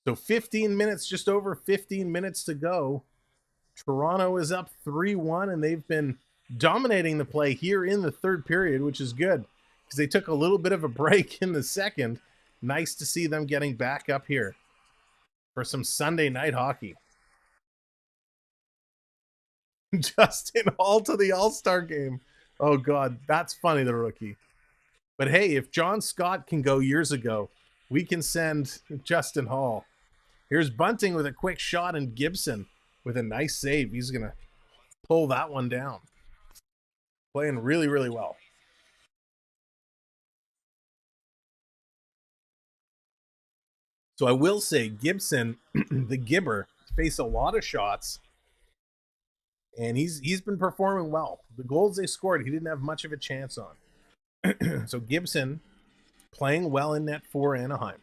So 15 minutes, just over 15 minutes to go. Toronto is up 3-1, and they've been dominating the play here in the third period, which is good because they took a little bit of a break in the second. Nice to see them getting back up here for some Sunday night hockey. Justin Hall to the All-Star game. Oh, God, that's funny, the rookie. But hey, if John Scott can go years ago, we can send Justin Hall. Here's Bunting with a quick shot, and Gibson with a nice save. He's going to pull that one down. Playing really, really well. So I will say Gibson, the Gibber, faced a lot of shots, and he's been performing well. The goals they scored, he didn't have much of a chance on. So Gibson playing well in net for Anaheim.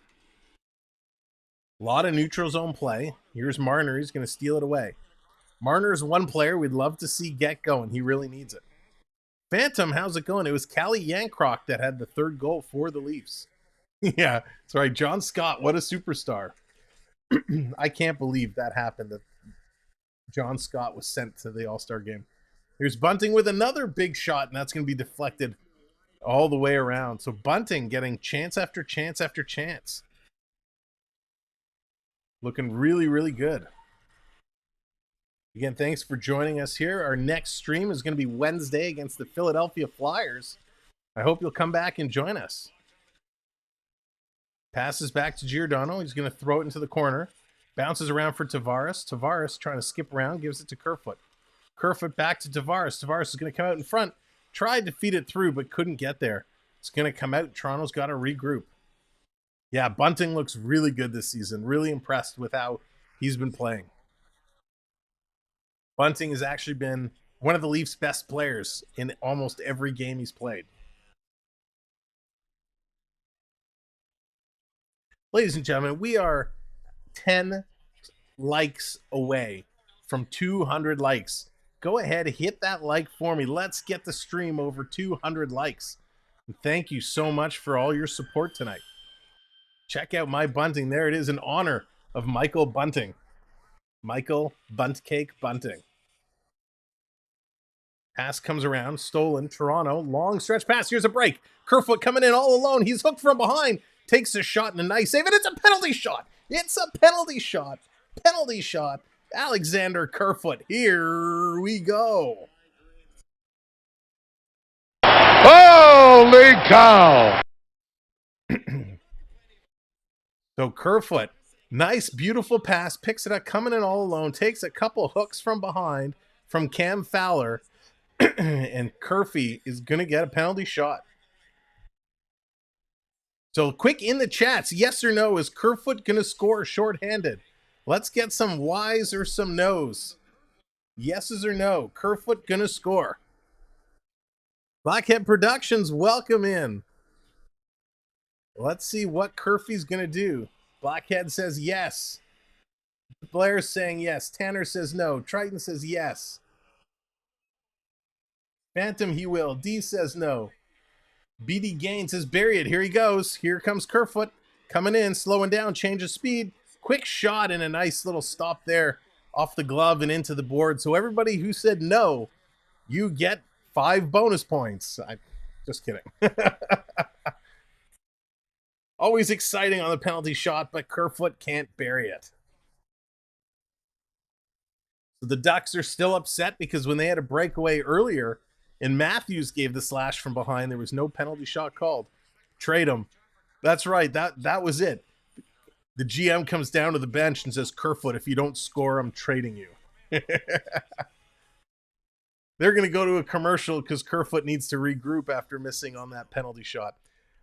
A lot of neutral zone play. Here's Marner. He's going to steal it away. Marner is one player we'd love to see get going. He really needs it. Phantom, how's it going? It was Kali Yankrok that had the third goal for the Leafs. Yeah, that's right. John Scott, what a superstar. I can't believe that happened, that John Scott was sent to the All-Star game. Here's Bunting with another big shot, and that's going to be deflected all the way around. So Bunting getting chance after chance after chance. Looking really, really good. Again, thanks for joining us here. Our next stream is going to be Wednesday against the Philadelphia Flyers. I hope you'll come back and join us. Passes back to Giordano. He's going to throw it into the corner. Bounces around for Tavares. Tavares trying to skip around. Gives it to Kerfoot. Kerfoot back to Tavares. Tavares is going to come out in front. Tried to feed it through, but couldn't get there. It's going to come out. Toronto's got to regroup. Yeah, Bunting looks really good this season. Really impressed with how he's been playing. Bunting has actually been one of the Leafs' best players in almost every game he's played. Ladies and gentlemen, we are 10 likes away from 200 likes. Go ahead, hit that like for me. Let's get the stream over 200 likes. And thank you so much for all your support tonight. Check out my bunting. There it is in honor of Michael Bunting. Michael Buntcake Bunting. Pass comes around. Stolen. Toronto. Long stretch pass. Here's a break. Kerfoot coming in all alone. He's hooked from behind. Takes a shot and a nice save. And it's a penalty shot. It's a penalty shot. Penalty shot. Alexander Kerfoot. Here we go. Holy cow! So Kerfoot, nice, beautiful pass, picks it up, coming in all alone, takes a couple hooks from behind from Cam Fowler, and Kerfy is going to get a penalty shot. So quick in the chats, yes or no, is Kerfoot going to score shorthanded? Let's get some whys or some no's. Yeses or no, Kerfoot going to score. Blackhead Productions, welcome in. Let's see what Kerfy's going to do. Blackhead says yes. Blair's saying yes. Tanner says no. Triton says yes. Phantom, he will. D says no. BD Gain says bury it. Here he goes. Here comes Kerfoot. Coming in, slowing down, change of speed. Quick shot and a nice little stop there off the glove and into the board. So everybody who said no, you get 5 bonus points. Just kidding. Always exciting on the penalty shot, but Kerfoot can't bury it. So the Ducks are still upset because when they had a breakaway earlier and Matthews gave the slash from behind, there was no penalty shot called. Trade him. That's right. That was it. The GM comes down to the bench and says, Kerfoot, if you don't score, I'm trading you. They're going to go to a commercial because Kerfoot needs to regroup after missing on that penalty shot.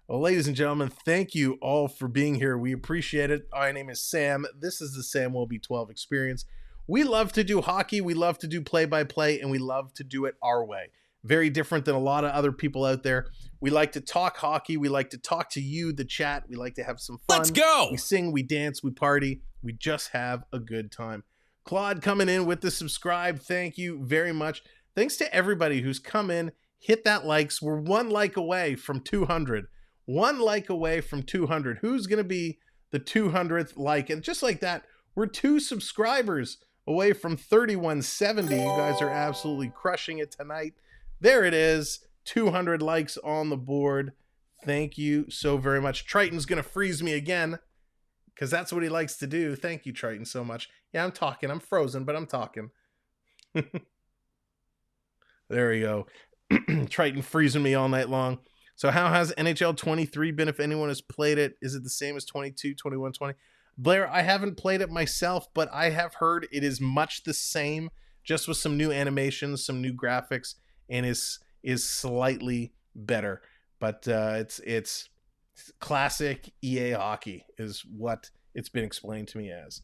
Well, ladies and gentlemen, thank you all for being here. We appreciate it. My name is Sam. This is the Samwelb12 Experience. We love to do hockey. We love to do play-by-play, and we love to do it our way. Very different than a lot of other people out there. We like to talk hockey. We like to talk to you, the chat. We like to have some fun. Let's go! We sing, we dance, we party. We just have a good time. Claude coming in with the subscribe. Thank you very much. Thanks to everybody who's come in. Hit that likes. We're 1 like away from 200. 1 like away from 200. Who's going to be the 200th like? And just like that, we're 2 subscribers away from 3170. You guys are absolutely crushing it tonight. There it is. 200 likes on the board. Thank you so very much. Triton's going to freeze me again because that's what he likes to do. Thank you, Triton, so much. Yeah, I'm talking. I'm frozen, but I'm talking. There we go. Triton freezing me all night long. So how has NHL 23 been if anyone has played it? Is it the same as 22, 21, 20? Blair, I haven't played it myself, but I have heard it is much the same, just with some new animations, some new graphics, and is slightly better. But it's classic EA hockey is what it's been explained to me as.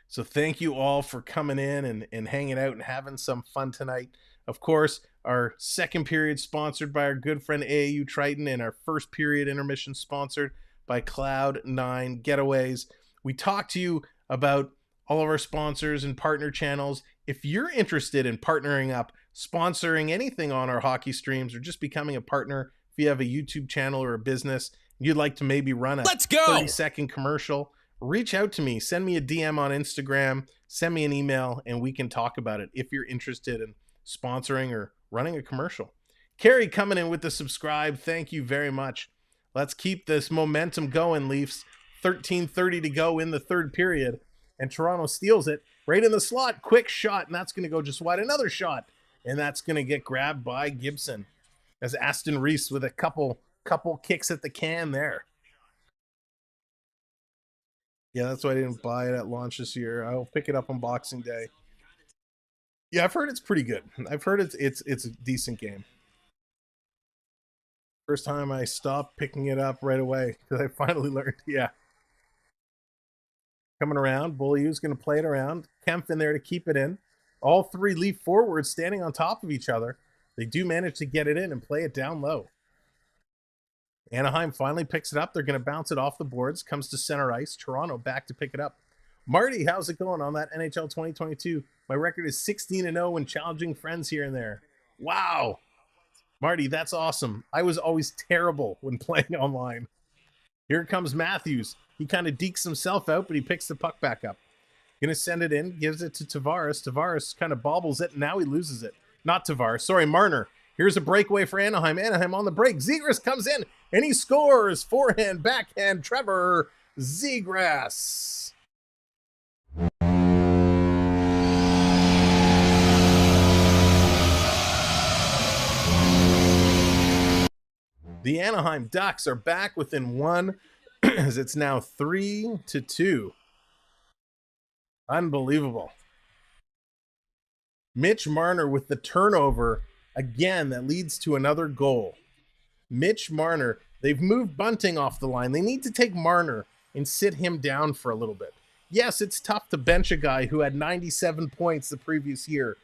So thank you all for coming in and hanging out and having some fun tonight. Of course, our second period sponsored by our good friend AAU Triton, and our first period intermission sponsored by Cloud9 Getaways. We talked to you about all of our sponsors and partner channels. If you're interested in partnering up, sponsoring anything on our hockey streams, or just becoming a partner, if you have a YouTube channel or a business, you'd like to maybe run a 30-second commercial, reach out to me. Send me a DM on Instagram, send me an email, and we can talk about it if you're interested in sponsoring or running a commercial. Carrie coming in with the subscribe. Thank you very much. Let's keep this momentum going, Leafs. 13:30 to go in the third period, and Toronto steals it right in the slot. Quick shot, and that's going to go just wide. Another shot, and that's going to get grabbed by Gibson as Aston Reese with a couple kicks at the can there. Yeah, that's why I didn't buy it at launch this year. I'll pick it up on Boxing Day. Yeah, I've heard it's pretty good. I've heard it's a decent game. First time I stopped picking it up right away because I finally learned. Yeah. Coming around. Bullywu's going to play it around. Kempf in there to keep it in. All 3 Leaf forwards standing on top of each other. They do manage to get it in and play it down low. Anaheim finally picks it up. They're going to bounce it off the boards. Comes to center ice. Toronto back to pick it up. Marty, how's it going on that NHL 2022? My record is 16-0 and challenging friends here and there. Wow. Marty, that's awesome. I was always terrible when playing online. Here comes Matthews. He kind of dekes himself out, but he picks the puck back up. Going to send it in, gives it to Tavares. Tavares kind of bobbles it, and now he loses it. Not Tavares, sorry, Marner. Here's a breakaway for Anaheim. Anaheim on the break. Zegras comes in, and he scores. Forehand, backhand, Trevor Zegras. The Anaheim Ducks are back within 1 as it's now 3-2. Unbelievable. Mitch Marner with the turnover again that leads to another goal. Mitch Marner, they've moved Bunting off the line. They need to take Marner and sit him down for a little bit. Yes, it's tough to bench a guy who had 97 points the previous year,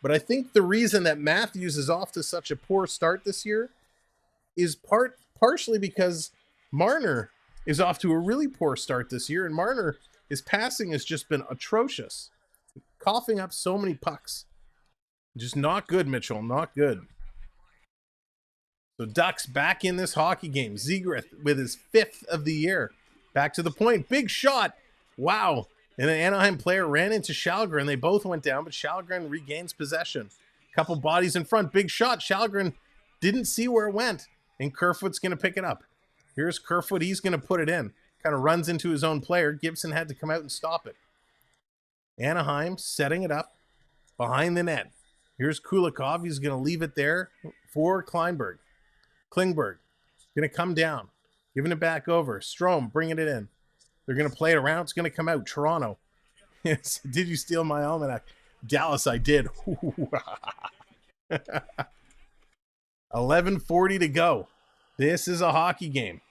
but I think the reason that Matthews is off to such a poor start this year is partially because Marner is off to a really poor start this year, and Marner, his passing has just been atrocious. Coughing up so many pucks. Just not good, Mitchell. Not good. So Ducks back in this hockey game. Zegras with his 5th of the year. Back to the point. Big shot. Wow. And an Anaheim player ran into Shalgren. They both went down, but Shalgren regains possession. Couple bodies in front. Big shot. Shalgren didn't see where it went. And Kerfoot's going to pick it up. Here's Kerfoot. He's going to put it in. Kind of runs into his own player. Gibson had to come out and stop it. Anaheim setting it up behind the net. Here's Kulikov. He's going to leave it there for Klingberg. Klingberg going to come down. Giving it back over. Strome bringing it in. They're going to play it around. It's going to come out. Toronto. Did you steal my almanac? Dallas, I did. 11:40 to go. This is a hockey game.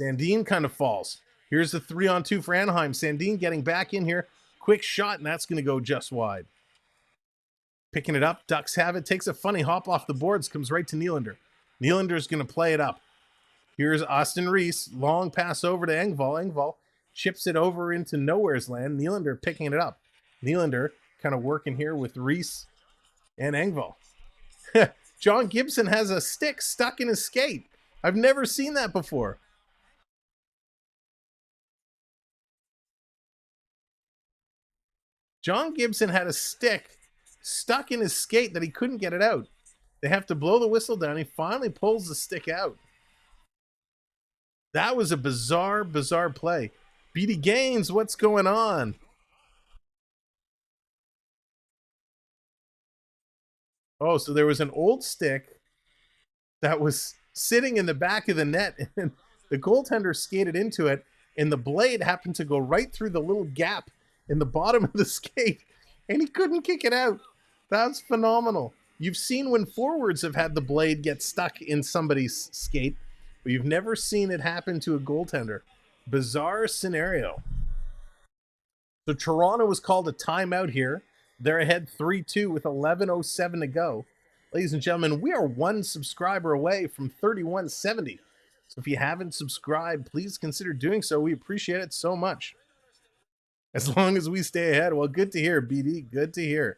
Sandin kind of falls. Here's the 3-on-2 for Anaheim. Sandin getting back in here. Quick shot, and that's going to go just wide. Picking it up. Ducks have it. Takes a funny hop off the boards. Comes right to Nylander. Nylander's going to play it up. Here's Austin Reese. Long pass over to Engvall. Engvall chips it over into nowhere's land. Nylander picking it up. Nylander kind of working here with Reese and Engvall. John Gibson has a stick stuck in his skate. I've never seen that before. John Gibson had a stick stuck in his skate that he couldn't get it out. They have to blow the whistle down. He finally pulls the stick out. That was a bizarre, bizarre play. BD Gaines, what's going on? Oh, so there was an old stick that was sitting in the back of the net, and the goaltender skated into it, and the blade happened to go right through the little gap in the bottom of the skate, and he couldn't kick it out. That's phenomenal. You've seen when forwards have had the blade get stuck in somebody's skate, but you've never seen it happen to a goaltender. Bizarre scenario. So Toronto was called a timeout here. They're ahead 3-2 with 11:07 to go. Ladies and gentlemen, we are one subscriber away from 3170. So if you haven't subscribed, please consider doing so. We appreciate it so much. As long as we stay ahead. Well, good to hear, BD. Good to hear.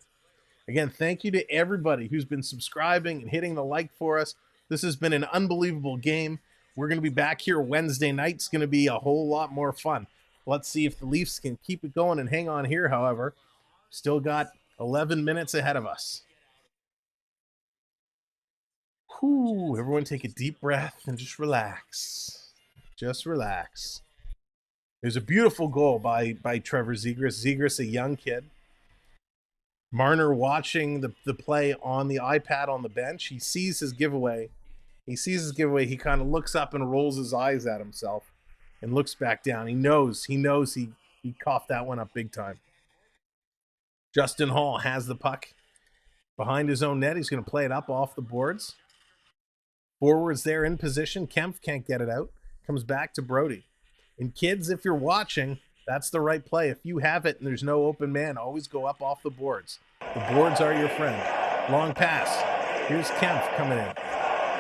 Again, thank you to everybody who's been subscribing and hitting the like for us. This has been an unbelievable game. We're going to be back here Wednesday night. It's going to be a whole lot more fun. Let's see if the Leafs can keep it going and hang on here, however. Still got 11 minutes ahead of us. Whew, everyone take a deep breath and just relax. Just relax. There's a beautiful goal by Trevor Zegras. Zegras, a young kid. Marner watching the play on the iPad on the bench. He sees his giveaway. He kind of looks up and rolls his eyes at himself and looks back down. He knows he coughed that one up big time. Justin Hall has the puck behind his own net. He's going to play it up off the boards. Forwards there in position. Kempf can't get it out. Comes back to Brody. And kids, if you're watching, that's the right play. If you have it and there's no open man, always go up off the boards. The boards are your friend. Long pass. Here's Kempf coming in.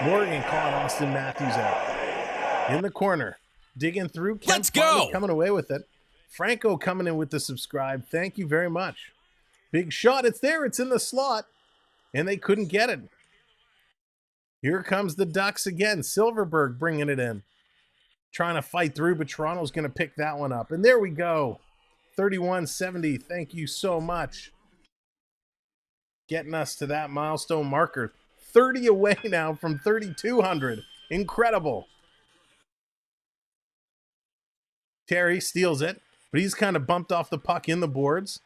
Morgan calling Austin Matthews out. In the corner. Digging through. Kempf Let's go. Coming away with it. Franco coming in with the subscribe. Thank you very much. Big shot. It's there. It's in the slot. And they couldn't get it. Here comes the Ducks again. Silverberg bringing it in. Trying to fight through, but Toronto's going to pick that one up. And there we go. 31-70. Thank you so much. Getting us to that milestone marker. 30 away now from 3,200. Incredible. Terry steals it, but he's kind of bumped off the puck in the boards.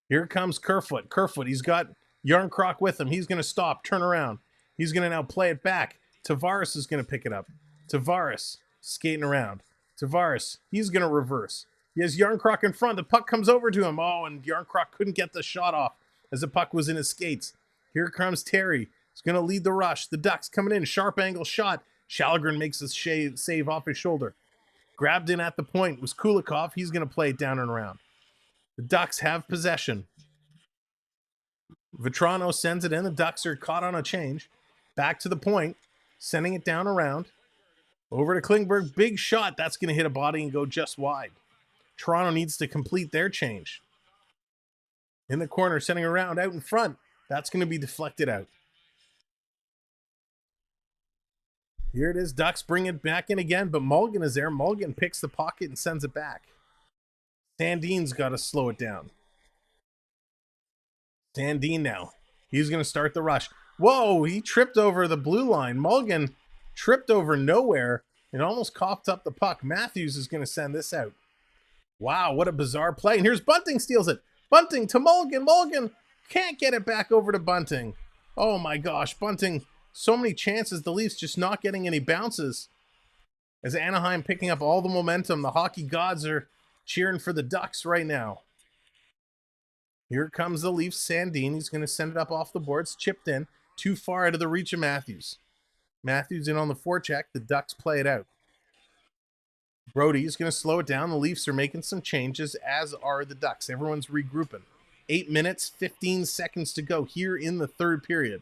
Here comes Kerfoot. Kerfoot, he's got Yarncroc with him. He's going to stop, turn around. He's going to now play it back. Tavares is going to pick it up. Tavares skating around. Tavares, he's going to reverse. He has Yarncroc in front. The puck comes over to him. Oh, and Yarncroc couldn't get the shot off as the puck was in his skates. Here comes Terry. He's going to lead the rush. The Ducks coming in. Sharp angle shot. Shalgren makes a save off his shoulder. Grabbed in at the point was Kulikov. He's going to play it down and around. The Ducks have possession. Vetrano sends it in. The Ducks are caught on a change. Back to the point. Sending it down around. Over to Klingberg. Big shot. That's going to hit a body and go just wide. Toronto needs to complete their change. In the corner, sending around out in front. That's going to be deflected out. Here it is. Ducks bring it back in again, but Mulligan is there. Mulligan picks the pocket and sends it back. Sandin's got to slow it down. Sandin now. He's going to start the rush. Whoa, he tripped over the blue line. Mulligan tripped over nowhere and almost coughed up the puck. Matthews is going to send this out. Wow, what a bizarre play. And here's Bunting, steals it. Bunting to Mulligan. Mulligan can't get it back over to Bunting. Oh my gosh, Bunting, so many chances. The Leafs just not getting any bounces. As Anaheim picking up all the momentum, the hockey gods are cheering for the Ducks right now. Here comes the Leafs. Sandin, he's going to send it up off the boards, chipped in, too far out of the reach of Matthews. Matthews in on the forecheck. The Ducks play it out. Brody is going to slow it down. The Leafs are making some changes, as are the Ducks. Everyone's regrouping. 8 minutes, 15 seconds to go here in the third period.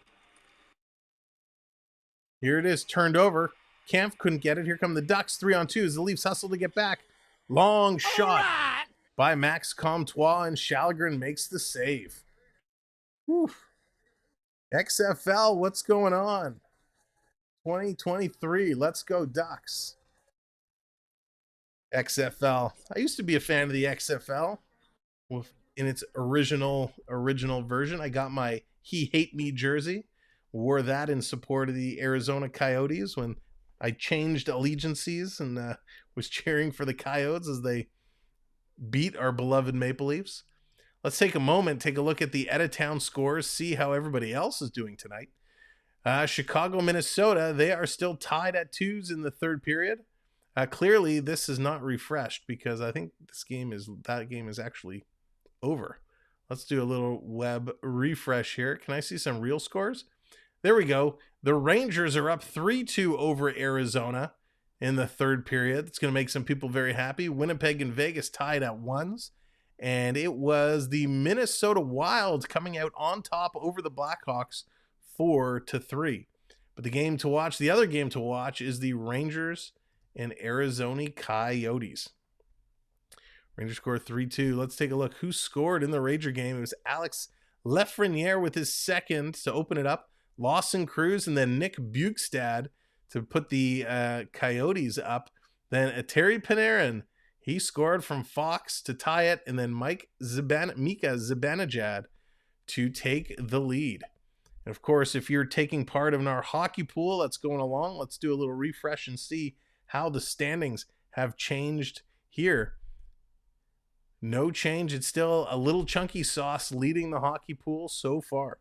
Here it is, turned over. Kampf couldn't get it. Here come the Ducks, 3-on-2 as the Leafs hustle to get back. Long shot by Max Comtois, and Shalgren makes the save. Whew. XFL, what's going on? 2023, let's go Ducks. XFL. I used to be a fan of the XFL in its original version. I got my He Hate Me jersey, wore that in support of the Arizona Coyotes when I changed allegiances and was cheering for the Coyotes as they beat our beloved Maple Leafs. Let's take a moment, take a look at the out-of-town scores, see how everybody else is doing tonight. Chicago, Minnesota, they are still tied at 2s in the third period. Clearly, this is not refreshed because I think that game is actually over. Let's do a little web refresh here. Can I see some real scores? There we go. The Rangers are up 3-2 over Arizona in the third period. It's going to make some people very happy. Winnipeg and Vegas tied at 1s. And it was the Minnesota Wild coming out on top over the Blackhawks 4-3. But the other game to watch is the Rangers and Arizona Coyotes. Rangers scored 3-2. Let's take a look who scored in the Ranger game. It was Alex Lafreniere with his second to open it up. Lawson Cruz and then Nick Bukestad to put the Coyotes up. Then Terry Panarin, he scored from Fox to tie it. And then Mika Zibanejad to take the lead. And of course, if you're taking part in our hockey pool that's going along, let's do a little refresh and see how the standings have changed here. No change. It's still a little chunky sauce leading the hockey pool so far.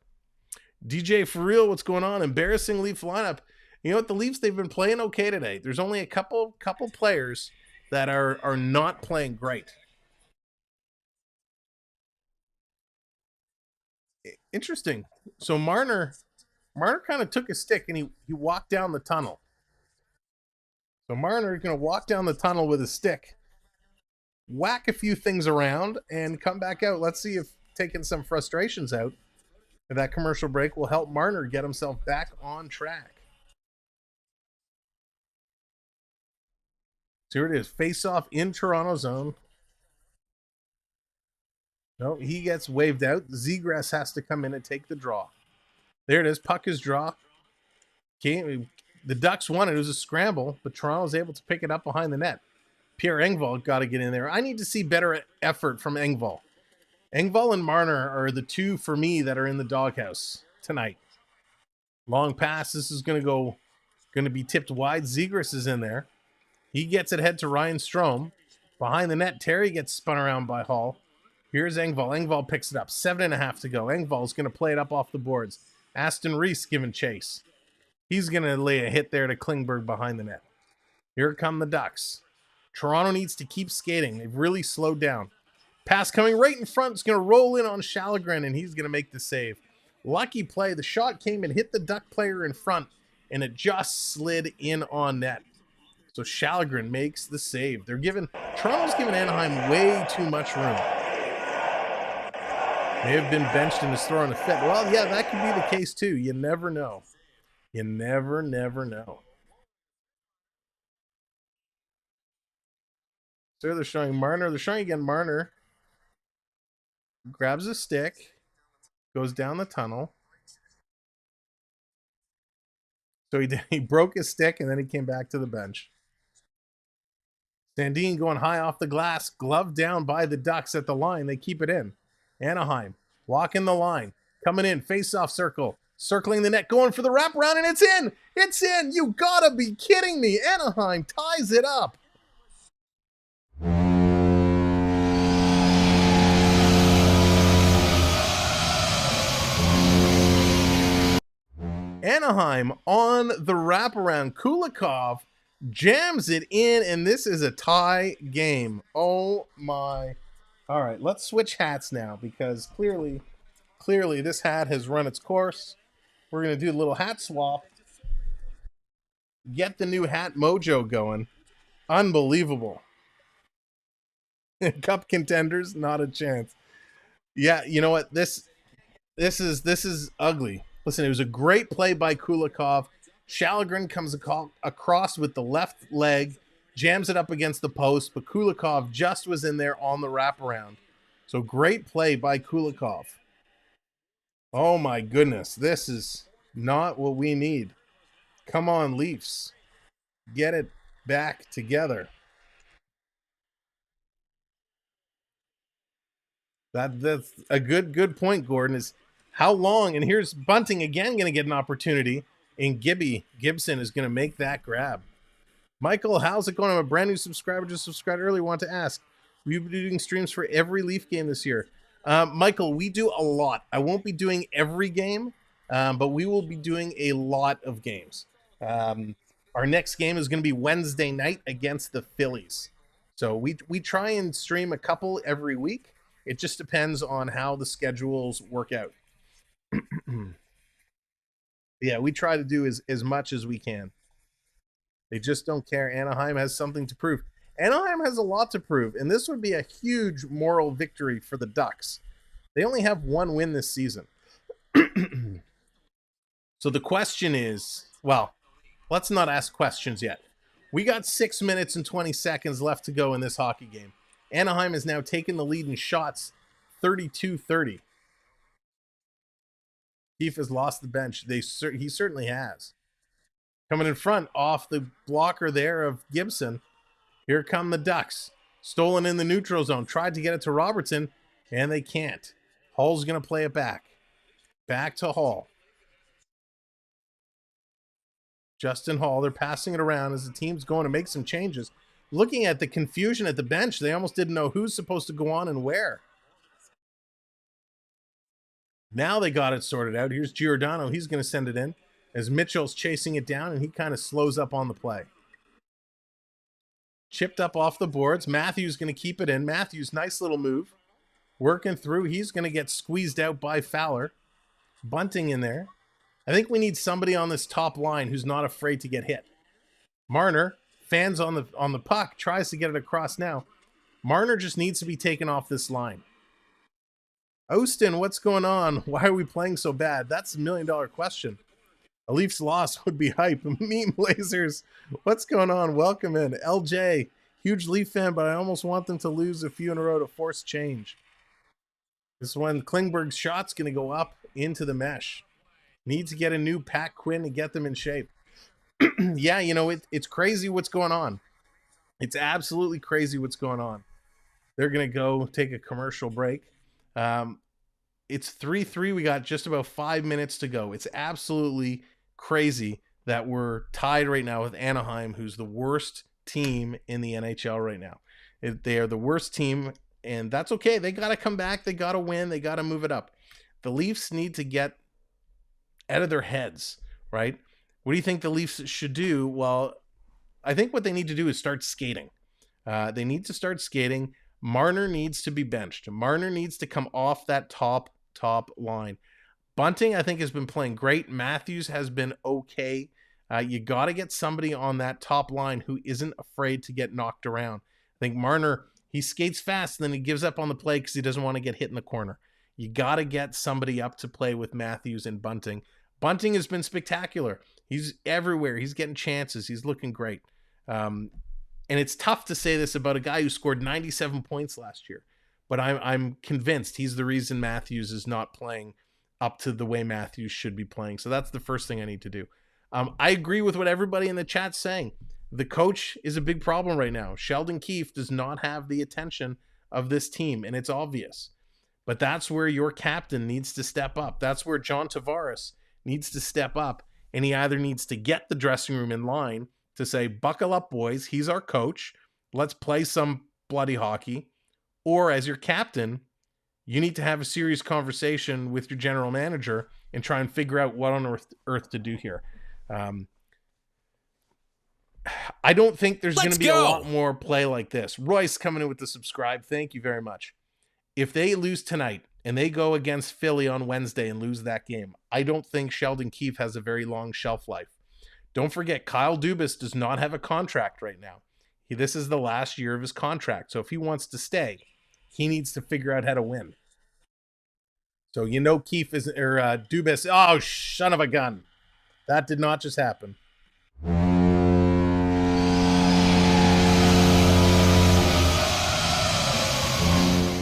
DJ, for real, what's going on? Embarrassing Leaf lineup. You know what? The Leafs, they've been playing okay today. There's only a couple players that are not playing great. Interesting. So Marner kind of took a stick and he walked down the tunnel. So Marner is going to walk down the tunnel with a stick, whack a few things around, and come back out. Let's see if taking some frustrations out of that commercial break will help Marner get himself back on track. So here it is. Face-off in Toronto zone. No, he gets waved out. Zegras has to come in and take the draw. There it is. Puck is draw. The Ducks won it. It was a scramble, but Toronto was able to pick it up behind the net. Pierre Engvall got to get in there. I need to see better effort from Engvall. Engvall and Marner are the two for me that are in the doghouse tonight. Long pass. This is going to be tipped wide. Zegras is in there. He gets it head to Ryan Strome. Behind the net, Terry gets spun around by Hall. Here's Engvall. Engvall picks it up. 7.5 to go. Engvall's going to play it up off the boards. Aston Reese giving chase. He's going to lay a hit there to Klingberg behind the net. Here come the Ducks. Toronto needs to keep skating. They've really slowed down. Pass coming right in front. It's going to roll in on Shalgren, and he's going to make the save. Lucky play. The shot came and hit the Duck player in front, and it just slid in on net. So Shalgren makes the save. Toronto's giving Anaheim way too much room. May have been benched and is throwing a fit. Well, yeah, that could be the case too. You never know. You never know. So they're showing Marner. They're showing again Marner. Grabs a stick. Goes down the tunnel. So he broke his stick and then he came back to the bench. Sandin going high off the glass. Glove down by the Ducks at the line. They keep it in. Anaheim walking the line. Coming in. Face-off circle. Circling the net. Going for the wraparound and it's in. It's in. You gotta be kidding me. Anaheim ties it up. Anaheim on the wraparound. Kulikov jams it in, and this is a tie game. Oh my. All right, let's switch hats now because clearly this hat has run its course. We're going to do a little hat swap. Get the new hat mojo going. Unbelievable. Cup contenders, not a chance. Yeah, you know what? This is ugly. Listen, it was a great play by Kulikov. Shalgren comes across with the left leg, jams it up against the post, but Kulikov just was in there on the wraparound. So great play by Kulikov. Oh my goodness, this is not what we need. Come on, Leafs. Get it back together. That's a good point, Gordon, is how long, and here's Bunting again going to get an opportunity, and Gibson is going to make that grab. Michael, how's it going? I'm a brand new subscriber, just subscribed earlier, want to ask, will you be doing streams for every Leaf game this year? Michael, we do a lot. I won't be doing every game, but we will be doing a lot of games. Our next game is going to be Wednesday night against the Phillies. So we try and stream a couple every week. It just depends on how the schedules work out. Yeah, we try to do as much as we can. They just don't care. Anaheim has something to prove. Anaheim has a lot to prove, and this would be a huge moral victory for the Ducks. They only have one win this season. So the question is, well, let's not ask questions yet. We got 6 minutes and 20 seconds left to go in this hockey game. Anaheim has now taken the lead in shots, 32-30. Keefe has lost the bench. He certainly has. Coming in front off the blocker there of Gibson. Here come the Ducks. Stolen in the neutral zone. Tried to get it to Robertson, and they can't. Hall's going to play it back. Back to Hall. Justin Hall. They're passing it around as the team's going to make some changes. Looking at the confusion at the bench, they almost didn't know who's supposed to go on and where. Now they got it sorted out. Here's Giordano. He's going to send it in as Mitchell's chasing it down, and he kind of slows up on the play. Chipped up off the boards. Matthews going to keep it in. Matthews, nice little move. Working through. He's going to get squeezed out by Fowler. Bunting in there. I think we need somebody on this top line who's not afraid to get hit. Marner fans on the puck, tries to get it across now. Marner just needs to be taken off this line. Austin, what's going on? Why are we playing so bad? That's $1 million question. A Leafs loss would be hype. Meme Lasers, what's going on? Welcome in. LJ, huge Leaf fan, but I almost want them to lose a few in a row to force change. This is when Klingberg's shot's going to go up into the mesh. Need to get a new Pat Quinn and get them in shape. Yeah, you know, it's crazy what's going on. It's absolutely crazy what's going on. They're going to go take a commercial break. It's 3-3. We got just about 5 minutes to go. It's absolutely crazy that we're tied right now with Anaheim, who's the worst team in the NHL right now. They are the worst team, and that's okay. They got to come back. They got to win. They got to move it up. The Leafs need to get out of their heads, right? What do you think the Leafs should do? Well, I think what they need to do is start skating. They need to start skating. Marner needs to be benched. Marner needs to come off that top line. Bunting, I think, has been playing great. Matthews has been okay. You got to get somebody on that top line who isn't afraid to get knocked around. I think Marner, he skates fast and then he gives up on the play because he doesn't want to get hit in the corner. You got to get somebody up to play with Matthews and Bunting. Bunting has been spectacular. He's everywhere. He's getting chances. He's looking great. And it's tough to say this about a guy who scored 97 points last year, but I'm convinced he's the reason Matthews is not playing up to the way Matthews should be playing. So that's the first thing I need to do. I agree with what everybody in the chat's saying. The coach is a big problem right now. Sheldon Keefe does not have the attention of this team, and it's obvious. But that's where your captain needs to step up. That's where John Tavares needs to step up, and he either needs to get the dressing room in line to say, buckle up, boys, he's our coach, let's play some bloody hockey, or as your captain, you need to have a serious conversation with your general manager and try and figure out what on earth to do here. I don't think there's going to be a lot more play like this. Royce coming in with the subscribe. Thank you very much. If they lose tonight and they go against Philly on Wednesday and lose that game, I don't think Sheldon Keefe has a very long shelf life. Don't forget, Kyle Dubas does not have a contract right now. This is the last year of his contract. So if he wants to stay, he needs to figure out how to win. So Keefe is, or Dubas, oh, son of a gun. That did not just happen.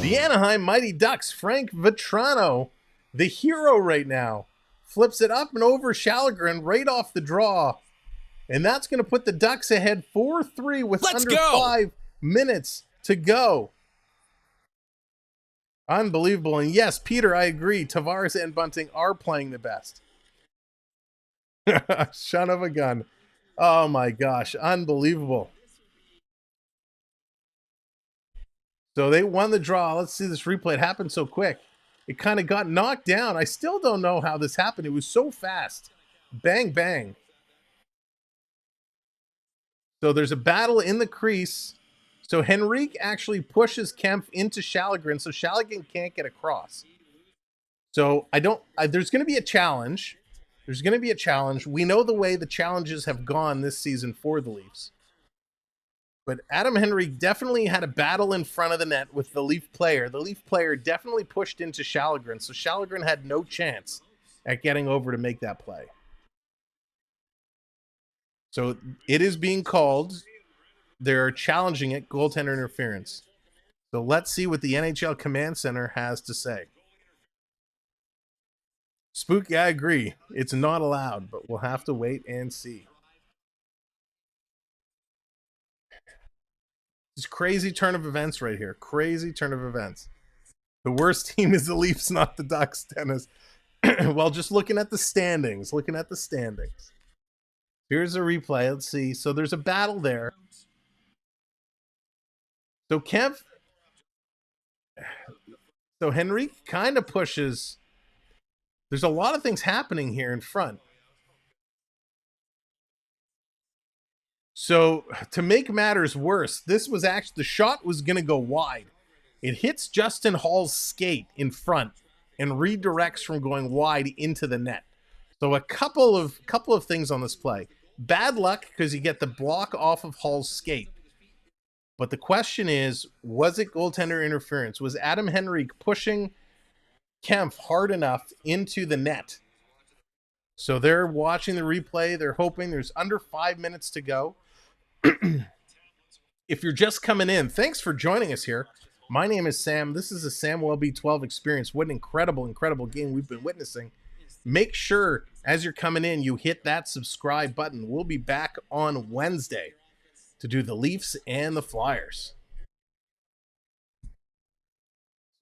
The Anaheim Mighty Ducks, Frank Vetrano, the hero right now, flips it up and over Shallegren right off the draw. And that's going to put the Ducks ahead 4-3 with under 5 minutes to go. Unbelievable. And yes, Peter, I agree. Tavares and Bunting are playing the best. Son of a gun. Oh my gosh. Unbelievable. So they won the draw. Let's see this replay. It happened so quick. It kind of got knocked down. I still don't know how this happened. It was so fast. Bang, bang. So there's a battle in the crease. So Henrique actually pushes Kempf into Shallegren, so Shallegren can't get across. So there's going to be a challenge. There's going to be a challenge. We know the way the challenges have gone this season for the Leafs. But Adam Henrique definitely had a battle in front of the net with the Leaf player. The Leaf player definitely pushed into Shallegren, so Shallegren had no chance at getting over to make that play. So it is being called. They're challenging it, goaltender interference. So let's see what the NHL Command Center has to say. Spooky, I agree. It's not allowed, but we'll have to wait and see. This crazy turn of events right here. Crazy turn of events. The worst team is the Leafs, not the Ducks, Dennis. Well, just looking at the standings. Here's a replay. Let's see. So there's a battle there. So Henrique kind of pushes. There's a lot of things happening here in front. So to make matters worse, this was actually, the shot was going to go wide. It hits Justin Hall's skate in front and redirects from going wide into the net. So a couple of things on this play. Bad luck because you get the block off of Hall's skate. But the question is, was it goaltender interference? Was Adam Henrique pushing Kempf hard enough into the net? So they're watching the replay. They're hoping. There's under 5 minutes to go. If you're just coming in, thanks for joining us here. My name is Sam. This is a Samwelb12 Experience. What an incredible game we've been witnessing. Make sure, as you're coming in, you hit that subscribe button. We'll be back on Wednesday to do the Leafs and the Flyers.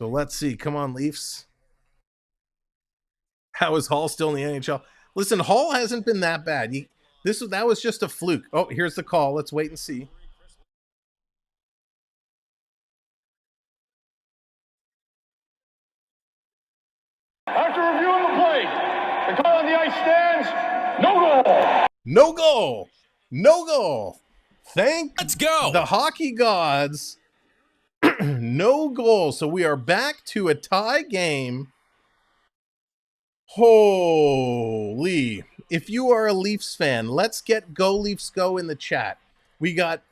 So let's see. Come on, Leafs. How is Hall still in the NHL? Listen, Hall hasn't been that bad. That was just a fluke. Oh, here's the call. Let's wait and see. After reviewing the play, the call on the ice stands, no goal. No goal. No goal. Let's go. the hockey gods. No goal. So we are back to a tie game. Holy. If you are a Leafs fan, let's get Go Leafs Go in the chat. We got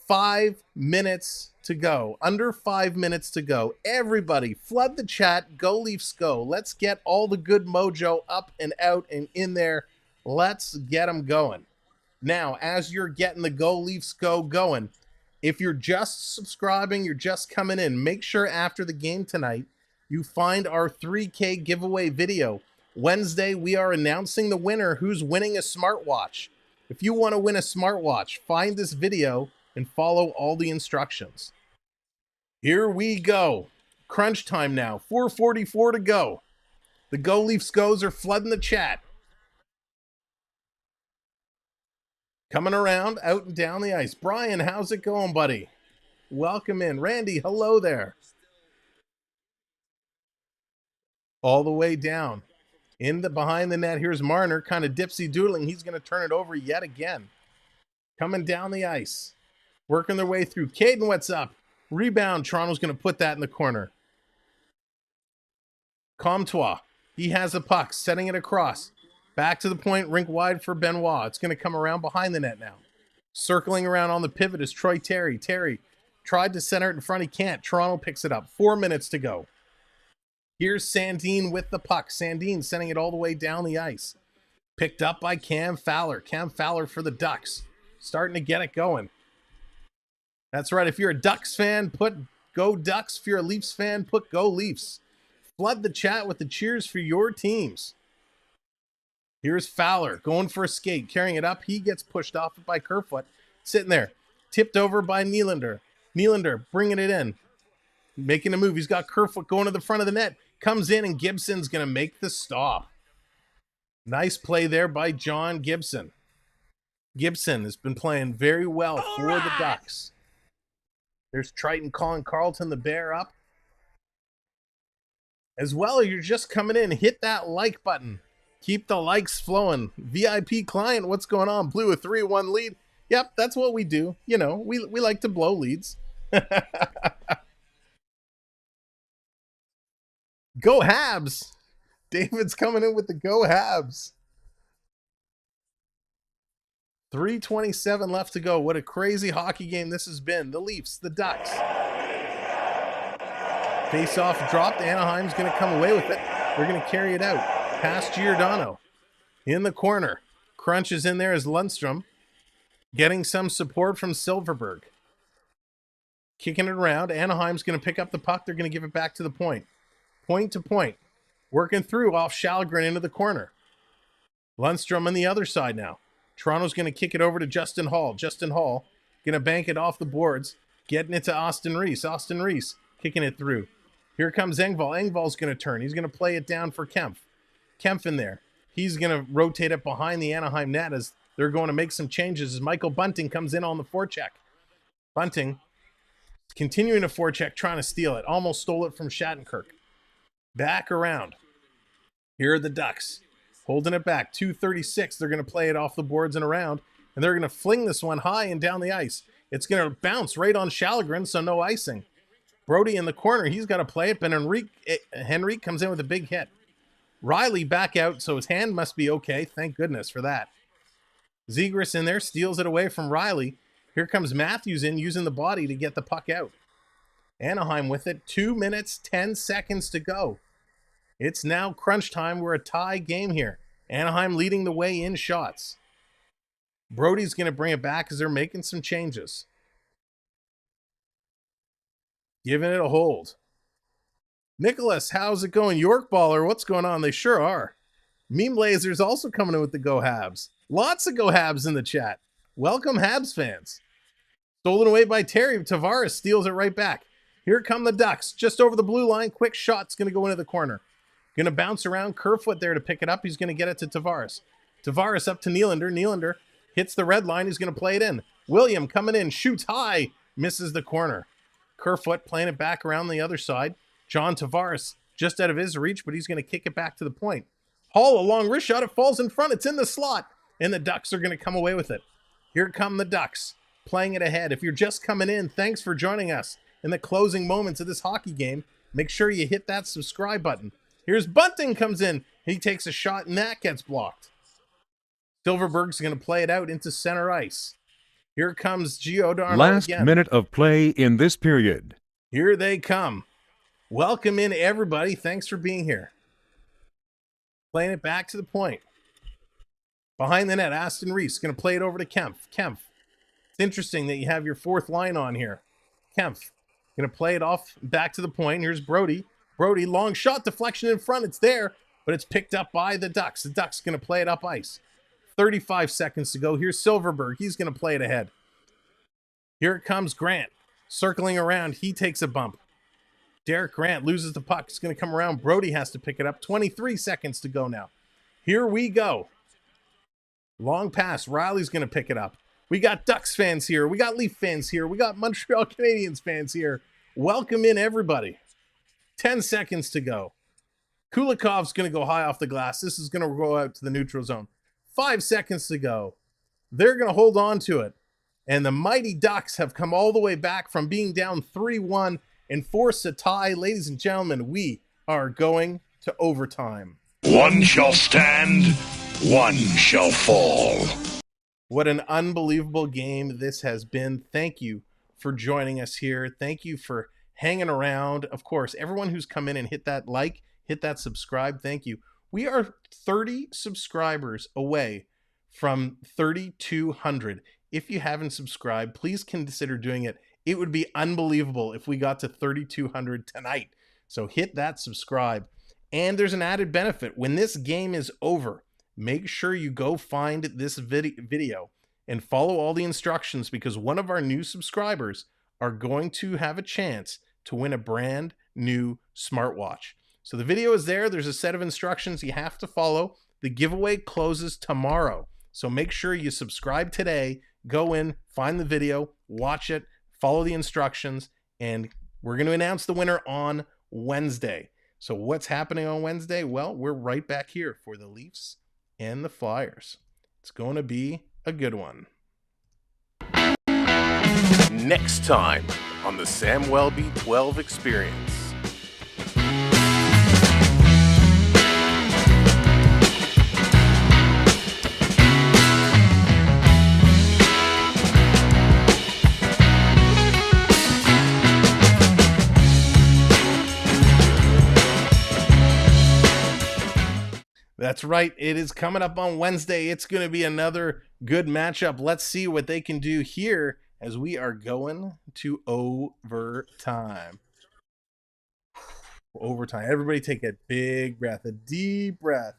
5 minutes to go. Under 5 minutes to go. Everybody, flood the chat. Go Leafs Go. Let's get all the good mojo up and out and in there. Let's get them going. Now, as you're getting the Go Leafs Go going, if you're just subscribing, you're just coming in, make sure after the game tonight, you find our 3K giveaway video. Wednesday, we are announcing the winner who's winning a smartwatch. If you want to win a smartwatch, find this video and follow all the instructions. Here we go. Crunch time now. 4:44 to go. The Go Leafs Goes are flooding the chat. Coming around, out and down the ice. Brian, how's it going, buddy? Welcome in. Randy, hello there. All the way down. Behind the net, here's Marner, kind of dipsy-doodling. He's going to turn it over yet again. Coming down the ice. Working their way through. Caden, what's up? Rebound. Toronto's going to put that in the corner. Comtois. He has a puck. Setting it across. Back to the point. Rink wide for Benoit. It's going to come around behind the net now. Circling around on the pivot is Troy Terry. Terry tried to center it in front. He can't. Toronto picks it up. 4 minutes to go. Here's Sandin with the puck. Sandin sending it all the way down the ice. Picked up by Cam Fowler. Cam Fowler for the Ducks. Starting to get it going. That's right. If you're a Ducks fan, put Go Ducks. If you're a Leafs fan, put Go Leafs. Flood the chat with the cheers for your teams. Here's Fowler going for a skate. Carrying it up. He gets pushed off by Kerfoot. Sitting there. Tipped over by Nylander. Nylander bringing it in. Making a move. He's got Kerfoot going to the front of the net. Comes in and Gibson's going to make the stop. Nice play there by John Gibson. Gibson has been playing very well for the Ducks. There's Triton calling Carlton the Bear up. As well, you're just coming in. Hit that like button. Keep the likes flowing. VIP client, what's going on? Blew a 3-1 lead. Yep, that's what we do. You know, we like to blow leads. Go Habs. David's coming in with the Go Habs. 3:27 left to go. What a crazy hockey game this has been. The Leafs, the Ducks. Face-off dropped. Anaheim's going to come away with it. They're going to carry it out. Past Giordano. In the corner. Crunch is in there as Lundstrom. Getting some support from Silverberg. Kicking it around. Anaheim's going to pick up the puck. They're going to give it back to the point. Point to point. Working through off Shalgren into the corner. Lundstrom on the other side now. Toronto's going to kick it over to Justin Hall. Justin Hall going to bank it off the boards. Getting it to Austin Reese. Austin Reese kicking it through. Here comes Engvall. Engvall's going to turn. He's going to play it down for Kempf. Kempf in there. He's going to rotate it behind the Anaheim net as they're going to make some changes as Michael Bunting comes in on the forecheck. Bunting continuing to forecheck, trying to steal it. Almost stole it from Shattenkirk. Back around. Here are the Ducks. Holding it back. 2:36. They're going to play it off the boards and around. And they're going to fling this one high and down the ice. It's going to bounce right on Shalgren, so no icing. Brody in the corner. He's got to play it, but Henrique comes in with a big hit. Riley back out, so his hand must be okay. Thank goodness for that. Zegras in there, steals it away from Riley. Here comes Matthews in, using the body to get the puck out. Anaheim with it. 2 minutes, 10 seconds to go. It's now crunch time. We're a tie game here. Anaheim leading the way in shots. Brody's going to bring it back as they're making some changes. Giving it a hold. Nicholas, how's it going? York Baller, what's going on? They sure are. Meme Lasers also coming in with the Go Habs. Lots of Go Habs in the chat. Welcome, Habs fans. Stolen away by Terry. Tavares steals it right back. Here come the Ducks. Just over the blue line. Quick shot's going to go into the corner. Going to bounce around. Kerfoot there to pick it up. He's going to get it to Tavares. Tavares up to Nylander. Nylander hits the red line. He's going to play it in. William coming in. Shoots high. Misses the corner. Kerfoot playing it back around the other side. John Tavares just out of his reach, but he's going to kick it back to the point. Hall, a long wrist shot. It falls in front. It's in the slot. And the Ducks are going to come away with it. Here come the Ducks. playing it ahead. If you're just coming in, thanks for joining us in the closing moments of this hockey game. Make sure you hit that subscribe button. Here's Bunting comes in. He takes a shot and that gets blocked. Silverberg's going to play it out into center ice. Here comes Giordano Last again. minute of play in this period. Here they come. Welcome in, everybody. Thanks for being here. Playing it back to the point. Behind the net, Aston Reese going to play it over to Kempf. Kempf. It's interesting that you have your fourth line on here. Kempf going to play it off back to the point. Here's Brody. Brody, long shot, deflection in front. It's there, but it's picked up by the Ducks. The Ducks going to play it up ice. 35 seconds to go. Here's Silverberg. He's going to play it ahead. Here it comes Grant. Circling around. He takes a bump. Derek Grant loses the puck. It's going to come around. Brody has to pick it up. 23 seconds to go now. Here we go. Long pass. Riley's going to pick it up. We got Ducks fans here. We got Leaf fans here. We got Montreal Canadiens fans here. Welcome in, everybody. 10 seconds to go. Kulikov's going to go high off the glass. This is going to go out to the neutral zone. 5 seconds to go. They're going to hold on to it. And the mighty Ducks have come all the way back from being down 3-1 and forced a tie. Ladies and gentlemen, we are going to overtime. One shall stand, one shall fall. What an unbelievable game this has been. Thank you for joining us here. Thank you for hanging around. Of course, everyone who's come in and hit that like, hit that subscribe, thank you. We are 30 subscribers away from 3,200. If you haven't subscribed, please consider doing it. It would be unbelievable if we got to 3,200 tonight. So hit that subscribe. And there's an added benefit. When this game is over, make sure you go find this video and follow all the instructions, because one of our new subscribers are going to have a chance to win a brand new smartwatch. So the video is there. There's a set of instructions you have to follow. The giveaway closes tomorrow. So make sure you subscribe today, go in, find the video, watch it, follow the instructions, and we're going to announce the winner on Wednesday. So what's happening on Wednesday? Well, we're right back here for the Leafs and the Flyers. It's going to be a good one. Next time on the Samwelb12 Experience. That's right. It is coming up on Wednesday. It's going to be another good matchup. Let's see what they can do here as we are going to overtime. Overtime. Everybody take a big breath, a deep breath.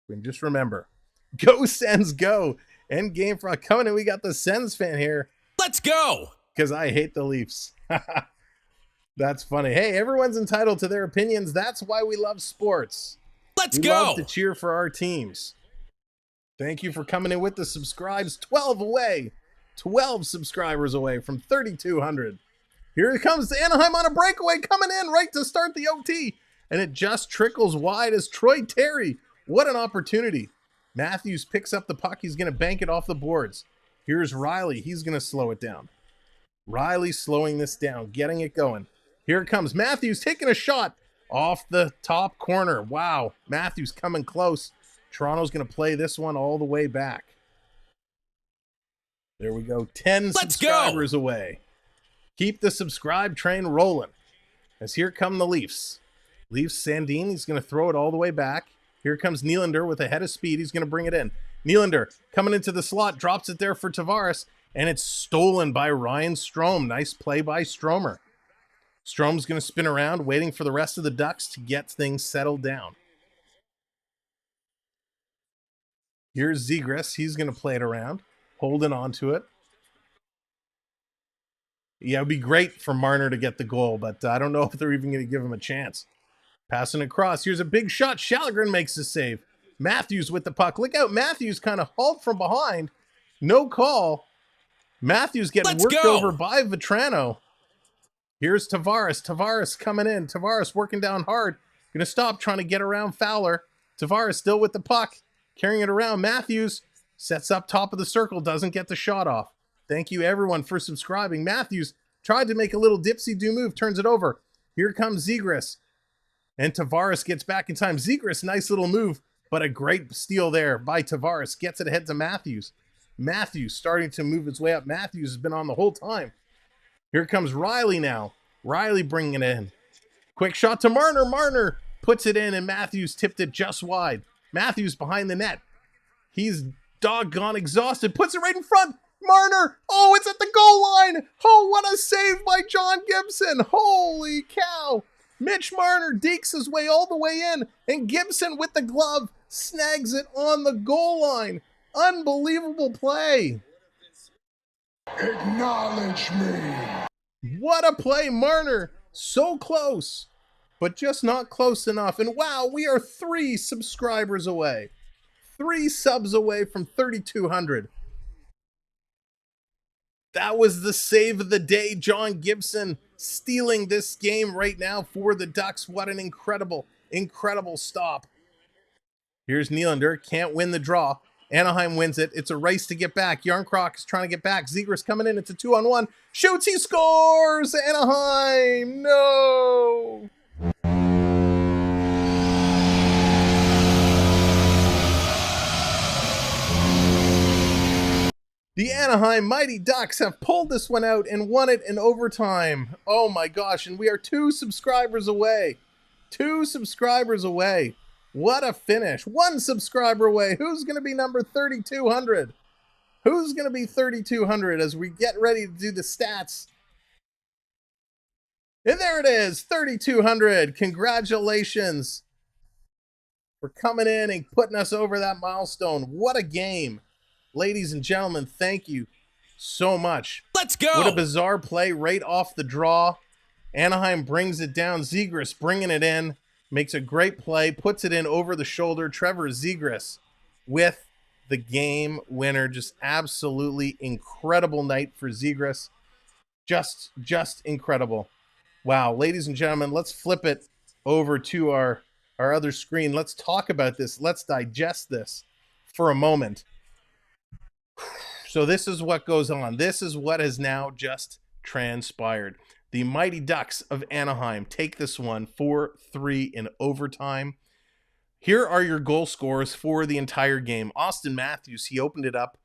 And just remember, go Sens, go. End game for coming in. We got the Sens fan here. Let's go. Because I hate the Leafs. That's funny. Hey, everyone's entitled to their opinions. That's why we love sports. Let's we go. love to cheer for our teams. Thank you for coming in with the subscribes. 12 away. 12 subscribers away from 3,200. Here it comes. Anaheim on a breakaway coming in right to start the OT. And it just trickles wide as Troy Terry. What an opportunity. Matthews picks up the puck. He's going to bank it off the boards. Here's Riley. He's going to slow it down. Riley slowing this down, getting it going. Here it comes. Matthews taking a shot off the top corner. Wow. Matthews coming close. Toronto's going to play this one all the way back. There we go. 10 subscribers away. Keep the subscribe train rolling. As here come the Leafs. Leafs, Sandin. He's going to throw it all the way back. Here comes Nylander with a head of speed. He's going to bring it in. Nylander coming into the slot. Drops it there for Tavares. And it's stolen by Ryan Strome. Nice play by Stromer. Strome's going to spin around, waiting for the rest of the Ducks to get things settled down. Here's Zegras. He's going to play it around, holding on to it. Yeah, it would be great for Marner to get the goal, but I don't know if they're even going to give him a chance. Passing across. Here's a big shot. Shallegren makes the save. Matthews with the puck. Look out. Matthews kind of hauled from behind. No call. Matthews getting worked over by Vetrano. Here's Tavares. Tavares coming in. Tavares working down hard. Going to stop trying to get around Fowler. Tavares still with the puck. Carrying it around. Matthews sets up top of the circle. Doesn't get the shot off. Thank you, everyone, for subscribing. Matthews tried to make a little dipsy-do move, turns it over. Here comes Zegras. And Tavares gets back in time. Zegras, nice little move, but a great steal there by Tavares. Gets it ahead to Matthews. Matthews starting to move his way up. Matthews has been on the whole time. Here comes Riley now. Riley bringing it in. Quick shot to Marner. Marner puts it in, and Matthews tipped it just wide. Matthews behind the net. He's doggone exhausted. Puts it right in front. Marner. Oh, it's at the goal line. Oh, what a save by John Gibson. Holy cow. Mitch Marner dekes his way all the way in, and Gibson with the glove snags it on the goal line. Unbelievable play. Acknowledge me. What a play, Marner. So close, but just not close enough. And wow, we are 3 subscribers away. 3 subs away from 3,200. That was the save of the day. John Gibson stealing this game right now for the Ducks. What an incredible, incredible stop. Here's Nylander. Can't win the draw. Anaheim wins it. It's a race to get back. Yarncroc is trying to get back. Zegras coming in. It's a 2-on-1. Shoots. He scores. Anaheim. No. The Anaheim Mighty Ducks have pulled this one out and won it in overtime. Oh my gosh, and we are 2 subscribers away. 2 subscribers away. What a finish. 1 subscriber away. Who's going to be number 3,200? Who's going to be 3,200 as we get ready to do the stats? And there it is, 3,200. Congratulations for coming in and putting us over that milestone. What a game. Ladies and gentlemen, thank you so much. Let's go. What a bizarre play right off the draw. Anaheim brings it down. Zegras bringing it in. Makes a great play. Puts it in over the shoulder. Trevor Zegras with the game winner. Just absolutely incredible night for Zegras. Just incredible. Wow. Ladies and gentlemen, let's flip it over to our other screen. Let's talk about this. Let's digest this for a moment. So this is what goes on. This is what has now just transpired. The Mighty Ducks of Anaheim take this one 4-3 in overtime. Here are your goal scorers for the entire game. Austin Matthews, he opened it up.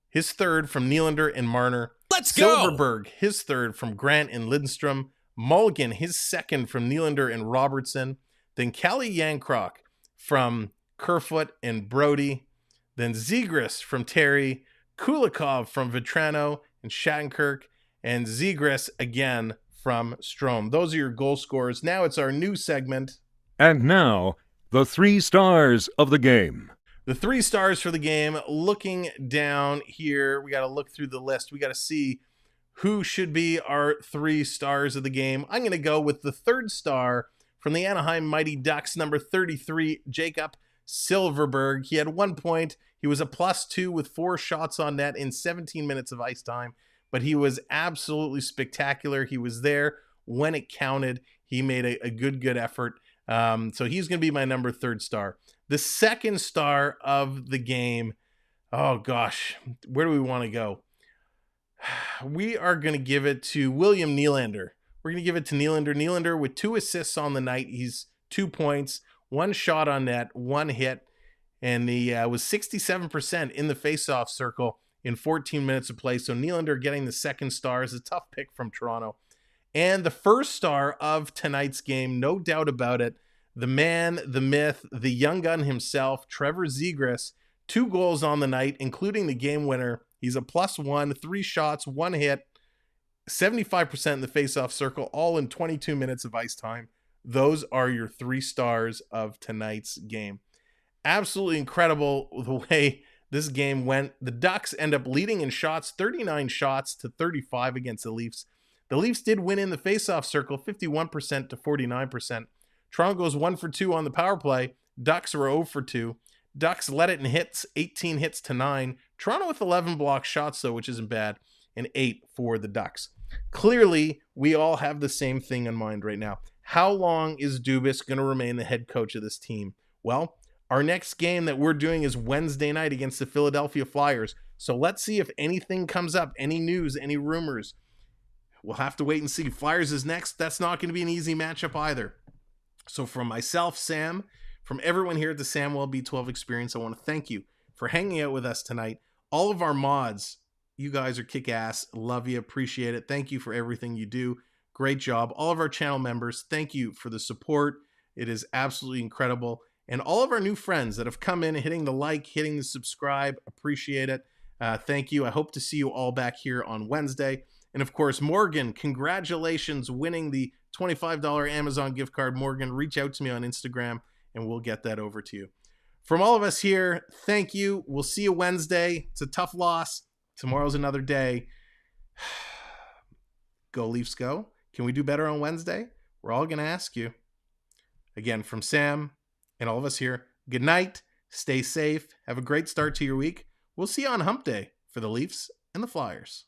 His third from Nylander and Marner. Let's go. Silverberg, his third from Grant and Lindstrom. Mulligan, his second from Nylander and Robertson. Then Kelly Yarncroc from Kerfoot and Brody. Then Zegras from Terry. Kulikov from Vetrano and Shattenkirk. And Zegras again from Strome. Those are your goal scorers. Now it's our new segment. And now, the 3 stars of the game. The 3 stars for the game. Looking down here, we got to look through the list. We got to see who should be our 3 stars of the game. I'm going to go with the 3rd star from the Anaheim Mighty Ducks, number 33, Jacob Silverberg. He had 1 point. He was a +2 with 4 shots on net in 17 minutes of ice time. But he was absolutely spectacular. He was there when it counted. He made a good effort. So he's going to be my number 3rd star. The 2nd star of the game, oh gosh, where do we want to go? We are going to give it to William Nylander. We're going to give it to Nylander. Nylander with 2 assists on the night. He's 2 points, 1 shot on net, 1 hit, and he was 67% in the faceoff circle in 14 minutes of play. So Nylander getting the 2nd star is a tough pick from Toronto. And the 1st star of tonight's game, no doubt about it, the man, the myth, the young gun himself, Trevor Zegras, 2 goals on the night, including the game winner. He's a +1, 3 shots, 1 hit, 75% in the faceoff circle, all in 22 minutes of ice time. Those are your 3 stars of tonight's game. Absolutely incredible the way this game went. The Ducks end up leading in shots, 39 shots to 35 against the Leafs. The Leafs did win in the faceoff circle, 51% to 49%. Toronto goes 1 for 2 on the power play. Ducks were 0 for 2. Ducks led it in hits, 18 hits to 9. Toronto with 11 block shots, though, which isn't bad, and 8 for the Ducks. Clearly, we all have the same thing in mind right now. How long is Dubas going to remain the head coach of this team? Well, our next game that we're doing is Wednesday night against the Philadelphia Flyers. So let's see if anything comes up, any news, any rumors. We'll have to wait and see. Flyers is next. That's not going to be an easy matchup either. So from myself, Sam, from everyone here at the Samwelb12 Experience, I want to thank you for hanging out with us tonight. All of our mods, you guys are kick-ass. Love you. Appreciate it. Thank you for everything you do. Great job. All of our channel members, thank you for the support. It is absolutely incredible. And all of our new friends that have come in, hitting the like, hitting the subscribe, appreciate it. Thank you. I hope to see you all back here on Wednesday. And of course, Morgan, congratulations winning the $25 Amazon gift card. Morgan, reach out to me on Instagram and we'll get that over to you. From all of us here, thank you. We'll see you Wednesday. It's a tough loss. Tomorrow's another day. Go Leafs, go. Can we do better on Wednesday? We're all going to ask you. Again, from Sam and all of us here, good night. Stay safe. Have a great start to your week. We'll see you on Hump Day for the Leafs and the Flyers.